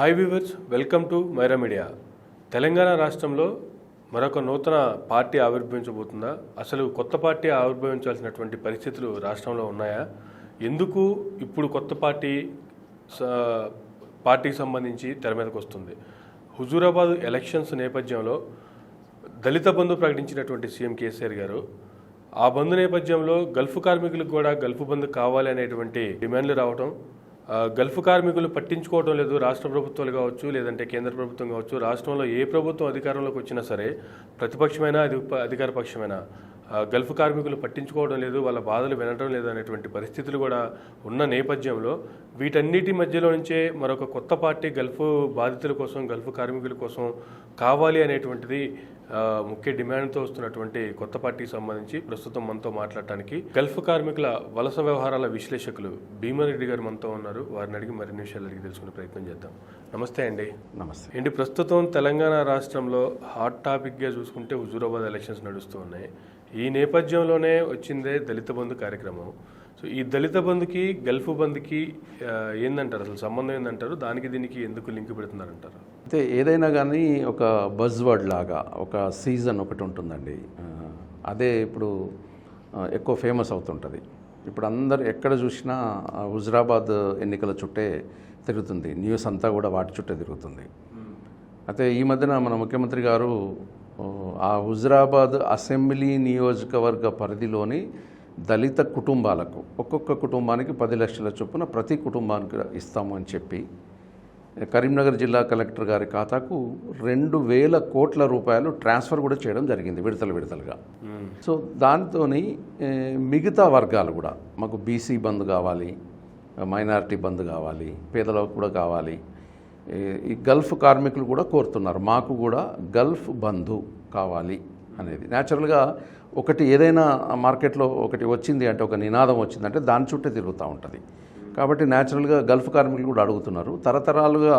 Hi viewers, welcome to Myra Media. Telangana రాష్ట్రంలో మరొక నూతన పార్టీ ఆవిర్భవించబోతుందా? అసలు కొత్త పార్టీ ఆవిర్భవించాల్సినటువంటి పరిస్థితులు రాష్ట్రంలో ఉన్నాయా? ఎందుకు ఇప్పుడు కొత్త పార్టీకి సంబంధించి తెర మీదకు వస్తుంది? హుజూరాబాద్ ఎలక్షన్స్ నేపథ్యంలో దళిత బంధు ప్రకటించినటువంటి సీఎం కేసీఆర్ గారు ఆ బంధు నేపథ్యంలో గల్ఫ్ కార్మికులకు కూడా గల్ఫ్ బంధు కావాలి అనేటువంటి డిమాండ్లు రావటం, గల్ఫ్ కార్మికులు పట్టించుకోవడం లేదు రాష్ట్ర ప్రభుత్వాలు కావచ్చు, లేదంటే కేంద్ర ప్రభుత్వం కావచ్చు. రాష్ట్రంలో ఏ ప్రభుత్వం అధికారంలోకి వచ్చినా సరే, ప్రతిపక్షమైనా అధికార పక్షమైనా గల్ఫ్ కార్మికులు పట్టించుకోవడం లేదు, వాళ్ళ బాధలు వినడం లేదు అనేటువంటి పరిస్థితులు కూడా ఉన్న నేపథ్యంలో వీటన్నిటి మధ్యలో నుంచే మరొక కొత్త పార్టీ గల్ఫ్ బాధితుల కోసం, గల్ఫ్ కార్మికుల కోసం కావాలి అనేటువంటిది ముఖ్య డిమాండ్తో వస్తున్నటువంటి కొత్త పార్టీకి సంబంధించి ప్రస్తుతం మనతో మాట్లాడటానికి గల్ఫ్ కార్మికుల వలస వ్యవహారాల విశ్లేషకులు భీమారెడ్డి గారు మనతో ఉన్నారు. వారిని అడిగి మరిన్ని విషయాలు అడిగి తెలుసుకునే ప్రయత్నం చేద్దాం. నమస్తే అండి. నమస్తే ఏంటి, ప్రస్తుతం తెలంగాణ రాష్ట్రంలో హాట్ టాపిక్గా చూసుకుంటే హుజూరాబాద్ ఎలక్షన్స్ నడుస్తూ ఉన్నాయి. ఈ నేపథ్యంలోనే వచ్చిందే దళిత బంధు కార్యక్రమం. సో ఈ దళిత బంధుకి గల్ఫ్ బంధుకి ఏందంటారు, అసలు సంబంధం ఏందంటారు? దానికి దీనికి ఎందుకు లింక్ పెడుతున్నారంటారు? అయితే ఏదైనా కానీ ఒక బజ్ వర్డ్ లాగా ఒక సీజన్ ఒకటి ఉంటుందండి. అదే ఇప్పుడు ఎక్కువ ఫేమస్ అవుతుంటుంది. ఇప్పుడు అందరు ఎక్కడ చూసినా హుజూరాబాద్ ఎన్నికల చుట్టే తిరుగుతుంది, న్యూస్ అంతా కూడా వాటి చుట్టే తిరుగుతుంది. అయితే ఈ మధ్యన మన ముఖ్యమంత్రి గారు ఆ హుజూరాబాద్ అసెంబ్లీ నియోజకవర్గ పరిధిలోని దళిత కుటుంబాలకు ఒక్కొక్క కుటుంబానికి 10 లక్షల చొప్పున ప్రతి కుటుంబానికి ఇస్తాము అని చెప్పి కరీంనగర్ జిల్లా కలెక్టర్ గారి ఖాతాకు 2,000 కోట్ల రూపాయలు ట్రాన్స్ఫర్ కూడా చేయడం జరిగింది విడతలుగా. సో దాంతో మిగతా వర్గాలు కూడా, మాకు బీసీ బంధు కావాలి, మైనారిటీ బంధు కావాలి, పేదలకు కూడా కావాలి, ఈ గల్ఫ్ కార్మికులు కూడా కోరుతున్నారు, మాకు కూడా గల్ఫ్ బంధు కావాలి అనేది. న్యాచురల్గా ఒకటి ఏదైనా మార్కెట్లో ఒకటి వచ్చింది అంటే, ఒక నినాదం వచ్చిందంటే దాని చుట్టే తిరుగుతూ ఉంటుంది. కాబట్టి న్యాచురల్గా గల్ఫ్ కార్మికులు కూడా అడుగుతున్నారు. తరతరాలుగా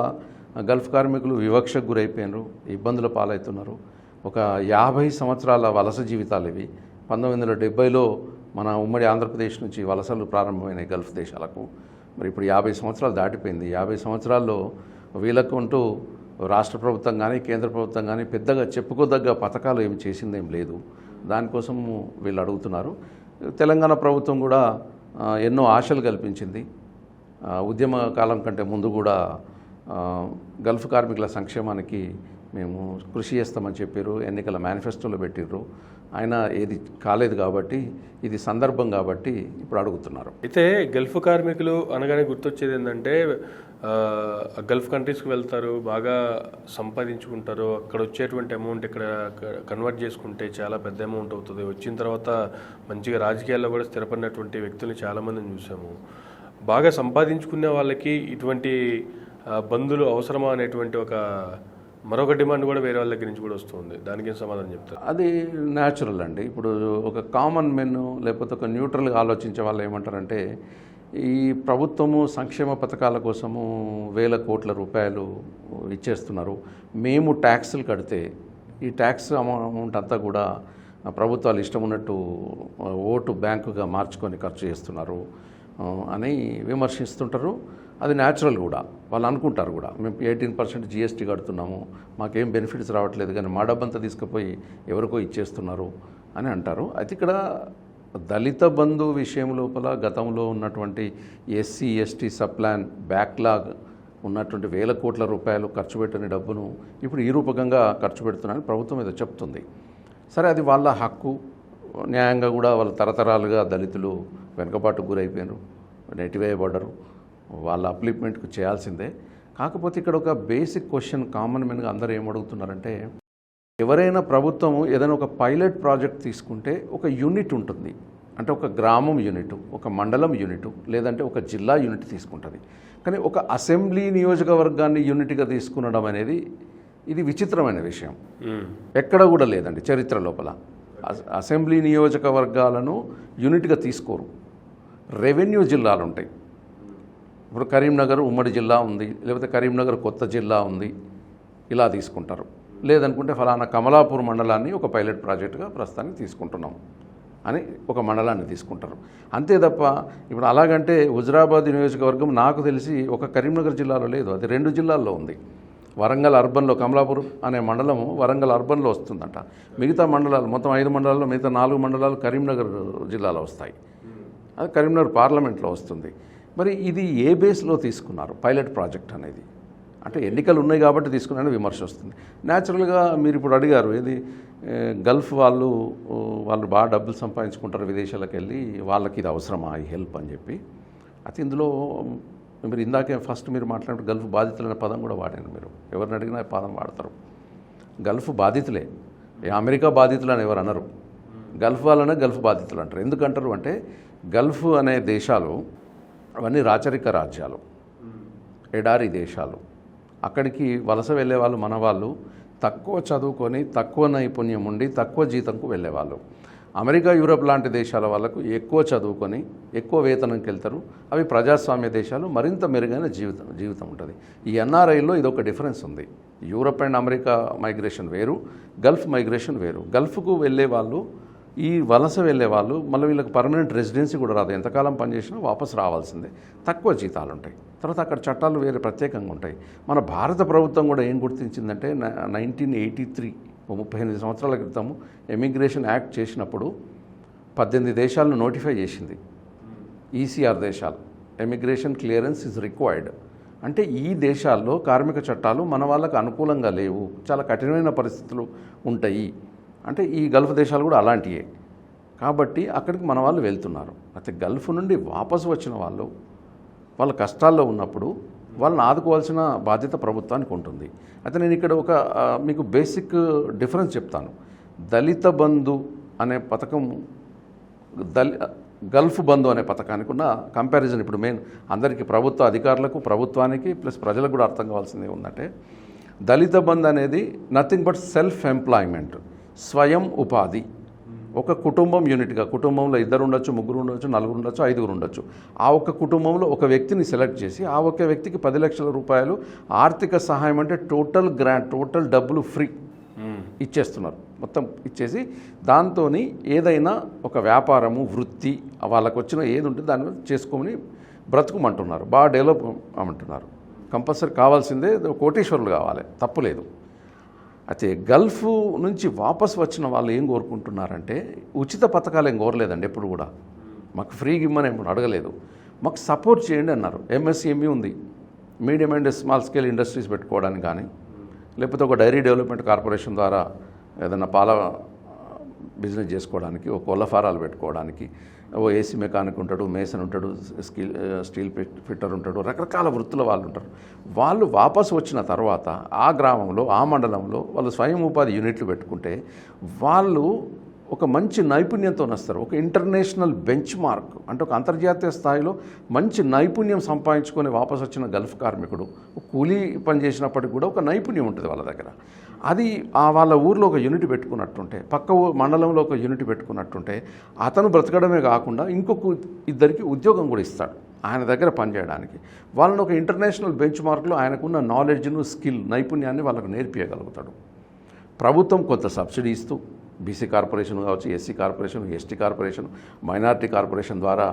గల్ఫ్ కార్మికులు వివక్షకు గురైపోయినారు, ఇబ్బందుల పాలవుతున్నారు. ఒక 50 సంవత్సరాల వలస జీవితాలు ఇవి. 1970లో మన ఉమ్మడి ఆంధ్రప్రదేశ్ నుంచి వలసలు ప్రారంభమైనాయి గల్ఫ్ దేశాలకు. మరి ఇప్పుడు 50 సంవత్సరాలు దాటిపోయింది. 50 సంవత్సరాల్లో వీళ్ళకుంటూ రాష్ట్ర ప్రభుత్వం కానీ కేంద్ర ప్రభుత్వం కానీ పెద్దగా చెప్పుకోదగ్గ పథకాలు ఏమి చేసిందేం లేదు. దానికోసం వీళ్ళు అడుగుతున్నారు. తెలంగాణ ప్రభుత్వం కూడా ఎన్నో ఆశలు కల్పించింది. ఉద్యమ కాలం కంటే ముందు కూడా గల్ఫ్ కార్మికుల సంక్షేమానికి మేము కృషి చేస్తామని చెప్పారు, ఎన్నికల మేనిఫెస్టోలో పెట్టిర్రు. ఆయన ఏది కాలేదు కాబట్టి ఇది సందర్భం కాబట్టి ఇప్పుడు అడుగుతున్నారు. అయితే గల్ఫ్ కార్మికులు అనగానే గుర్తొచ్చేది ఏంటంటే, గల్ఫ్ కంట్రీస్కి వెళ్తారు, బాగా సంపాదించుకుంటారు, అక్కడ వచ్చేటువంటి అమౌంట్ ఇక్కడ కన్వర్ట్ చేసుకుంటే చాలా పెద్ద అమౌంట్ అవుతుంది. వచ్చిన తర్వాత మంచిగా రాజకీయాల్లో కూడా స్థిరపడినటువంటి వ్యక్తుల్ని చాలామందిని చూసాము. బాగా సంపాదించుకునే వాళ్ళకి ఇటువంటి బంధులు అవసరమా అనేటువంటి మరొక డిమాండ్ కూడా వేరే వాళ్ళ దగ్గర నుంచి కూడా వస్తుంది. దానికి ఏం సమాధానం చెప్తారు? అది న్యాచురల్ అండి. ఇప్పుడు ఒక కామన్ మెన్ లేకపోతే ఒక న్యూట్రల్గా ఆలోచించే వాళ్ళు ఏమంటారంటే, ఈ ప్రభుత్వము సంక్షేమ పథకాల కోసము 1,000 కోట్ల రూపాయలు ఇచ్చేస్తున్నారు, మేము ట్యాక్సులు కడితే ఈ ట్యాక్స్ అమౌంట్ అంతా కూడా ప్రభుత్వాలు ఇష్టం ఉన్నట్టు ఓటు బ్యాంకుగా మార్చుకొని ఖర్చు చేస్తున్నారు అని విమర్శిస్తుంటారు. అది న్యాచురల్ కూడా, వాళ్ళు అనుకుంటారు కూడా, మేము 18% GST కడుతున్నాము, మాకేం బెనిఫిట్స్ రావట్లేదు, కానీ మా డబ్బంతా తీసుకుపోయి ఎవరికో ఇచ్చేస్తున్నారు అని అంటారు. అయితే ఇక్కడ దళిత బంధు విషయం లోపల గతంలో ఉన్నటువంటి SC ST సబ్ప్లాన్ బ్యాక్లాగ్ ఉన్నటువంటి 1,000 కోట్ల రూపాయలు ఖర్చు పెట్టని డబ్బును ఇప్పుడు ఈ రూపకంగా ఖర్చు పెడుతున్నారని ప్రభుత్వం ఏదో చెప్తుంది. సరే, అది వాళ్ళ హక్కు, న్యాయంగా కూడా వాళ్ళ తరతరాలుగా దళితులు వెనుకబాటుకు గురైపోయినారు, నెట్టివేయబడ్డరు, వాళ్ళ అప్లిప్మెంట్కు చేయాల్సిందే. కాకపోతే ఇక్కడ ఒక బేసిక్ క్వశ్చన్ కామన్ మెన్గా అందరూ ఏమడుగుతున్నారంటే, ఎవరైనా ప్రభుత్వం ఏదైనా ఒక పైలట్ ప్రాజెక్ట్ తీసుకుంటే ఒక యూనిట్ ఉంటుంది, అంటే ఒక గ్రామం యూనిట్, ఒక మండలం యూనిట్, లేదంటే ఒక జిల్లా యూనిట్ తీసుకుంటుంది. కానీ ఒక అసెంబ్లీ నియోజకవర్గాన్ని యూనిట్గా తీసుకునడం అనేది ఇది విచిత్రమైన విషయం. ఎక్కడ కూడా లేదండి చరిత్ర లోపల. అసెంబ్లీ నియోజకవర్గాలను యూనిట్గా తీసుకోరు. రెవెన్యూ జిల్లాలు ఉంటాయి. ఇప్పుడు కరీంనగర్ ఉమ్మడి జిల్లా ఉంది, లేకపోతే కరీంనగర్ కొత్త జిల్లా ఉంది, ఇలా తీసుకుంటారు. లేదనుకుంటే ఫలానా కమలాపూర్ మండలాన్ని ఒక పైలట్ ప్రాజెక్టుగా ప్రస్తుతానికి తీసుకుంటున్నాం. అని ఒక మండలాన్ని తీసుకుంటారు. అంతే తప్ప ఇప్పుడు అలాగంటే హుజురాబాద్ నియోజకవర్గం నాకు తెలిసి ఒక కరీంనగర్ జిల్లాలో లేదు, అది 2 జిల్లాల్లో ఉంది. వరంగల్ అర్బన్లో కమలాపూర్ అనే మండలం వరంగల్ అర్బన్లో వస్తుందంట. మిగతా మండలాలు మొత్తం 5 మండలాల్లో మిగతా 4 మండలాలు కరీంనగర్ జిల్లాలో వస్తాయి. అది కరీంనగర్ పార్లమెంట్లో వస్తుంది. మరి ఇది ఏ బేస్లో తీసుకున్నారు పైలట్ ప్రాజెక్ట్ అనేది? అంటే ఎన్నికలు ఉన్నాయి కాబట్టి తీసుకున్నారని విమర్శ వస్తుంది. న్యాచురల్గా మీరు ఇప్పుడు అడిగారు ఏది గల్ఫ్ వాళ్ళు బాగా డబ్బులు సంపాదించుకుంటారు విదేశాలకు వెళ్ళి, వాళ్ళకి ఇది అవసరమా ఈ హెల్ప్ అని చెప్పి. అయితే ఇందులో మీరు ఇందాకే ఫస్ట్ మీరు మాట్లాడినప్పుడు గల్ఫ్ బాధితులు అనే పదం కూడా వాడాను. మీరు ఎవరిని అడిగినా ఈ పదం వాడతారు. గల్ఫ్ బాధితులే, అమెరికా బాధితులు అని ఎవరు అనరు. గల్ఫ్ వాళ్ళనే గల్ఫ్ బాధితులు అంటారు. ఎందుకంటారు అంటే గల్ఫ్ అనే దేశాలు అవన్నీ రాచరిక రాజ్యాలు, ఎడారి దేశాలు. అక్కడికి వలస వెళ్ళే వాళ్ళు మన వాళ్ళు తక్కువ చదువుకొని తక్కువ నైపుణ్యం ఉండి తక్కువ జీతంకు వెళ్ళేవాళ్ళు. అమెరికా యూరప్ లాంటి దేశాల వాళ్ళకు ఎక్కువ చదువుకొని ఎక్కువ వేతనంకి వెళ్తారు. అవి ప్రజాస్వామ్య దేశాలు, మరింత మెరుగైన జీవితం ఉంటుంది. ఈ ఎన్ఆర్ఐలో ఇదొక డిఫరెన్స్ ఉంది. యూరప్ అండ్ అమెరికా మైగ్రేషన్ వేరు, గల్ఫ్ మైగ్రేషన్ వేరు. గల్ఫ్కు వెళ్ళే వాళ్ళు, ఈ వలస వెళ్ళే వాళ్ళు మళ్ళీ వీళ్ళకి పర్మనెంట్ రెసిడెన్సీ కూడా రాదు. ఎంతకాలం పనిచేసినా వాపస్ రావాల్సిందే. తక్కువ జీతాలు ఉంటాయి. తర్వాత అక్కడ చట్టాలు వేరే ప్రత్యేకంగా ఉంటాయి. మన భారత ప్రభుత్వం కూడా ఏం గుర్తించిందంటే 1983 38 సంవత్సరాల క్రితం ఎమిగ్రేషన్ యాక్ట్ చేసినప్పుడు 18 దేశాలను నోటిఫై చేసింది. ఈసీఆర్ దేశాలు, ఎమిగ్రేషన్ క్లియరెన్స్ ఇస్ రిక్వైర్డ్. అంటే ఈ దేశాల్లో కార్మిక చట్టాలు మన వాళ్ళకు అనుకూలంగా లేవు, చాలా కఠినమైన పరిస్థితులు ఉంటాయి. అంటే ఈ గల్ఫ్ దేశాలు కూడా అలాంటివే. కాబట్టి అక్కడికి మన వాళ్ళు వెళ్తున్నారు. అయితే గల్ఫ్ నుండి వాపసు వచ్చిన వాళ్ళు వాళ్ళ కష్టాల్లో ఉన్నప్పుడు వాళ్ళని ఆదుకోవాల్సిన బాధ్యత ప్రభుత్వానికి ఉంటుంది. అయితే నేను ఇక్కడ ఒక మీకు బేసిక్ డిఫరెన్స్ చెప్తాను. దళిత బంధు అనే పథకం గల్ఫ్ బంధు అనే పథకానికి ఉన్న కంపారిజన్ ఇప్పుడు మెయిన్ అందరికీ ప్రభుత్వ అధికారులకు, ప్రభుత్వానికి ప్లస్ ప్రజలకు కూడా అర్థం కావాల్సింది ఉందంటే, దళిత బంధు అనేది నథింగ్ బట్ సెల్ఫ్ ఎంప్లాయ్మెంట్, స్వయం ఉపాధి. ఒక కుటుంబం యూనిట్గా, కుటుంబంలో 2 ఉండొచ్చు, 3 ఉండొచ్చు, 4 ఉండొచ్చు, 5 ఉండొచ్చు. ఆ ఒక్క కుటుంబంలో ఒక వ్యక్తిని సెలెక్ట్ చేసి ఆ ఒక్క వ్యక్తికి 10 లక్షల రూపాయలు ఆర్థిక సహాయం, అంటే టోటల్ గ్రాంట్, టోటల్ డబ్బులు ఫ్రీ ఇచ్చేస్తున్నారు. మొత్తం ఇచ్చేసి దాంతో ఏదైనా ఒక వ్యాపారము, వృత్తి వాళ్ళకు వచ్చిన ఏది ఉంటే దాన్ని చేసుకోమని బ్రతుకుమంటున్నారు. బాగా డెవలప్ అమ్మంటున్నారు. కంపల్సరీ కావాల్సిందే, కోటీశ్వరులు కావాలి, తప్పులేదు. అయితే గల్ఫ్ నుంచి వాపసు వచ్చిన వాళ్ళు ఏం కోరుకుంటున్నారంటే, ఉచిత పథకాలు ఏం కోరలేదండి. ఎప్పుడు కూడా మాకు ఫ్రీగా ఇమ్మని ఎప్పుడు అడగలేదు. మాకు సపోర్ట్ చేయండి అన్నారు. ఎంఎస్ఎంఈ ఉంది, medium and small scale industries పెట్టుకోవడానికి కానీ, లేకపోతే ఒక డైరీ డెవలప్మెంట్ కార్పొరేషన్ ద్వారా ఏదైనా పాల బిజినెస్ చేసుకోవడానికి, ఒక కోళ్ళ ఫారాలు పెట్టుకోవడానికి, ఓ ఏసీ మెకానిక్ ఉంటాడు, మేసన్ ఉంటాడు, స్టీల్ ఫిట్టర్ ఉంటాడు, రకరకాల వృత్తుల వాళ్ళు ఉంటారు. వాళ్ళు వాపసు వచ్చిన తర్వాత ఆ గ్రామంలో, ఆ మండలంలో వాళ్ళు స్వయం ఉపాధి యూనిట్లు పెట్టుకుంటే వాళ్ళు ఒక మంచి నైపుణ్యంతో వస్తారు. ఒక ఇంటర్నేషనల్ బెంచ్ మార్క్, అంటే ఒక అంతర్జాతీయ స్థాయిలో మంచి నైపుణ్యం సంపాదించుకొని వాపసు వచ్చిన గల్ఫ్ కార్మికుడు కూలీ పని చేసినప్పటికి కూడా ఒక నైపుణ్యం ఉంటుంది వాళ్ళ దగ్గర. అది వాళ్ళ ఊర్లో ఒక యూనిట్ పెట్టుకున్నట్టుంటే, పక్క మండలంలో ఒక యూనిట్ పెట్టుకున్నట్టుంటే అతను బ్రతకడమే కాకుండా ఇంకొక 2 ఉద్యోగం కూడా ఇస్తాడు ఆయన దగ్గర పనిచేయడానికి. వాళ్ళని ఒక ఇంటర్నేషనల్ బెంచ్ మార్క్లో ఆయనకున్న నాలెడ్జ్ను, స్కిల్, నైపుణ్యాన్ని వాళ్ళకు నేర్పించగలుగుతాడు. ప్రభుత్వం కొంత సబ్సిడీ ఇస్తూ, బీసీ కార్పొరేషన్ కావచ్చు, SC corporation, ST corporation, minority corporation ద్వారా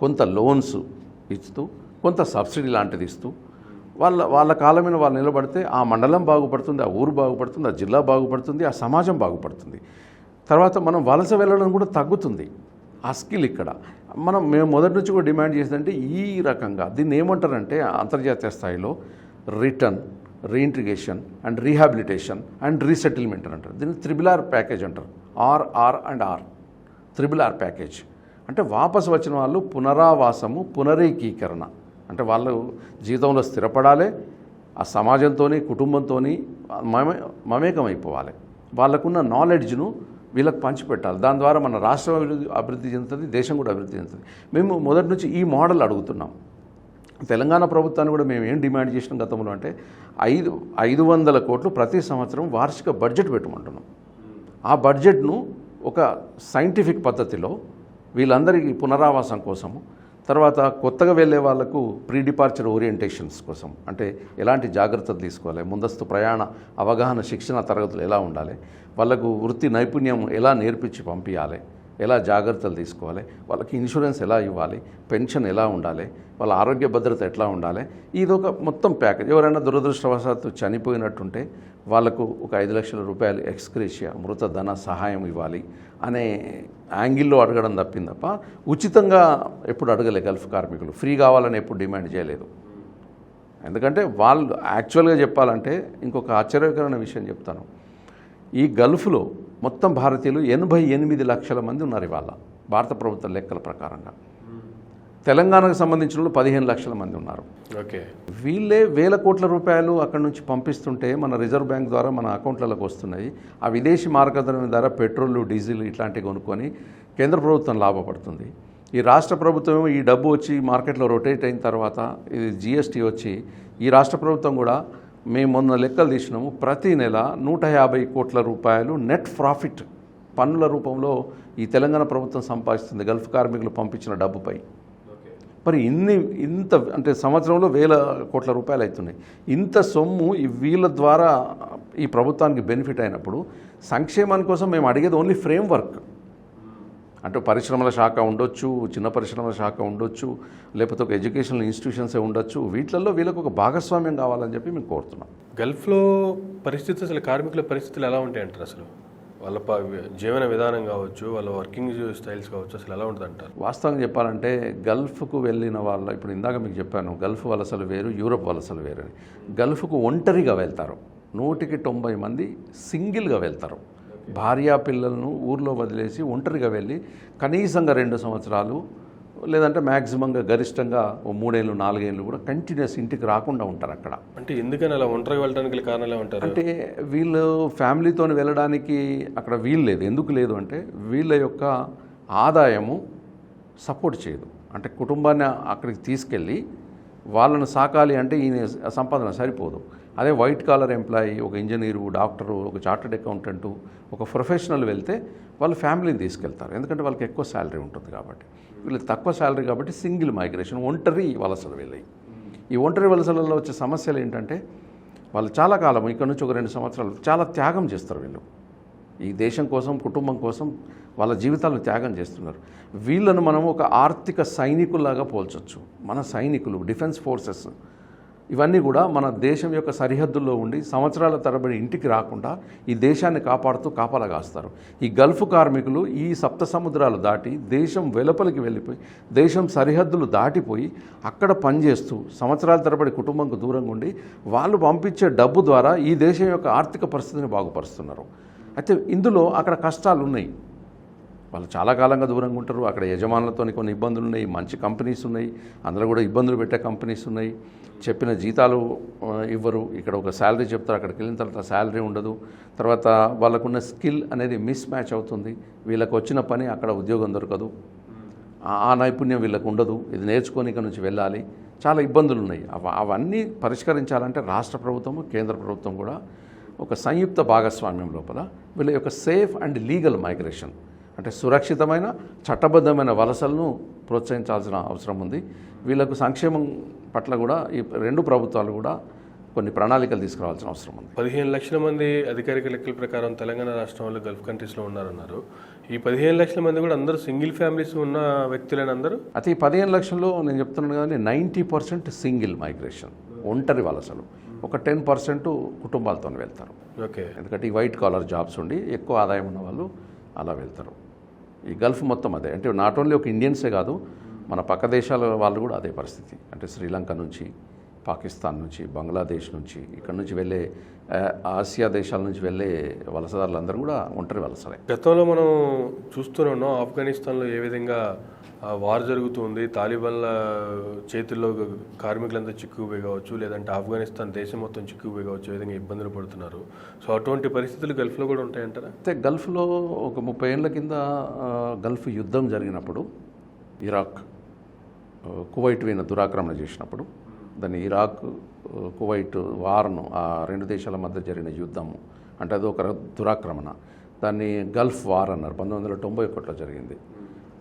కొంత లోన్స్ ఇస్తూ, కొంత సబ్సిడీ లాంటిది ఇస్తూ వాళ్ళ కాలం మీద వాళ్ళు నిలబడితే ఆ మండలం బాగుపడుతుంది, ఆ ఊరు బాగుపడుతుంది, ఆ జిల్లా బాగుపడుతుంది, ఆ సమాజం బాగుపడుతుంది. తర్వాత మనం వలస వెళ్ళడం కూడా తగ్గుతుంది. ఆ స్కిల్ ఇక్కడ మేము మొదటి నుంచి కూడా డిమాండ్ చేసేదంటే ఈ రకంగా దీన్ని ఏమంటారంటే అంతర్జాతీయ స్థాయిలో return, reintegration and rehabilitation and resettlement అని అంటారు. దీన్ని RRR ప్యాకేజ్ అంటారు. RRR RRR ప్యాకేజ్ అంటే వాపసు వచ్చిన వాళ్ళు పునరావాసము, పునరేకీకరణ. అంటే వాళ్ళు జీవితంలో స్థిరపడాలి, ఆ సమాజంతో, కుటుంబంతో మమేకమైపోవాలి, వాళ్ళకున్న నాలెడ్జ్ను వీళ్ళకి పంచిపెట్టాలి. దాని ద్వారా మన రాష్ట్రం అభివృద్ధి చెందుతుంది, దేశం కూడా అభివృద్ధి చెందుతుంది. మేము మొదటి నుంచి ఈ మోడల్ అడుగుతున్నాం. తెలంగాణ ప్రభుత్వాన్ని కూడా మేము ఏం డిమాండ్ చేసిన గతంలో అంటే 500 కోట్లు ప్రతి సంవత్సరం వార్షిక బడ్జెట్ పెట్టమంటున్నాం. ఆ బడ్జెట్ను ఒక సైంటిఫిక్ పద్ధతిలో వీళ్ళందరికీ పునరావాసం కోసము, తర్వాత కొత్తగా వెళ్ళే వాళ్ళకు ప్రీ డిపార్చర్ ఓరియంటేషన్స్ కోసం, అంటే ఎలాంటి జాగ్రత్తలు తీసుకోవాలి, ముందస్తు ప్రయాణ అవగాహన శిక్షణ తరగతులు ఎలా ఉండాలి, వాళ్ళకు వృత్తి నైపుణ్యం ఎలా నేర్పించి పంపించాలి, ఎలా జాగ్రత్తలు తీసుకోవాలి, వాళ్ళకి ఇన్సూరెన్స్ ఎలా ఇవ్వాలి, పెన్షన్ ఎలా ఉండాలి, వాళ్ళ ఆరోగ్య భద్రత ఎట్లా ఉండాలి, ఇదొక మొత్తం ప్యాకేజ్. ఎవరైనా దురదృష్టవశాత్తు చనిపోయినట్టుంటే వాళ్ళకు ఒక 5 లక్షల రూపాయలు ఎక్స్గ్రేషియా మృతధన సహాయం ఇవ్వాలి అనే యాంగిల్లో అడగడం తప్ప ఉచితంగా ఎప్పుడు అడగలే గల్ఫ్ కార్మికులు. ఫ్రీ కావాలని ఎప్పుడు డిమాండ్ చేయలేదు. ఎందుకంటే వాళ్ళు యాక్చువల్గా చెప్పాలంటే ఇంకొక ఆశ్చర్యకరమైన విషయం చెప్తాను. ఈ గల్ఫ్లో మొత్తం భారతీయులు 88 లక్షల మంది ఉన్నారు ఇవాళ భారత ప్రభుత్వ లెక్కల ప్రకారంగా. తెలంగాణకు సంబంధించిన వాళ్ళు 15 లక్షల మంది ఉన్నారు. ఓకే, వీళ్ళే వేల కోట్ల రూపాయలు అక్కడి నుంచి పంపిస్తుంటే మన రిజర్వ్ బ్యాంక్ ద్వారా మన అకౌంట్లకు వస్తున్నాయి. ఆ విదేశీ మార్గదర్శనం ద్వారా పెట్రోల్, డీజిల్ ఇట్లాంటివి కొనుక్కొని కేంద్ర ప్రభుత్వం లాభపడుతుంది. ఈ రాష్ట్ర ప్రభుత్వం ఈ డబ్బు వచ్చి మార్కెట్లో రొటేట్ అయిన తర్వాత ఇది జిఎస్టీ వచ్చి ఈ రాష్ట్ర ప్రభుత్వం కూడా మేము మొన్న లెక్కలు తీసినాము, ప్రతి నెల 150 కోట్ల రూపాయలు నెట్ ప్రాఫిట్ పన్నుల రూపంలో ఈ తెలంగాణ ప్రభుత్వం సంపాదిస్తుంది గల్ఫ్ కార్మికులు పంపించిన డబ్బుపై. మరి ఇంత అంటే సంవత్సరంలో వేల కోట్ల రూపాయలు అవుతున్నాయి. ఇంత సొమ్ము ఈ వీళ్ళ ద్వారా ఈ ప్రభుత్వానికి బెనిఫిట్ అయినప్పుడు సంక్షేమాని కోసం మేము అడిగేది ఓన్లీ ఫ్రేమ్ వర్క్. అంటే పరిశ్రమల శాఖ ఉండొచ్చు, చిన్న పరిశ్రమల శాఖ ఉండొచ్చు, లేకపోతే ఒక ఎడ్యుకేషనల్ ఇన్స్టిట్యూషన్సే ఉండొచ్చు. వీటిల్లో వీళ్ళకు ఒక భాగస్వామ్యం కావాలని చెప్పి మేము కోరుతున్నాం. గల్ఫ్లో పరిస్థితి అసలు కార్మికుల పరిస్థితులు ఎలా ఉంటాయంటారు? అసలు వాళ్ళ జీవన విధానం కావచ్చు, వాళ్ళ వర్కింగ్ స్టైల్స్ కావచ్చు, అసలు ఎలా ఉంటుంది అంటారు? వాస్తవంగా చెప్పాలంటే గల్ఫ్కు వెళ్ళిన వాళ్ళ, ఇప్పుడు ఇందాక మీకు చెప్పాను గల్ఫ్ వలసలు వేరు, యూరోప్ వలసలు వేరు అని. గల్ఫ్కు ఒంటరిగా వెళ్తారు. 100కి 90 మంది సింగిల్గా వెళ్తారు. భార్యా పిల్లలను ఊర్లో వదిలేసి ఒంటరిగా వెళ్ళి కనీసంగా 2 సంవత్సరాలు లేదంటే మ్యాక్సిమంగా గరిష్టంగా 3 ఏళ్ళు 4 ఏళ్ళు కూడా కంటిన్యూస్ ఇంటికి రాకుండా ఉంటారు అక్కడ. అంటే ఎందుకని అలా ఒంటరిగా వెళ్ళడానికి కారణాలు ఏమంటారు? అంటే వీళ్ళు ఫ్యామిలీతో వెళ్ళడానికి అక్కడ వీలు లేదు. ఎందుకు లేదు అంటే వీళ్ళ యొక్క ఆదాయము సపోర్ట్ చేయదు. అంటే కుటుంబాన్ని అక్కడికి తీసుకెళ్ళి వాళ్ళను సాకాలి అంటే ఈయన సంపాదన సరిపోదు. అదే వైట్ కాలర్ ఎంప్లాయీ, ఒక ఇంజనీరు, డాక్టరు, ఒక చార్టర్డ్ అకౌంటెంటు, ఒక ప్రొఫెషనల్ వెళ్తే వాళ్ళు ఫ్యామిలీని తీసుకెళ్తారు. ఎందుకంటే వాళ్ళకి ఎక్కువ శాలరీ ఉంటుంది కాబట్టి. వీళ్ళకి తక్కువ శాలరీ కాబట్టి సింగిల్ మైగ్రేషన్, ఒంటరి వలసలు వెళ్ళాయి. ఈ ఒంటరి వలసలలో వచ్చే సమస్యలు ఏంటంటే వాళ్ళు చాలా కాలం ఇక్కడ నుంచి ఒక 2 సంవత్సరాలు చాలా త్యాగం చేస్తారు. వీళ్ళు ఈ దేశం కోసం, కుటుంబం కోసం వాళ్ళ జీవితాలను త్యాగం చేస్తున్నారు. వీళ్ళను మనం ఒక ఆర్థిక సైనికుల్లాగా పోల్చొచ్చు. మన సైనికులు, డిఫెన్స్ ఫోర్సెస్ ఇవన్నీ కూడా మన దేశం యొక్క సరిహద్దుల్లో ఉండి సంవత్సరాల తరబడి ఇంటికి రాకుండా ఈ దేశాన్ని కాపాడుతూ కాపలాగాస్తారు. ఈ గల్ఫ్ కార్మికులు ఈ సప్త సముద్రాలు దాటి దేశం వెలుపలికి వెళ్ళిపోయి దేశం సరిహద్దులు దాటిపోయి అక్కడ పనిచేస్తూ సంవత్సరాల తరబడి కుటుంబంకు దూరంగా ఉండి వాళ్ళు పంపించే డబ్బు ద్వారా ఈ దేశం యొక్క ఆర్థిక పరిస్థితిని బాగుపరుస్తున్నారు. అయితే ఇందులో అక్కడ కష్టాలు ఉన్నాయి. వాళ్ళు చాలా కాలంగా దూరంగా ఉంటారు. అక్కడ యజమానులతో కొన్ని ఇబ్బందులు ఉన్నాయి. మంచి కంపెనీస్ ఉన్నాయి, అందులో కూడా ఇబ్బందులు పెట్టే కంపెనీస్ ఉన్నాయి. చెప్పిన జీతాలు ఇవ్వరు. ఇక్కడ ఒక శాలరీ చెప్తారు, అక్కడికి వెళ్ళిన తర్వాత శాలరీ ఉండదు. తర్వాత వాళ్ళకున్న స్కిల్ అనేది మిస్ మ్యాచ్ అవుతుంది. వీళ్ళకి వచ్చిన పని అక్కడ ఉద్యోగం దొరకదు. ఆ నైపుణ్యం వీళ్ళకు ఉండదు. ఇది నేర్చుకొని ఇక్కడ నుంచి వెళ్ళాలి. చాలా ఇబ్బందులు ఉన్నాయి. అవన్నీ పరిష్కరించాలంటే రాష్ట్ర ప్రభుత్వము, కేంద్ర ప్రభుత్వం కూడా ఒక సంయుక్త భాగస్వామ్యం లోపల వీళ్ళ యొక్క సేఫ్ అండ్ లీగల్ మైగ్రేషన్ అంటే సురక్షితమైన చట్టబద్ధమైన వలసలను ప్రోత్సహించాల్సిన అవసరం ఉంది. వీళ్ళకు సంక్షేమం పట్ల కూడా ఈ 2 ప్రభుత్వాలు కూడా కొన్ని ప్రణాళికలు తీసుకురావాల్సిన అవసరం ఉంది. 15 లక్షల మంది అధికారిక లెక్కల ప్రకారం తెలంగాణ రాష్ట్రంలో గల్ఫ్ కంట్రీస్లో ఉన్నారన్నారు. ఈ 15 లక్షల మంది కూడా అందరూ సింగిల్ ఫ్యామిలీస్ ఉన్న వ్యక్తులని అందరూ. అయితే ఈ 15 లక్షల్లో నేను చెప్తున్నాను కానీ 90% సింగిల్ మైగ్రేషన్, ఒంటరి వలసలు. ఒక 10% కుటుంబాలతో వెళ్తారు. ఓకే, ఎందుకంటే ఈ వైట్ కాలర్ జాబ్స్ ఉండి ఎక్కువ ఆదాయం ఉన్న వాళ్ళు అలా వెళ్తారు. ఈ గల్ఫ్ మొత్తం అదే. అంటే నాట్ ఓన్లీ ఒక ఇండియన్సే కాదు, మన పక్క దేశాల వాళ్ళు కూడా అదే పరిస్థితి. అంటే శ్రీలంక నుంచి, పాకిస్తాన్ నుంచి, బంగ్లాదేశ్ నుంచి, ఇక్కడ నుంచి వెళ్ళే ఆసియా దేశాల నుంచి వెళ్ళే వలసదారులందరూ కూడా ఒంటరి వలసలే. గతంలో మనం చూస్తూనే ఉన్నాం ఆఫ్ఘనిస్తాన్లో ఏ విధంగా వార్ జరుగుతుంది, తాలిబాన్ల చేతుల్లో కార్మికులంతా చిక్కుకుపోయి కావచ్చు, లేదంటే ఆఫ్ఘనిస్తాన్ దేశం మొత్తం చిక్కుకుపోయి కావచ్చు, ఏ విధంగా ఇబ్బందులు పడుతున్నారు. సో అటువంటి పరిస్థితులు గల్ఫ్లో కూడా ఉంటాయంటారా? అయితే గల్ఫ్లో ఒక 30 ఏళ్ల కింద గల్ఫ్ యుద్ధం జరిగినప్పుడు ఇరాక్ కువైట్ మీద దురాక్రమణ చేసినప్పుడు దాన్ని ఇరాక్ కువైట్ వార్ను ఆ 2 దేశాల మధ్య జరిగిన యుద్ధము అంటే అది ఒక దురాక్రమణ. దాన్ని గల్ఫ్ వార్ అన్నారు. 1991లో జరిగింది.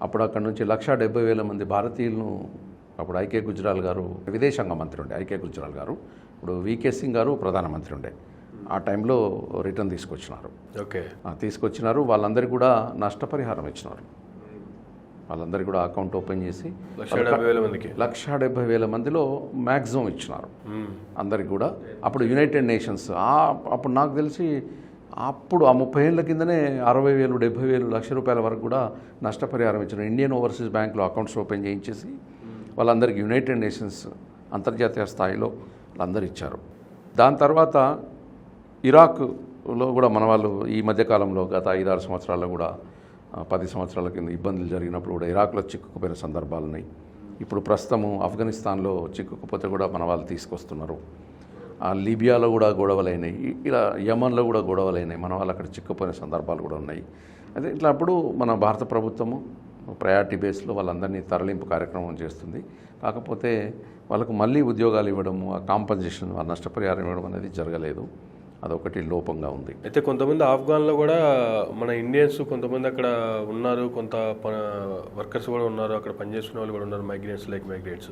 అప్పుడు అక్కడ నుంచి 1,70,000 మంది భారతీయులను అప్పుడు ఐకే గుజ్రాల్ గారు విదేశాంగ మంత్రి ఉండే, ఐకే గుజ్రాల్ గారు, ఇప్పుడు వికే సింగ్ గారు ప్రధానమంత్రి ఉండే. ఆ టైంలో రిటర్న్ తీసుకొచ్చినారు. ఓకే, తీసుకొచ్చినారు. వాళ్ళందరికీ కూడా నష్టపరిహారం ఇచ్చినారు. వాళ్ళందరికీ కూడా అకౌంట్ ఓపెన్ చేసి 1,70,000 మందికి 1,70,000 మందిలో మ్యాక్సిమం ఇచ్చినారు అందరికి కూడా. అప్పుడు యునైటెడ్ నేషన్స్ అప్పుడు నాకు తెలిసి అప్పుడు ఆ 30 ఏళ్ళ కిందనే 60,000, 70,000, ₹1,00,000 వరకు కూడా నష్టపరిహారం ఇచ్చిన ఇండియన్ ఓవర్సీస్ బ్యాంక్లో అకౌంట్స్ ఓపెన్ చేయించేసి వాళ్ళందరికీ యునైటెడ్ నేషన్స్ అంతర్జాతీయ స్థాయిలో వాళ్ళందరూ ఇచ్చారు. దాని తర్వాత ఇరాక్లో కూడా మన వాళ్ళు ఈ మధ్యకాలంలో గత 5-6 సంవత్సరాల్లో కూడా 10 సంవత్సరాల కింద ఇబ్బందులు జరిగినప్పుడు కూడా ఇరాక్లో చిక్కుకుపోయిన సందర్భాలు ఉన్నాయి. ఇప్పుడు ప్రస్తుతము ఆఫ్ఘనిస్తాన్లో చిక్కుకుపోతే కూడా మన వాళ్ళు తీసుకొస్తున్నారు. లిబియాలో కూడా గొడవలైనాయి, ఇలా యమన్లో కూడా గొడవలైనాయి, మన వాళ్ళు అక్కడ చిక్కుపోయిన సందర్భాలు కూడా ఉన్నాయి. అయితే ఇట్లా అప్పుడు మన భారత ప్రభుత్వము ప్రయారిటీ బేస్లో వాళ్ళందరినీ తరలింపు కార్యక్రమం చేస్తుంది. కాకపోతే వాళ్ళకు మళ్ళీ ఉద్యోగాలు ఇవ్వడము, ఆ కాంపన్సేషన్, ఆ నష్టపరిహారం ఇవ్వడం అనేది జరగలేదు. అదొకటి లోపంగా ఉంది. అయితే కొంతమంది ఆఫ్ఘన్లో కూడా మన ఇండియన్స్ కొంతమంది అక్కడ ఉన్నారు, కొంత వర్కర్స్ కూడా ఉన్నారు, అక్కడ పనిచేసుకునే వాళ్ళు కూడా ఉన్నారు, మైగ్రెంట్స్.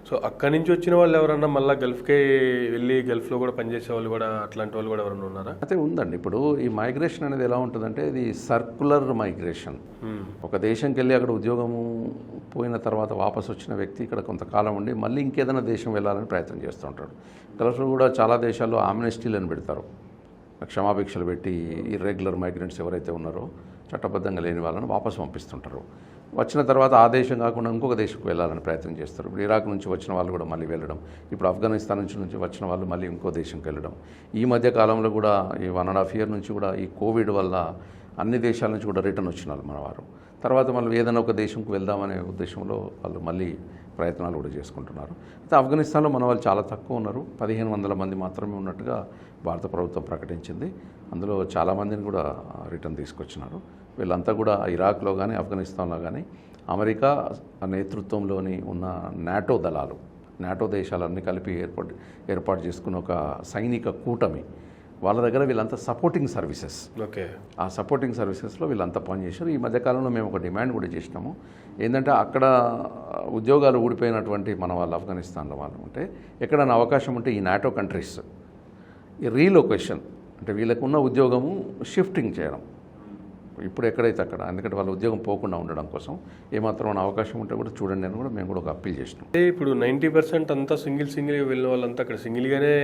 సో అక్కడి నుంచి వచ్చిన వాళ్ళు ఎవరన్నా మళ్ళీ గల్ఫ్కే వెళ్ళి గల్ఫ్లో కూడా పనిచేసే వాళ్ళు కూడా అట్లాంటి వాళ్ళు కూడా ఎవరన్నా ఉన్నారా? అయితే ఉందండి. ఇప్పుడు ఈ మైగ్రేషన్ అనేది ఎలా ఉంటుందంటే ఇది సర్కులర్ మైగ్రేషన్. ఒక దేశంకి వెళ్ళి అక్కడ ఉద్యోగము పోయిన తర్వాత వాపసు వచ్చిన వ్యక్తి ఇక్కడ కొంతకాలం ఉండి మళ్ళీ ఇంకేదైనా దేశం వెళ్ళాలని ప్రయత్నం చేస్తూ ఉంటాడు. గల్ఫ్లో కూడా చాలా దేశాల్లో ఆమ్నెస్టీలను పెడతారు, క్షమాభిక్షలు పెట్టి ఇర్రెగ్యులర్ మైగ్రెంట్స్ ఎవరైతే ఉన్నారో చట్టబద్ధంగా లేని వాళ్ళని వాపసు పంపిస్తుంటారు. వచ్చిన తర్వాత ఆ దేశం కాకుండా ఇంకొక దేశంకు వెళ్ళాలని ప్రయత్నం చేస్తారు. ఇప్పుడు ఇరాక్ నుంచి వచ్చిన వాళ్ళు కూడా మళ్ళీ వెళ్ళడం, ఇప్పుడు ఆఫ్ఘనిస్తాన్ నుంచి వచ్చిన వాళ్ళు మళ్ళీ ఇంకో దేశంకి వెళ్ళడం. ఈ మధ్య కాలంలో కూడా ఈ 1.5 year నుంచి కూడా ఈ కోవిడ్ వల్ల అన్ని దేశాల నుంచి కూడా రిటర్న్ వచ్చినారు మన వారు. తర్వాత మళ్ళీ ఏదైనా ఒక దేశంకు వెళ్దామనే ఉద్దేశంలో వాళ్ళు మళ్ళీ ప్రయత్నాలు కూడా చేసుకుంటున్నారు. అయితే ఆఫ్ఘనిస్తాన్లో మన వాళ్ళు చాలా తక్కువ ఉన్నారు, 1,500 మంది మాత్రమే ఉన్నట్టుగా భారత ప్రభుత్వం ప్రకటించింది. అందులో చాలామందిని కూడా రిటర్న్ తీసుకొచ్చినారు. వీళ్ళంతా కూడా ఇరాక్లో కానీ ఆఫ్ఘనిస్తాన్లో కానీ అమెరికా నేతృత్వంలోని ఉన్న నాటో దళాలు, నాటో దేశాలన్నీ కలిపి ఏర్పాటు చేసుకున్న ఒక సైనిక కూటమి, వాళ్ళ దగ్గర వీళ్ళంతా సపోర్టింగ్ సర్వీసెస్. ఓకే. ఆ సపోర్టింగ్ సర్వీసెస్లో వీళ్ళంతా పనిచేశారు. ఈ మధ్యకాలంలో మేము ఒక డిమాండ్ కూడా చేసినాము. ఏంటంటే అక్కడ ఉద్యోగాలు ఊడిపోయినటువంటి మన వాళ్ళు ఆఫ్ఘనిస్తాన్లో వాళ్ళు ఉంటే ఎక్కడైనా అవకాశం ఉంటే ఈ నాటో కంట్రీస్ ఈ రీలొకేషన్ అంటే వీళ్ళకున్న ఉద్యోగము షిఫ్టింగ్ చేయడం ఇప్పుడు ఎక్కడైతే అక్కడ, ఎందుకంటే వాళ్ళ ఉద్యోగం పోకుండా ఉండడం కోసం ఏమాత్రం అవకాశం ఉంటే కూడా చూడండి అని కూడా మేము కూడా ఒక అప్పీల్ చేసినాం. ఇప్పుడు 90% అంతా సింగిల్గా వెళ్ళిన వాళ్ళంతా అక్కడ సింగిల్గానే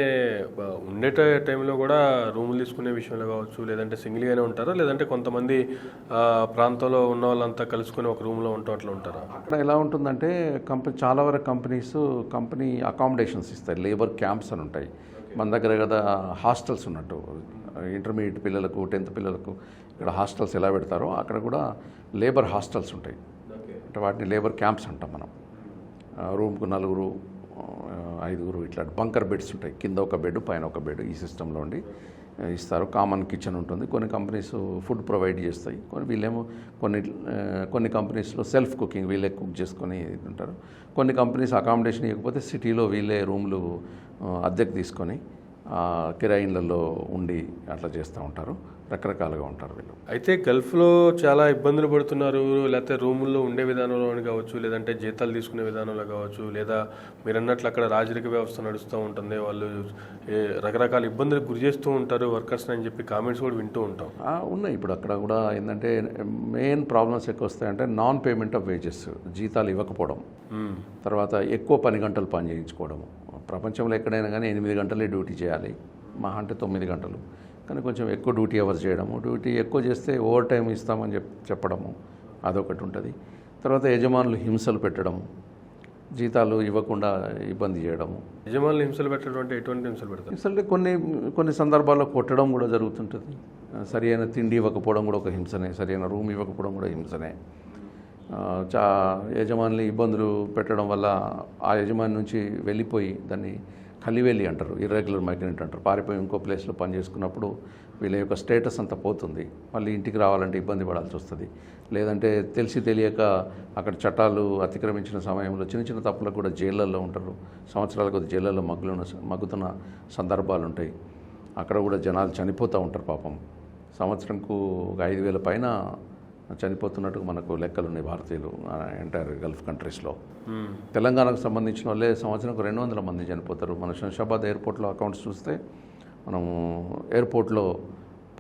ఉండే టైంలో కూడా రూములు తీసుకునే విషయంలో కావచ్చు, లేదంటే సింగిల్గానే ఉంటారా, లేదంటే కొంతమంది ప్రాంతంలో ఉన్న వాళ్ళంతా కలుసుకొని ఒక రూమ్లో ఉంటాం అట్లా ఉంటారా? అక్కడ ఎలా ఉంటుందంటే చాలా వరకు కంపెనీ అకామిడేషన్స్ ఇస్తాయి, లేబర్ క్యాంప్స్ అని ఉంటాయి. మన దగ్గర కదా హాస్టల్స్ ఉన్నట్టు ఇంటర్మీడియట్ పిల్లలకు 10th పిల్లలకు ఇక్కడ హాస్టల్స్ ఎలా పెడతారో అక్కడ కూడా లేబర్ హాస్టల్స్ ఉంటాయి. అంటే వాటిని లేబర్ క్యాంప్స్ అంటాం మనం. రూమ్కు 4, 5 ఇట్లా బంకర్ బెడ్స్ ఉంటాయి, కింద ఒక బెడ్ పైన ఒక బెడ్, ఈ సిస్టంలో ఉండి ఇస్తారు. కామన్ కిచెన్ ఉంటుంది. కొన్ని కంపెనీస్ ఫుడ్ ప్రొవైడ్ చేస్తాయి, వీళ్ళేమో కొన్ని కంపెనీస్లో సెల్ఫ్ కుకింగ్, వీళ్ళే కుక్ చేసుకొని ఉంటారు. కొన్ని కంపెనీస్ అకామిడేషన్ ఇవ్వకపోతే సిటీలో వీళ్ళే రూమ్లు అద్దెకు తీసుకొని కిరాయిన్లలో ఉండి అట్లా చేస్తూ ఉంటారు. రకరకాలుగా ఉంటారు వీళ్ళు. అయితే గల్ఫ్లో చాలా ఇబ్బందులు పడుతున్నారు, లేకపోతే రూముల్లో ఉండే విధానంలో కావచ్చు, లేదంటే జీతాలు తీసుకునే విధానంలో కావచ్చు, లేదా మీరు అన్నట్లు అక్కడ రాజరిక వ్యవస్థ నడుస్తూ ఉంటుంది, వాళ్ళు రకరకాల ఇబ్బందులకు గురి చేస్తూ ఉంటారు వర్కర్స్ అని చెప్పి కామెంట్స్ కూడా వింటూ ఉంటాం. ఉన్నాయి. ఇప్పుడు అక్కడ కూడా ఏంటంటే మెయిన్ ప్రాబ్లమ్స్ ఎక్కువ వస్తాయంటే నాన్ పేమెంట్ ఆఫ్ వేజెస్, జీతాలు ఇవ్వకపోవడం, తర్వాత ఎక్కువ పని గంటలు పని చేయించుకోవడము. ప్రపంచంలో ఎక్కడైనా కానీ 8 గంటలే డ్యూటీ చేయాలి, మహా అంటే 9 గంటలు, కానీ కొంచెం ఎక్కువ డ్యూటీ అవర్స్ చేయడము, డ్యూటీ ఎక్కువ చేస్తే ఓవర్ టైం ఇస్తామని చెప్పడము, అదొకటి ఉంటుంది. తర్వాత యజమానులు హింసలు పెట్టడము, జీతాలు ఇవ్వకుండా ఇబ్బంది చేయడము. యజమానులు హింసలు పెట్టడం అంటే ఎటువంటి హింసలు పెడతారు? హింసలు కొన్ని సందర్భాల్లో కొట్టడం కూడా జరుగుతుంటుంది. సరైన తిండి ఇవ్వకపోవడం కూడా ఒక హింసనే, సరైన రూమ్ ఇవ్వకపోవడం కూడా హింసనే. యజమానులు ఇబ్బందులు పెట్టడం వల్ల ఆ యజమాని నుంచి వెళ్ళిపోయి దాన్ని కలివెళ్ళి అంటారు, ఇర్రెగ్యులర్ మైగ్రెంట్ అంటారు, పారిపోయి ఇంకో ప్లేస్లో పని చేసుకున్నప్పుడు వీళ్ళ యొక్క స్టేటస్ అంతా పోతుంది. మళ్ళీ ఇంటికి రావాలంటే ఇబ్బంది పడాల్సి వస్తుంది. లేదంటే తెలియక అక్కడ చట్టాలు అతిక్రమించిన సమయంలో చిన్న తప్పులకు కూడా జైళ్ళల్లో ఉంటారు, సంవత్సరాల కొద్ది జైళ్ళల్లో మగ్గుతున్న సందర్భాలు ఉంటాయి. అక్కడ కూడా జనాలు చనిపోతూ ఉంటారు పాపం. సంవత్సరంకు 5,000 పైన చనిపోతున్నట్టు మనకు లెక్కలు ఉన్నాయి భారతీయులు ఎంటైర్ గల్ఫ్ కంట్రీస్లో. తెలంగాణకు సంబంధించిన వాళ్ళే సంవత్సరంకు 200 మంది చనిపోతారు. మన శంషాబాద్ ఎయిర్పోర్ట్లో అకౌంట్స్ చూస్తే మనము ఎయిర్పోర్ట్లో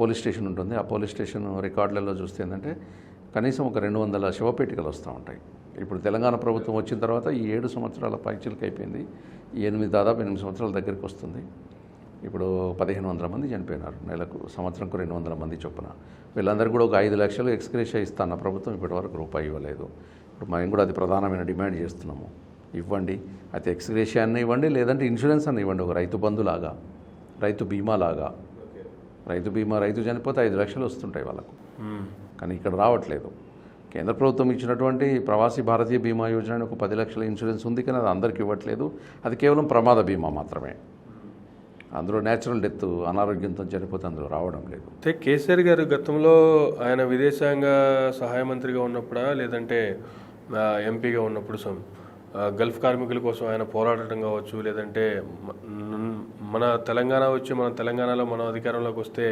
పోలీస్ స్టేషన్ ఉంటుంది, ఆ పోలీస్ స్టేషన్ రికార్డులలో చూస్తే ఏంటంటే కనీసం ఒక 200 శవపేటికలు వస్తూ ఉంటాయి. ఇప్పుడు తెలంగాణ ప్రభుత్వం వచ్చిన తర్వాత ఈ 7 సంవత్సరాల పైచిలకు అయిపోయింది. దాదాపు 8 సంవత్సరాల దగ్గరికి వస్తుంది. ఇప్పుడు 1500 మంది చనిపోయినారు. నెలకు సంవత్సరంకు 200 మంది చొప్పున. వీళ్ళందరికీ కూడా ఒక 5 లక్షలు ఎక్స్గ్రేషియా ఇస్తాన్న ప్రభుత్వం ఇప్పటివరకు రూపాయి ఇవ్వలేదు. ఇప్పుడు మేము కూడా అది ప్రధానమైన డిమాండ్ చేస్తున్నాము. ఇవ్వండి, అయితే ఎక్స్గ్రేషియా అన్న ఇవ్వండి, లేదంటే ఇన్సూరెన్స్ అన్న ఇవ్వండి, ఒక రైతు బంధులాగా, రైతు బీమా లాగా. రైతు బీమా, రైతు చనిపోతే 5 లక్షలు వస్తుంటాయి వాళ్ళకు, కానీ ఇక్కడ రావట్లేదు. కేంద్ర ప్రభుత్వం ఇచ్చినటువంటి ప్రవాసీ భారతీయ బీమా యోజన అని ఒక 10 లక్షల ఇన్సూరెన్స్ ఉంది, కానీ అది అందరికీ ఇవ్వట్లేదు. అది కేవలం ప్రమాద బీమా మాత్రమే. అందులో న్యాచురల్ డెత్, అనారోగ్యంతో చనిపోతే అందులో రావడం లేదు. అయితే కేసీఆర్ గారు గతంలో ఆయన విదేశాంగ సహాయ మంత్రిగా ఉన్నప్పుడా, లేదంటే ఎంపీగా ఉన్నప్పుడు గల్ఫ్ కార్మికుల కోసం ఆయన పోరాడటం కావచ్చు, లేదంటే మన తెలంగాణ వచ్చి మన తెలంగాణలో మనం అధికారంలోకి వస్తే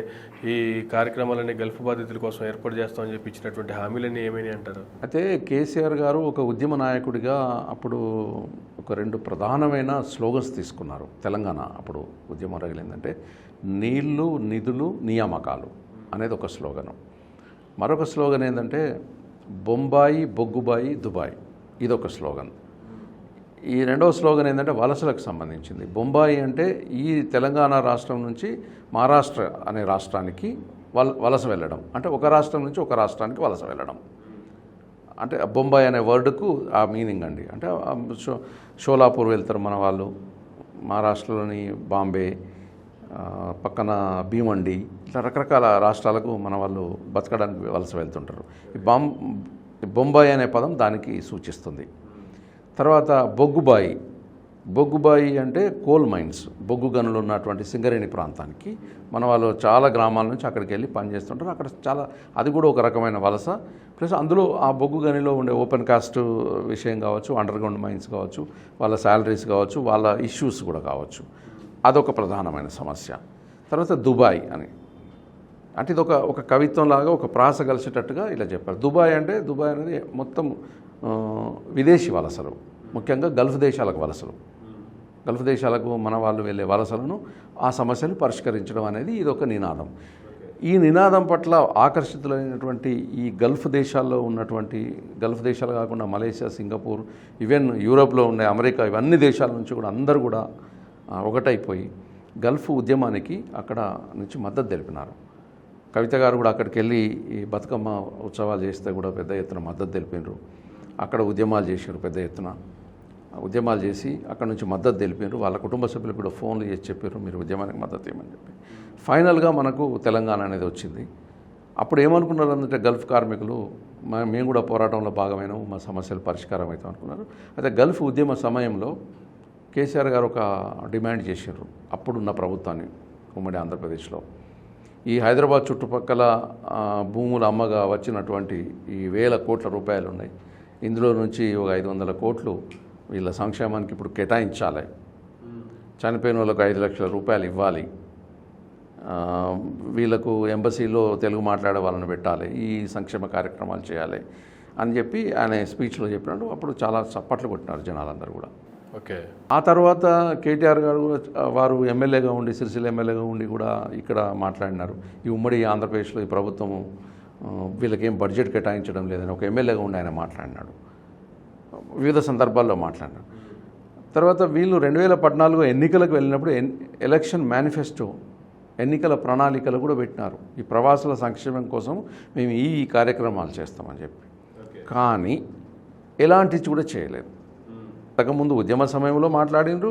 ఈ కార్యక్రమాలన్నీ గల్ఫ్ బాధితుల కోసం ఏర్పాటు చేస్తామని చెప్పి ఇచ్చినటువంటి హామీలన్నీ ఏమైనా అంటారు? అయితే కేసీఆర్ గారు ఒక ఉద్యమ నాయకుడిగా అప్పుడు ఒక 2 ప్రధానమైన స్లోగన్స్ తీసుకున్నారు. తెలంగాణ అప్పుడు ఉద్యమం రగిలిందంటే నీళ్లు, నిధులు, నియామకాలు అనేది ఒక స్లోగను. మరొక స్లోగన్ ఏంటంటే బొంబాయి, బొగ్గుబాయి, దుబాయ్, ఇదొక స్లోగన్. ఈ రెండవ స్లోగన్ ఏంటంటే వలసలకు సంబంధించింది. బొంబాయి అంటే ఈ తెలంగాణ రాష్ట్రం నుంచి మహారాష్ట్ర అనే రాష్ట్రానికి వలస వెళ్ళడం, అంటే ఒక రాష్ట్రం నుంచి ఒక రాష్ట్రానికి వలస వెళ్ళడం. అంటే బొంబాయి అనే వర్డ్కు ఆ మీనింగ్ అండి. అంటే షోలాపూర్ వెళ్తారు మన వాళ్ళు, మహారాష్ట్రలోని బాంబే, పక్కన భీమండి, ఇట్లా రకరకాల రాష్ట్రాలకు మన వాళ్ళు బతకడానికి వలస వెళ్తుంటారు. ఈ బొంబాయి అనే పదం దానికి సూచిస్తుంది. తర్వాత బొగ్గుబాయి అంటే కోల్ మైన్స్, బొగ్గు గనులు ఉన్నటువంటి సింగరేణి ప్రాంతానికి మన వాళ్ళు చాలా గ్రామాల నుంచి అక్కడికి వెళ్ళి పనిచేస్తుంటారు. అక్కడ చాలా, అది కూడా ఒక రకమైన వలస. ప్లస్ అందులో ఆ బొగ్గు గనిలో ఉండే ఓపెన్ కాస్ట్ విషయం కావచ్చు, అండర్ గ్రౌండ్ మైన్స్ కావచ్చు, వాళ్ళ శాలరీస్ కావచ్చు, వాళ్ళ ఇష్యూస్ కూడా కావచ్చు, అదొక ప్రధానమైన సమస్య. తర్వాత దుబాయ్ అంటే ఇది ఒక కవిత్వంలాగా ఒక ప్రాస కలిసేటట్టుగా ఇలా చెప్పారు. దుబాయ్ అనేది మొత్తం విదేశీ వలసలు, ముఖ్యంగా గల్ఫ్ దేశాలకు వలసలు, గల్ఫ్ దేశాలకు మన వాళ్ళు వెళ్ళే వలసలను, ఆ సమస్యను పరిష్కరించడం అనేది ఇదొక నినాదం. ఈ నినాదం పట్ల ఆకర్షితులైనటువంటి ఈ గల్ఫ్ దేశాల్లో ఉన్నటువంటి, గల్ఫ్ దేశాలు కాకుండా మలేషియా, సింగపూర్, ఈవెన్ యూరోప్లో ఉండే అమెరికా, ఇవన్నీ దేశాల నుంచి కూడా అందరూ కూడా ఒకటైపోయి గల్ఫ్ ఉద్యమానికి అక్కడ నుంచి మద్దతు తెలిపినారు. కవిత గారు కూడా అక్కడికి వెళ్ళి ఈ బతుకమ్మ ఉత్సవాలు చేస్తే కూడా పెద్ద ఎత్తున మద్దతు తెలిపినారు. అక్కడ ఉద్యమాలు చేశారు, పెద్ద ఎత్తున ఉద్యమాలు చేసి అక్కడ నుంచి మద్దతు తెలిపారు. వాళ్ళ కుటుంబ సభ్యులు కూడా ఫోన్లు చేసి చెప్పారు మీరు ఉద్యమానికి మద్దతు ఇవ్వమని చెప్పి. ఫైనల్గా మనకు తెలంగాణ అనేది వచ్చింది. అప్పుడు ఏమనుకున్నారు అంటే గల్ఫ్ కార్మికులు మేము కూడా పోరాటంలో భాగమైనాము, మా సమస్యలు పరిష్కారం అవుతాం అనుకున్నారు. అయితే గల్ఫ్ ఉద్యమ సమయంలో కేసీఆర్ గారు ఒక డిమాండ్ చేశారు అప్పుడున్న ప్రభుత్వాన్ని, ఉమ్మడి ఆంధ్రప్రదేశ్లో. ఈ హైదరాబాద్ చుట్టుపక్కల భూముల అమ్మగా వచ్చినటువంటి ఈ 1000 కోట్ల రూపాయలు ఉన్నాయి, ఇందులో నుంచి ఒక 500 కోట్లు వీళ్ళ సంక్షేమానికి ఇప్పుడు కేటాయించాలి, చనిపోయిన వాళ్ళకు 5 లక్షల రూపాయలు ఇవ్వాలి, వీళ్ళకు ఎంబసీలో తెలుగు మాట్లాడే వాళ్ళని పెట్టాలి, ఈ సంక్షేమ కార్యక్రమాలు చేయాలి అని చెప్పి ఆయన స్పీచ్లో చెప్పినట్టు అప్పుడు చాలా చప్పట్లు కొట్టినారు జనాలందరూ కూడా. ఓకే. ఆ తర్వాత కేటీఆర్ గారు వారు ఎమ్మెల్యేగా ఉండి, సిరిసిల్ల ఎమ్మెల్యేగా ఉండి కూడా ఇక్కడ మాట్లాడినారు. ఈ ఉమ్మడి ఆంధ్రప్రదేశ్లో ఈ ప్రభుత్వము వీళ్ళకేం బడ్జెట్ కేటాయించడం లేదని ఒక ఎమ్మెల్యేగా ఉండి ఆయన మాట్లాడినాడు, వివిధ సందర్భాల్లో మాట్లాడినాడు. తర్వాత వీళ్ళు 2014 ఎన్నికలకు వెళ్ళినప్పుడు ఎలక్షన్ మేనిఫెస్టో, ఎన్నికల ప్రణాళికలు కూడా పెట్టినారు. ఈ ప్రవాసుల సంక్షేమం కోసం మేము ఈ కార్యక్రమాలు చేస్తామని చెప్పి, కానీ ఎలాంటివి కూడా చేయలేదు. అంతకుముందు ఉద్యమ సమయంలో మాట్లాడినారు,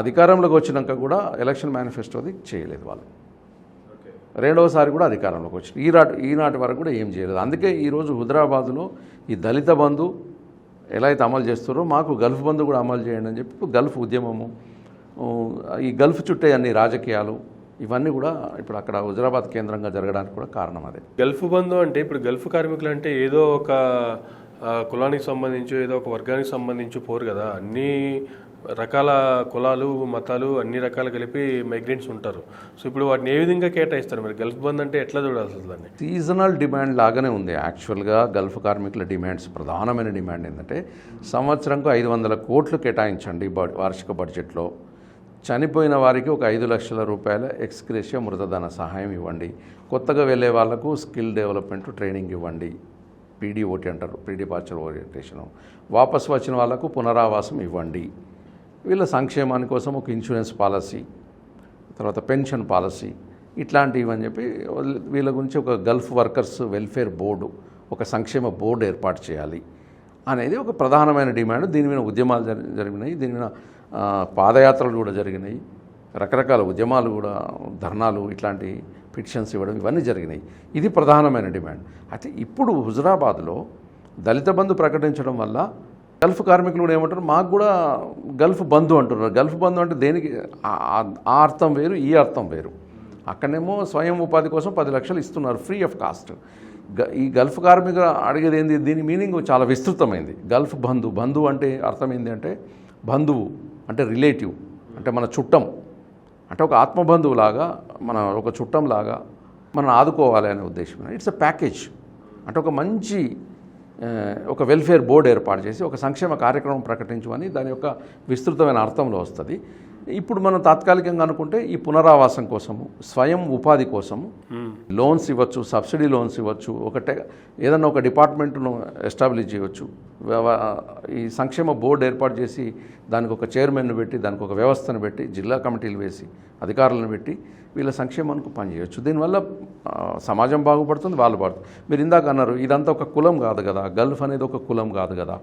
అధికారంలోకి వచ్చినాక కూడా ఎలక్షన్ మేనిఫెస్టోది చేయలేదు వాళ్ళు. రెండవసారి కూడా అధికారంలోకి వచ్చి ఈనాటి వరకు కూడా ఏం చేయలేదు. అందుకే ఈరోజు హుజరాబాద్లో ఈ దళిత బంధు ఎలా అయితే అమలు చేస్తారో మాకు గల్ఫ్ బంధు కూడా అమలు చేయండి అని చెప్పి గల్ఫ్ ఉద్యమము, ఈ గల్ఫ్ చుట్టే అన్ని రాజకీయాలు ఇవన్నీ కూడా ఇప్పుడు అక్కడ హుజరాబాద్ కేంద్రంగా జరగడానికి కూడా కారణం అదే. గల్ఫ్ బంధు అంటే ఇప్పుడు గల్ఫ్ కార్మికులు అంటే ఏదో ఒక కులానికి సంబంధించి, ఏదో ఒక వర్గానికి సంబంధించి పోరు కదా, అన్ని రకాల కులాలు, మతాలు అన్ని రకాలు కలిపి మైగ్రెంట్స్ ఉంటారు. సో ఇప్పుడు వాటిని ఏ విధంగా కేటాయిస్తారు మీరు? గల్ఫ్ బంద్ అంటే ఎట్లా చూడాల్సి దాన్ని? సీజనల్ డిమాండ్ లాగానే ఉంది. యాక్చువల్గా గల్ఫ్ కార్మికుల డిమాండ్స్, ప్రధానమైన డిమాండ్ ఏంటంటే సంవత్సరంకు 500 కోట్లు కేటాయించండి వార్షిక బడ్జెట్లో, చనిపోయిన వారికి ఒక 5 లక్షల రూపాయల ఎక్స్గ్రేషియా మృతధన సహాయం ఇవ్వండి, కొత్తగా వెళ్ళే వాళ్లకు స్కిల్ డెవలప్మెంట్ ట్రైనింగ్ ఇవ్వండి, పీడీఓటీ అంటారు, ప్రీ డిపార్చర్ ఓరియంటేషను. వాపసు వచ్చిన వాళ్ళకు పునరావాసం ఇవ్వండి. వీళ్ళ సంక్షేమాని కోసం ఒక ఇన్సూరెన్స్ పాలసీ, తర్వాత పెన్షన్ పాలసీ ఇట్లాంటివి అని చెప్పి వీళ్ళ గురించి ఒక గల్ఫ్ వర్కర్స్ వెల్ఫేర్ బోర్డు, ఒక సంక్షేమ బోర్డు ఏర్పాటు చేయాలి అనేది ఒక ప్రధానమైన డిమాండ్. దీని మీద ఉద్యమాలు జరిగినాయి, దీని మీద పాదయాత్రలు కూడా జరిగినాయి, రకరకాల ఉద్యమాలు కూడా, ధర్నాలు, ఇట్లాంటి పిటిషన్స్ ఇవ్వడం ఇవన్నీ జరిగినాయి. ఇది ప్రధానమైన డిమాండ్. అయితే ఇప్పుడు హుజురాబాద్లో దళిత బంధు ప్రకటించడం వల్ల గల్ఫ్ కార్మికులు కూడా ఏమంటారు, మాకు కూడా గల్ఫ్ బంధు అంటున్నారు. గల్ఫ్ బంధు అంటే దేనికి, ఆ అర్థం వేరు, ఈ అర్థం వేరు. అక్కడనేమో స్వయం ఉపాధి కోసం 10 లక్షలు ఇస్తున్నారు ఫ్రీ ఆఫ్ కాస్ట్. ఈ గల్ఫ్ కార్మికులు అడిగేది ఏంది, దీని మీనింగ్ చాలా విస్తృతమైంది. గల్ఫ్ బంధు అంటే అర్థం ఏంటి అంటే, బంధువు అంటే రిలేటివ్, అంటే మన చుట్టం, అంటే ఒక ఆత్మబంధువులాగా, మన ఒక చుట్టంలాగా మనం ఆదుకోవాలి అనే ఉద్దేశం. It's a package. అంటే ఒక మంచి ఒక వెల్ఫేర్ బోర్డు ఏర్పాటు చేసి ఒక సంక్షేమ కార్యక్రమం ప్రకటించమని దాని యొక్క విస్తృతమైన అర్థంలో వస్తుంది. ఇప్పుడు మనం తాత్కాలికంగా అనుకుంటే ఈ పునరావాసం కోసము, స్వయం ఉపాధి కోసము లోన్స్ ఇవ్వచ్చు, సబ్సిడీ లోన్స్ ఇవ్వచ్చు, ఏదన్నా ఒక డిపార్ట్మెంట్ను ఎస్టాబ్లిష్ చేయవచ్చు. ఈ సంక్షేమ బోర్డు ఏర్పాటు చేసి దానికి ఒక చైర్మన్ను పెట్టి, దానికి ఒక వ్యవస్థను పెట్టి, జిల్లా కమిటీలు వేసి, అధికారులను పెట్టి వీళ్ళ సంక్షేమానికి పనిచేయవచ్చు. దీనివల్ల సమాజం బాగుపడుతుంది, వాళ్ళు పడుతుంది. మీరు ఇందాక అన్నారు ఇదంతా ఒక కులం కాదు కదా, గల్ఫ్ అనేది ఒక కులం కాదు కదా.